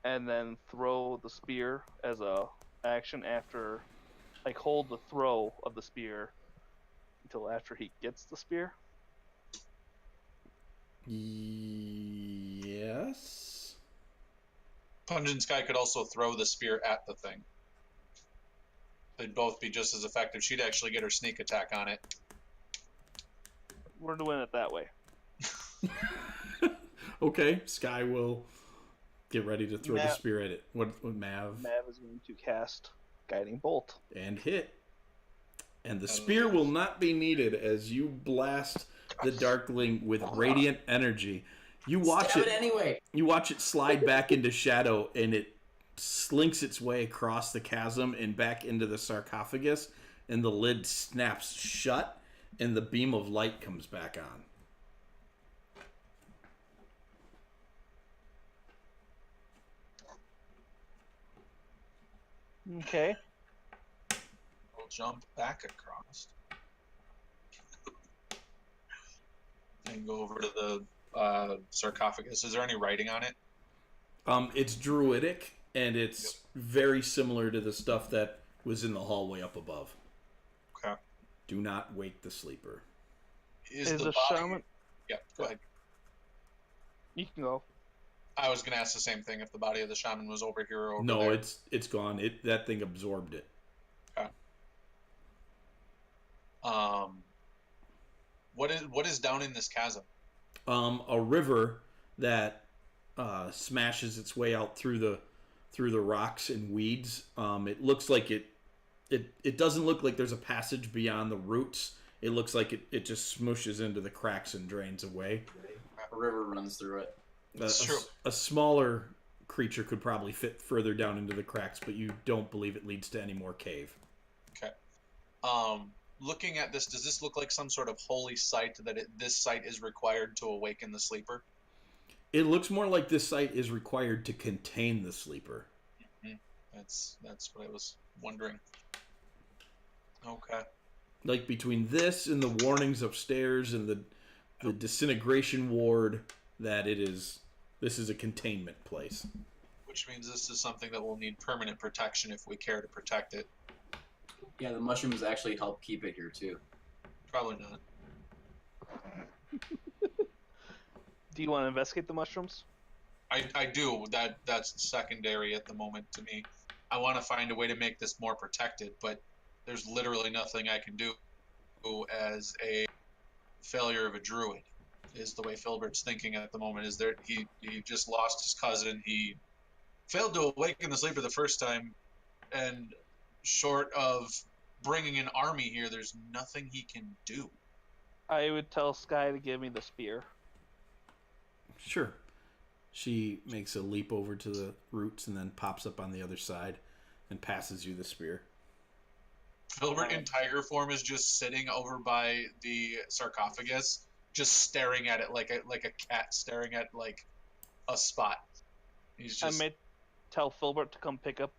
and then throw the spear as a action after, like, hold the throw of the spear until after he gets the spear? Yes. Pungent Sky could also throw the spear at the thing. They'd both be just as effective. She'd actually get her sneak attack on it. We're doing it that way. Okay, Sky will get ready to throw the spear at it. What Mav? Mav is going to cast Guiding Bolt. And hit. And the spear will not be needed as you blast the Darkling with radiant energy. You watch Stab it anyway. You watch it slide back into shadow, and it slinks its way across the chasm and back into the sarcophagus, and the lid snaps shut, and the beam of light comes back on. Okay. We'll jump back across and go over to the sarcophagus. Is there any writing on it? It's druidic, and it's very similar to the stuff that was in the hallway up above. Okay. Do not wake the sleeper. Is the body... shaman? Yeah, go ahead. You can go. I was going to ask the same thing if the body of the shaman was over here or over no, there. it's gone. That thing absorbed it. Okay. What is down in this chasm? A river that smashes its way out through the rocks and weeds. It looks like it doesn't look like there's a passage beyond the roots. It looks like it just smooshes into the cracks and drains away. A river runs through it. That's true. A smaller creature could probably fit further down into the cracks, but you don't believe it leads to any more cave. Okay. Looking at this, does this look like some sort of holy site that this site is required to awaken the sleeper? It looks more like this site is required to contain the sleeper. Mm-hmm. That's what I was wondering. Okay. Like between this and the warnings upstairs and the disintegration ward, that this is a containment place. Which means this is something that will need permanent protection if we care to protect it. Yeah, the mushrooms actually help keep it here too. Probably not. Do you want to investigate the mushrooms? I do. That's secondary at the moment to me. I want to find a way to make this more protected, but there's literally nothing I can do as a failure of a druid, is the way Philburt's thinking at the moment. Is there he just lost his cousin. He failed to awaken the sleeper the first time, and short of bringing an army here, there's nothing he can do. I would tell Sky to give me the spear. Sure. She makes a leap over to the roots and then pops up on the other side and passes you the spear. Philburt in tiger form is just sitting over by the sarcophagus, just staring at it like a cat staring at like a spot. He's just... I may tell Philburt to come pick up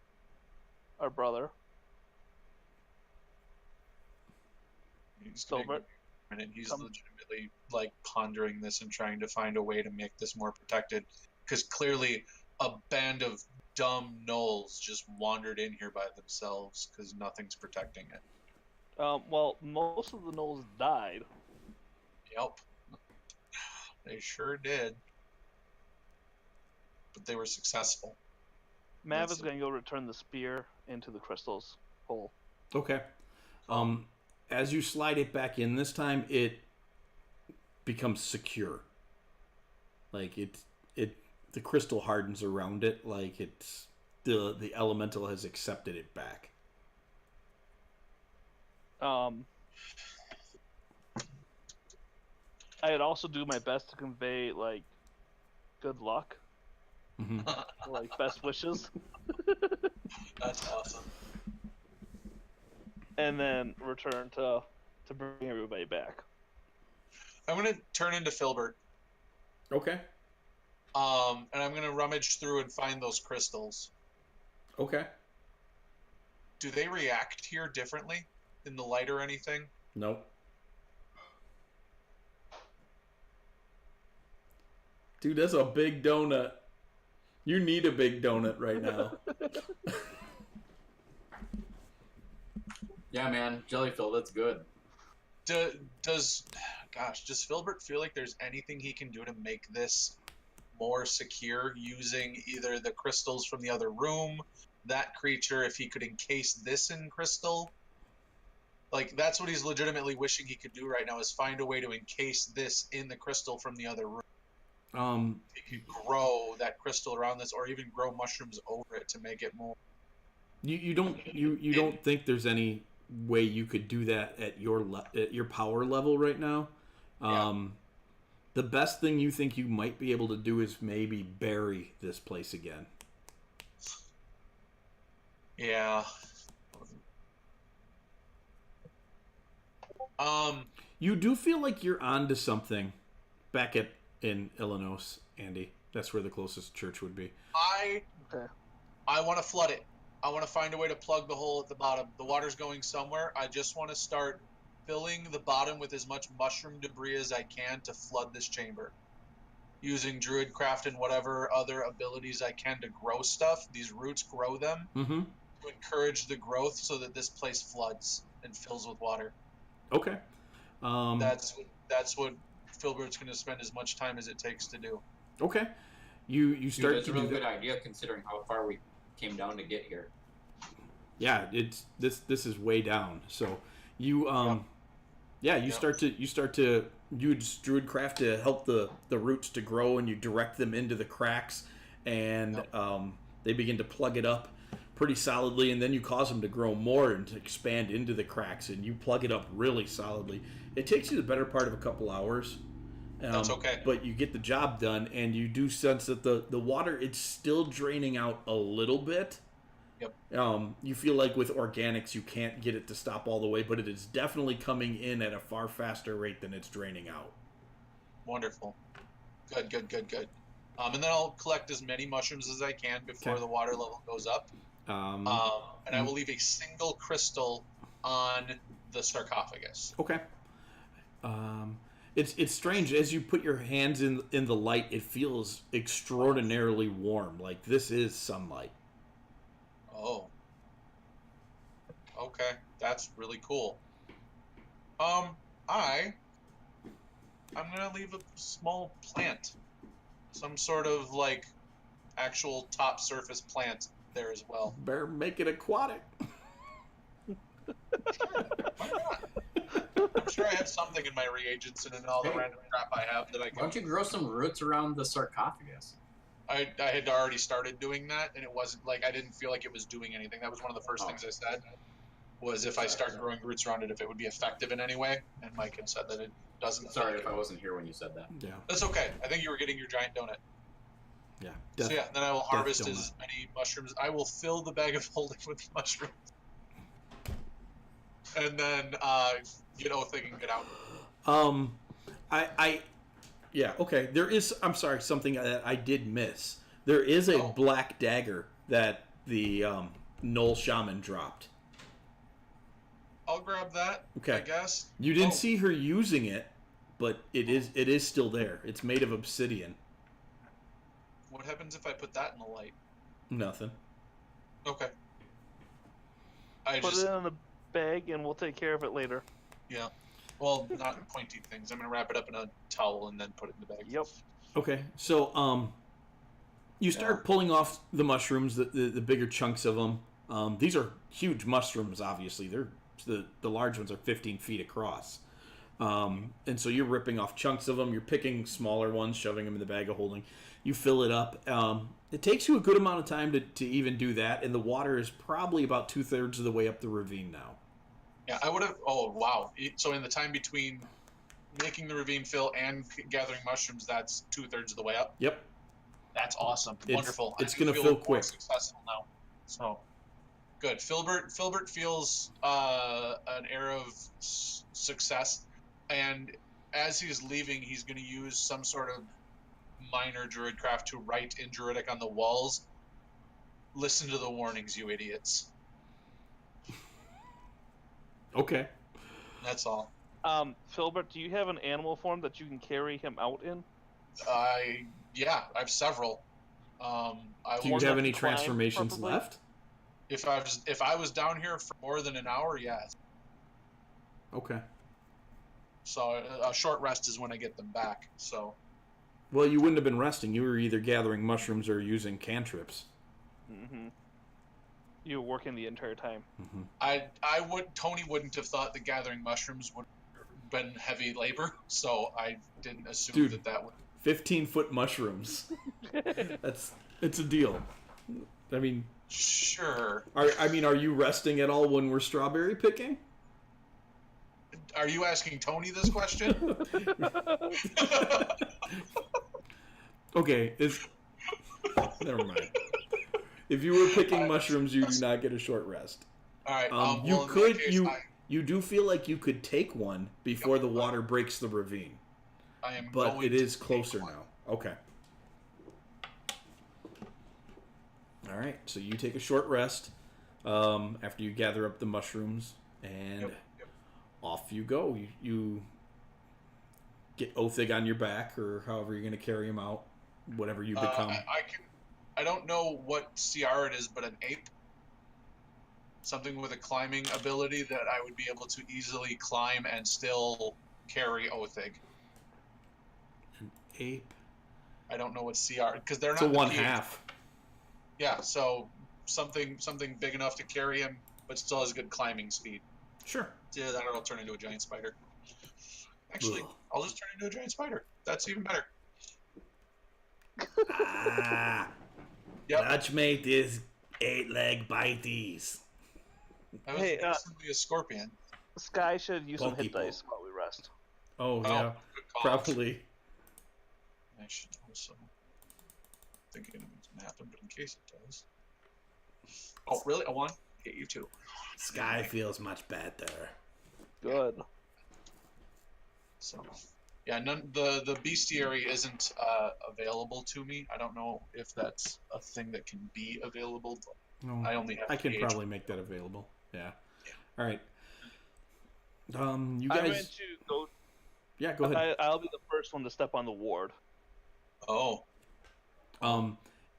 our brother. He's Philburt. He's legitimately like pondering this and trying to find a way to make this more protected, because clearly a band of dumb gnolls just wandered in here by themselves because nothing's protecting it. Well, most of the gnolls died. Yep. They sure did. But they were successful. Mav is going to go return the spear into the crystal's hole. Okay. As you slide it back in this time, it becomes secure. Like the crystal hardens around it, like it's the elemental has accepted it back. I'd also do my best to convey like good luck, like best wishes. That's awesome. And then return to bring everybody back. I'm gonna turn into Philburt. Okay. And I'm gonna rummage through and find those crystals. Okay. Do they react here differently in the light or anything? Nope. Dude, that's a big donut. You need a big donut right now. Yeah, man, jellyfill, that's good. Does Philburt feel like there's anything he can do to make this more secure using either the crystals from the other room, that creature, if he could encase this in crystal. Like, that's what he's legitimately wishing he could do right now, is find a way to encase this in the crystal from the other room. He could grow that crystal around this, or even grow mushrooms over it to make it more. You don't think there's any way you could do that at your power level right now? The best thing you think you might be able to do is maybe bury this place again. Yeah. You do feel like you're onto something back in Illinois, Andy. That's where the closest church would be. I want to flood it. I want to find a way to plug the hole at the bottom. The water's going somewhere. I just want to start filling the bottom with as much mushroom debris as I can to flood this chamber. Using Druidcraft and whatever other abilities I can to grow stuff. These roots grow them. Mm-hmm. To encourage the growth so that this place floods and fills with water. Okay. That's what Philburt's going to spend as much time as it takes to do. Okay. You start That's to a really do good that. idea considering how far we came down to get here. Yeah, it's this is way down. So you start to use Druidcraft to help the roots to grow, and you direct them into the cracks, and they begin to plug it up pretty solidly, and then you cause them to grow more and to expand into the cracks, and you plug it up really solidly. It takes you the better part of a couple hours. That's okay. But you get the job done, and you do sense that the water, it's still draining out a little bit. Yep. You feel like with organics, you can't get it to stop all the way, but it is definitely coming in at a far faster rate than it's draining out. Wonderful. Good. And then I'll collect as many mushrooms as I can before the water level goes up. And I will leave a single crystal on the sarcophagus. Okay. It's strange. As you put your hands in the light, it feels extraordinarily warm. Like this is sunlight. Oh. Okay, that's really cool. I'm gonna leave a small plant, some sort of like actual top surface plant there as well. Better make it aquatic. Sure, why not? I'm sure I have something in my reagents and in all the random crap I have that I can. Why don't you grow some roots around the sarcophagus? I had already started doing that, and it wasn't like I didn't feel like it was doing anything. That was one of the first things I said. Was if I start growing roots around it, if it would be effective in any way. And Mike had said that it doesn't. Sorry if I wasn't here when you said that. Yeah. That's okay. I think you were getting your giant donut. Yeah. So yeah, then I will harvest as many mushrooms. I will fill the bag of holding with mushrooms. And then get Othing and get out. Yeah, okay. There is, I'm sorry, something that I did miss. There is a black dagger that the Gnoll shaman dropped. I'll grab that. Okay. I guess. You didn't see her using it, but it is still there. It's made of obsidian. What happens if I put that in the light? Nothing. Okay. Put it in the bag and we'll take care of it later. Yeah. Well, not pointy things. I'm gonna wrap it up in a towel and then put it in the bag. Yep. Okay, so you start pulling off the mushrooms, the bigger chunks of them. These are huge mushrooms. Obviously, they're the large ones are 15 feet across. And so you're ripping off chunks of them. You're picking smaller ones, shoving them in the bag of holding. You fill it up. It takes you a good amount of time to even do that, and the water is probably about 2/3 of the way up the ravine now. Yeah, I would have. Oh, wow. So in the time between making the ravine fill and gathering mushrooms, that's 2/3 of the way up. Yep. That's awesome. Wonderful. It's I going to feel fill more quick. Successful now. So good. Philburt feels an air of success, and as he's leaving, he's going to use some sort of minor druidcraft to write in Druidic on the walls. Listen to the warnings, you idiots. Okay. That's all. Philburt, do you have an animal form that you can carry him out in? Yeah, I have several. Do you have any transformations left? If I was down here for more than an hour, yes. Okay. So a short rest is when I get them back. So Well, you wouldn't have been resting. You were either gathering mushrooms or using cantrips. Mm-hmm. You were working the entire time. Mm-hmm. Tony wouldn't have thought that gathering mushrooms would have been heavy labor, so I didn't assume that would. 15-foot mushrooms. It's a deal. I mean, sure. Are you resting at all when we're strawberry picking? Are you asking Tony this question? Okay, never mind. If you were picking mushrooms, you do not get a short rest. All right. You do feel like you could take one before the water breaks the ravine. But it is closer now. Okay. All right. So you take a short rest after you gather up the mushrooms, and off you go. You get Othig on your back, or however you're going to carry him out, whatever you become. I don't know what CR it is, but an ape. Something with a climbing ability that I would be able to easily climb and still carry Othig. An ape? I don't know what CR, because they're not. It's a 1/2. Yeah, so something big enough to carry him, but still has good climbing speed. Sure. Yeah, that or I'll turn into a giant spider. Actually, I'll just turn into a giant spider. That's even better. Let's make this 8-leg biteies. That was recently a scorpion. Sky should use some hit dice while we rest. Oh yeah, probably. I should also thinking it doesn't happen, but in case it does. Oh really? I want to get you too. Sky feels much better. Good. So, yeah, the bestiary isn't available to me. I don't know if that's a thing that can be available. But No, I can probably make that available. Yeah. All right. You guys. I'm going to go. Yeah, go ahead. I'll be the first one to step on the ward. Oh.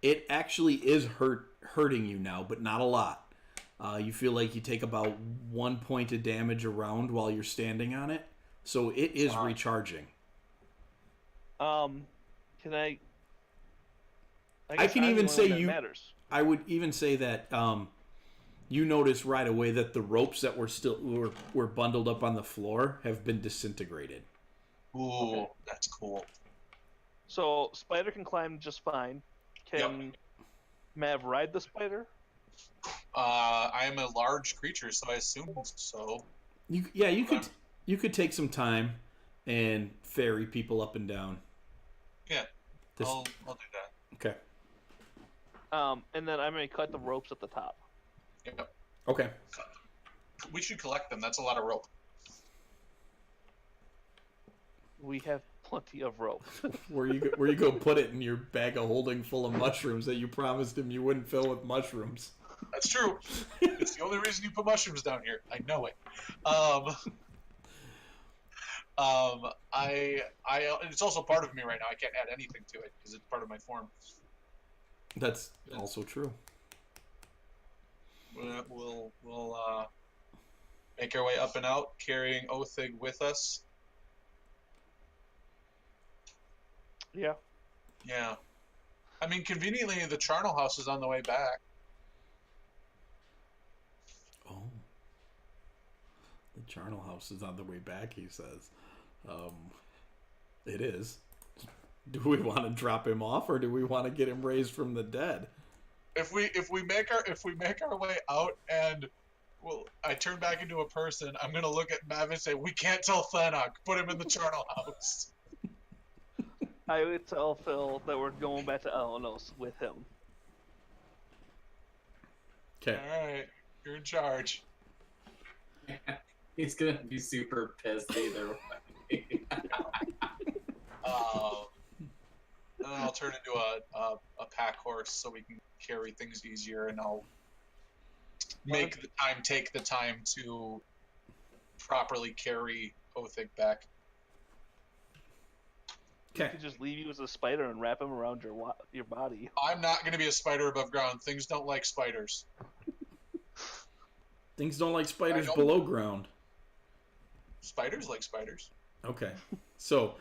It actually is hurting you now, but not a lot. You feel like you take about 1 point of damage a round while you're standing on it, so it is recharging. Can I? I can even say you. Matters. I would even say that you notice right away that the ropes that were bundled up on the floor have been disintegrated. Ooh, that's cool. So spider can climb just fine. Can Mav ride the spider? I am a large creature, so I assume so. You could take some time and ferry people up and down. Yeah, I'll do that. Okay. And then I'm going to cut the ropes at the top. Yep. Okay. We should collect them. That's a lot of rope. We have plenty of rope. Where you go put it in your bag of holding full of mushrooms that you promised him you wouldn't fill with mushrooms. That's true. It's the only reason you put mushrooms down here. I know it. It's also part of me right now. I can't add anything to it because it's part of my form. That's also true. We'll make our way up and out, carrying Othig with us. Yeah. Yeah. I mean, conveniently, the charnel house is on the way back. Oh. The charnel house is on the way back, he says. It is. Do we want to drop him off, or do we want to get him raised from the dead? If we make our way out and I turn back into a person, I'm gonna look at Mav and say, "We can't tell Thanak. Put him in the charnel house." I would tell Phil that we're going back to Elenos with him. Okay. All right, you're in charge. He's gonna be super pissed either way. And then I'll turn into a pack horse so we can carry things easier, and I'll take the time to properly carry Othig back. You could just leave you as a spider and wrap him around your body. I'm not going to be a spider above ground. Things don't like spiders. Things don't like spiders below ground. Spiders like spiders. Okay. So,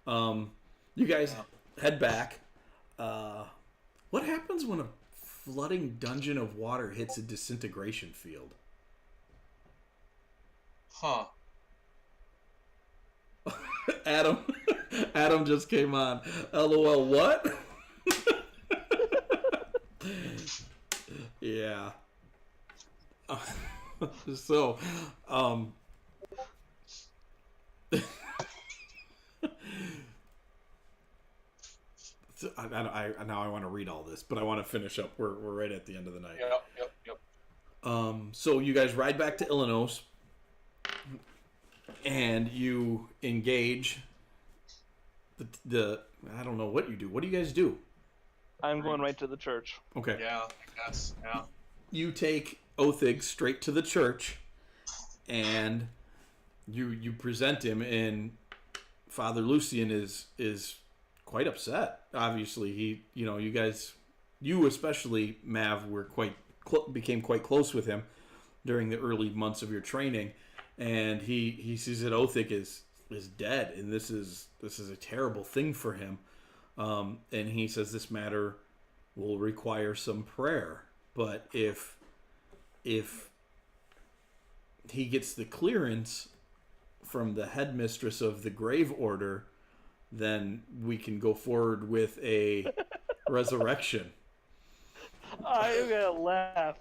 you guys head back. What happens when a flooding dungeon of water hits a disintegration field? Huh. Adam Adam just came on. LOL, what? Yeah. So, now I want to read all this, but I want to finish up. We're right at the end of the night. Yep. So you guys ride back to Illinois, and you engage the I don't know what you do. What do you guys do? I'm going right to the church. Okay. Yeah, I guess. Yeah. You take Othig straight to the church, and you present him, and Father Lucian is quite upset. Obviously, you especially, Mav, became quite close with him during the early months of your training, and he sees that Othig is dead, and this is a terrible thing for him. And he says this matter will require some prayer, but if he gets the clearance from the headmistress of the Grave Order, then we can go forward with a resurrection. I'm gonna laugh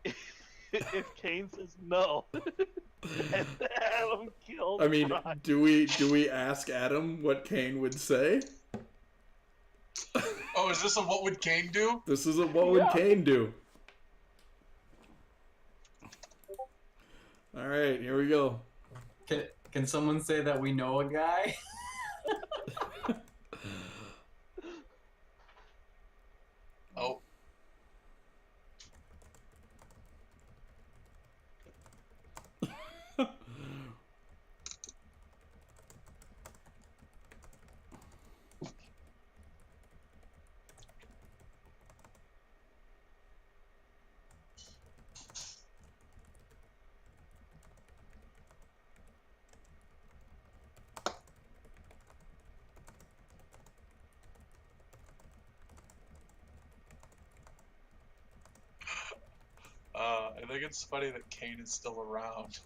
if Kane says no. And Adam kills. I mean, do we ask Adam what Kane would say? Oh, is this a what would Kane do? This is a what would Kane do? All right, here we go. Can someone say that we know a guy? Oh. I think it's funny that Kane is still around.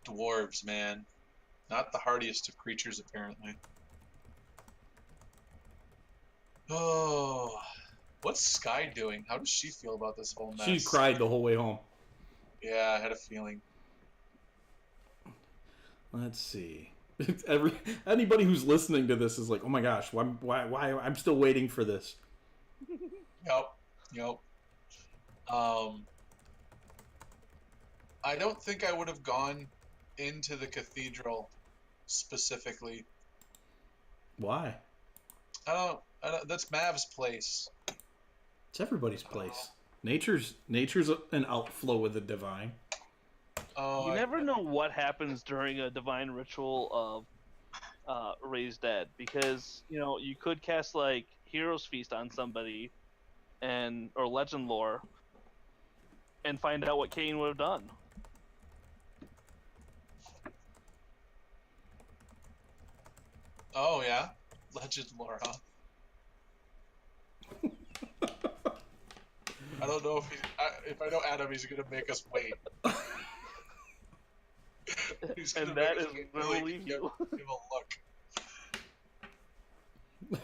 Dwarves, man. Not the hardiest of creatures, apparently. Oh, what's Sky doing? How does she feel about this whole mess? She cried the whole way home. Yeah, I had a feeling. Let's see. Anybody who's listening to this is like, oh my gosh, why I'm still waiting for this. Yep. I don't think I would have gone into the cathedral specifically. Why? I don't. That's Mav's place. It's everybody's place. Nature's an outflow of the divine. Oh, You never know what happens during a divine ritual of Raise Dead, because you could cast like Hero's Feast on somebody, or Legend Lore, and find out what Cain would have done. Oh yeah, Legend Lore, huh? I don't know if I know Adam, he's gonna make us wait. And that is literally you. Give a look.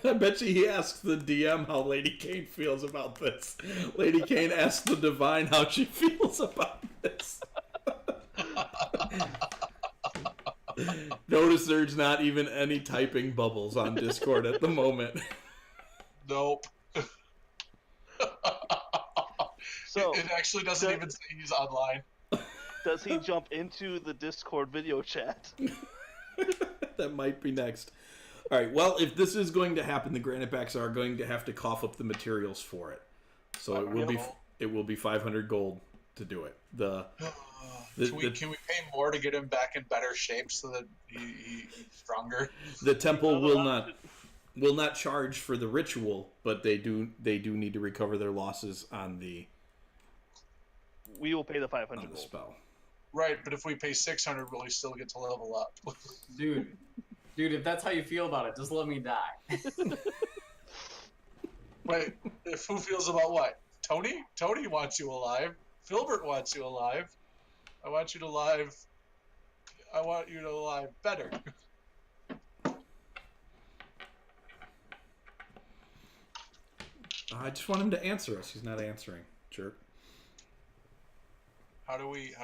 I bet you he asks the DM how Lady Kane feels about this. Lady Kane asks the divine how she feels about this. Notice there's not even any typing bubbles on Discord at the moment. Nope. So it actually doesn't even say he's online. does he jump into the Discord video chat? That might be next. All right. Well, if this is going to happen, the Granitebacks are going to have to cough up the materials for it. So it will be 500 gold to do it. Can we pay more to get him back in better shape so that he's stronger? The temple will not charge for the ritual, but they do need to recover their losses on the we will pay the 500 on the gold. spell. Right, but if we pay 600, will we still get to level up? Dude, if that's how you feel about it, just let me die. Wait, if who feels about what? Tony? Tony wants you alive. Philburt wants you alive. I want you to alive. I want you to alive better. I just want him to answer us. He's not answering. Jerk. How do we?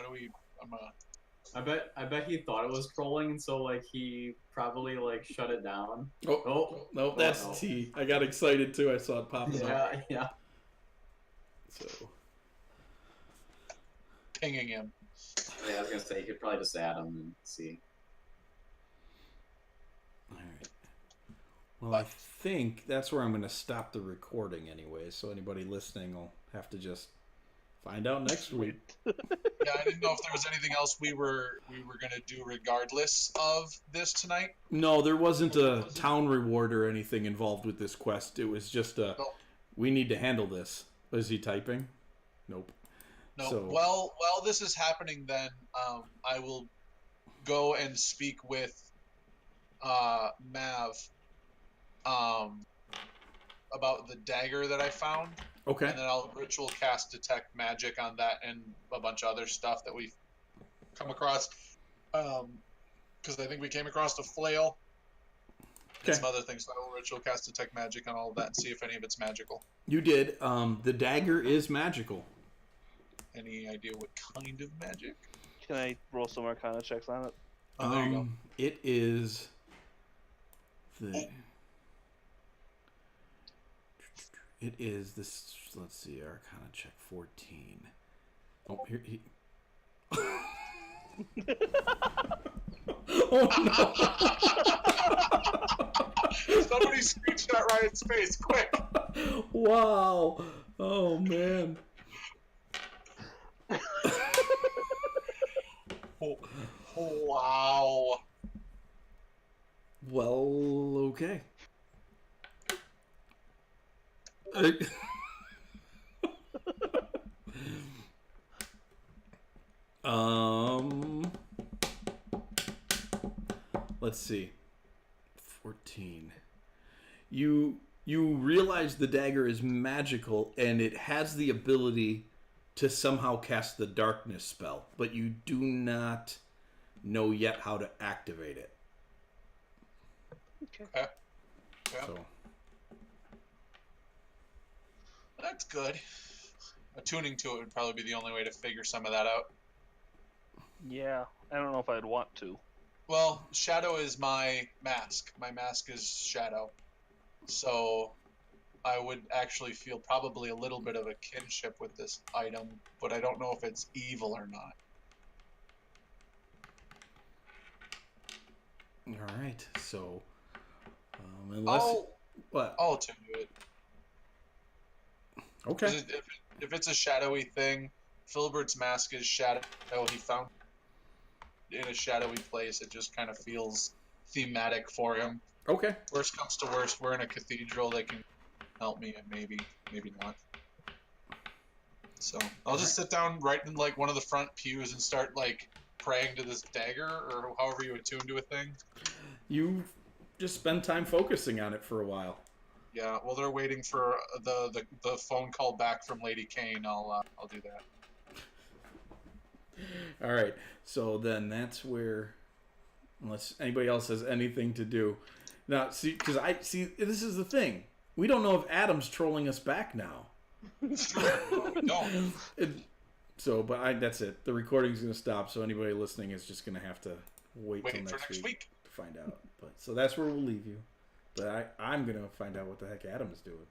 I bet he thought it was trolling, and so like he probably like shut it down. Oh, no, that's no. T. I got excited too. I saw it popping up. Yeah. So Pinging him. Yeah, I was gonna say you could probably just add him and see. all right. Well, I think that's where I'm going to stop the recording anyway. So anybody listening will have to just find out next week. Yeah, I didn't know if there was anything else we were gonna do regardless of this tonight. No, there wasn't a town reward or anything involved with this quest. It was just a, we need to handle this. Was he typing? Nope. No. So, Well, while this is happening, then I will go and speak with Mav about the dagger that I found. okay. And then I'll ritual cast detect magic on that and a bunch of other stuff that we've come across. Because I think we came across a flail and Okay. some other things. So I will ritual cast detect magic on all of that and see if any of it's magical. You did. The dagger is magical. Any idea what kind of magic? Can I roll some Arcana checks on it? Oh, there you go. It is the. It is this. Let's see. Arcana check 14. Oh, here he. Oh no! Somebody screenshot Ryan's face, quick! Wow! Oh man! Wow. Well, okay. Let's see. 14. You realize the dagger is magical and it has the ability to somehow cast the darkness spell, but you do not know yet how to activate it. Okay. Okay. Yeah. So That's good. Attuning to it would probably be the only way to figure some of that out. Yeah, I don't know if I'd want to. Well, Shadow is my mask. My mask is Shadow. So I would actually feel probably a little bit of a kinship with this item, but I don't know if it's evil or not. all right. So unless what? I'll attune to it. Okay. 'Cause if it's a shadowy thing, Philburt's mask is shadow. He found in a shadowy place. It just kind of feels thematic for him. Okay. Worst comes to worst, we're in a cathedral. They can help me, and maybe not. So I'll just sit down right in like one of the front pews and start like praying to this dagger, or however you attune to a thing. You just spend time focusing on it for a while. Yeah. Well, they're waiting for the phone call back from Lady Kane. I'll do that. All right. So then that's where, unless anybody else has anything to do. Now, see, because this is the thing. We don't know if Adam's trolling us back now. No. That's it. The recording's going to stop, so anybody listening is just going to have to wait till Wait for next week to find out. But so that's where we'll leave you. But I'm going to find out what the heck Adam is doing.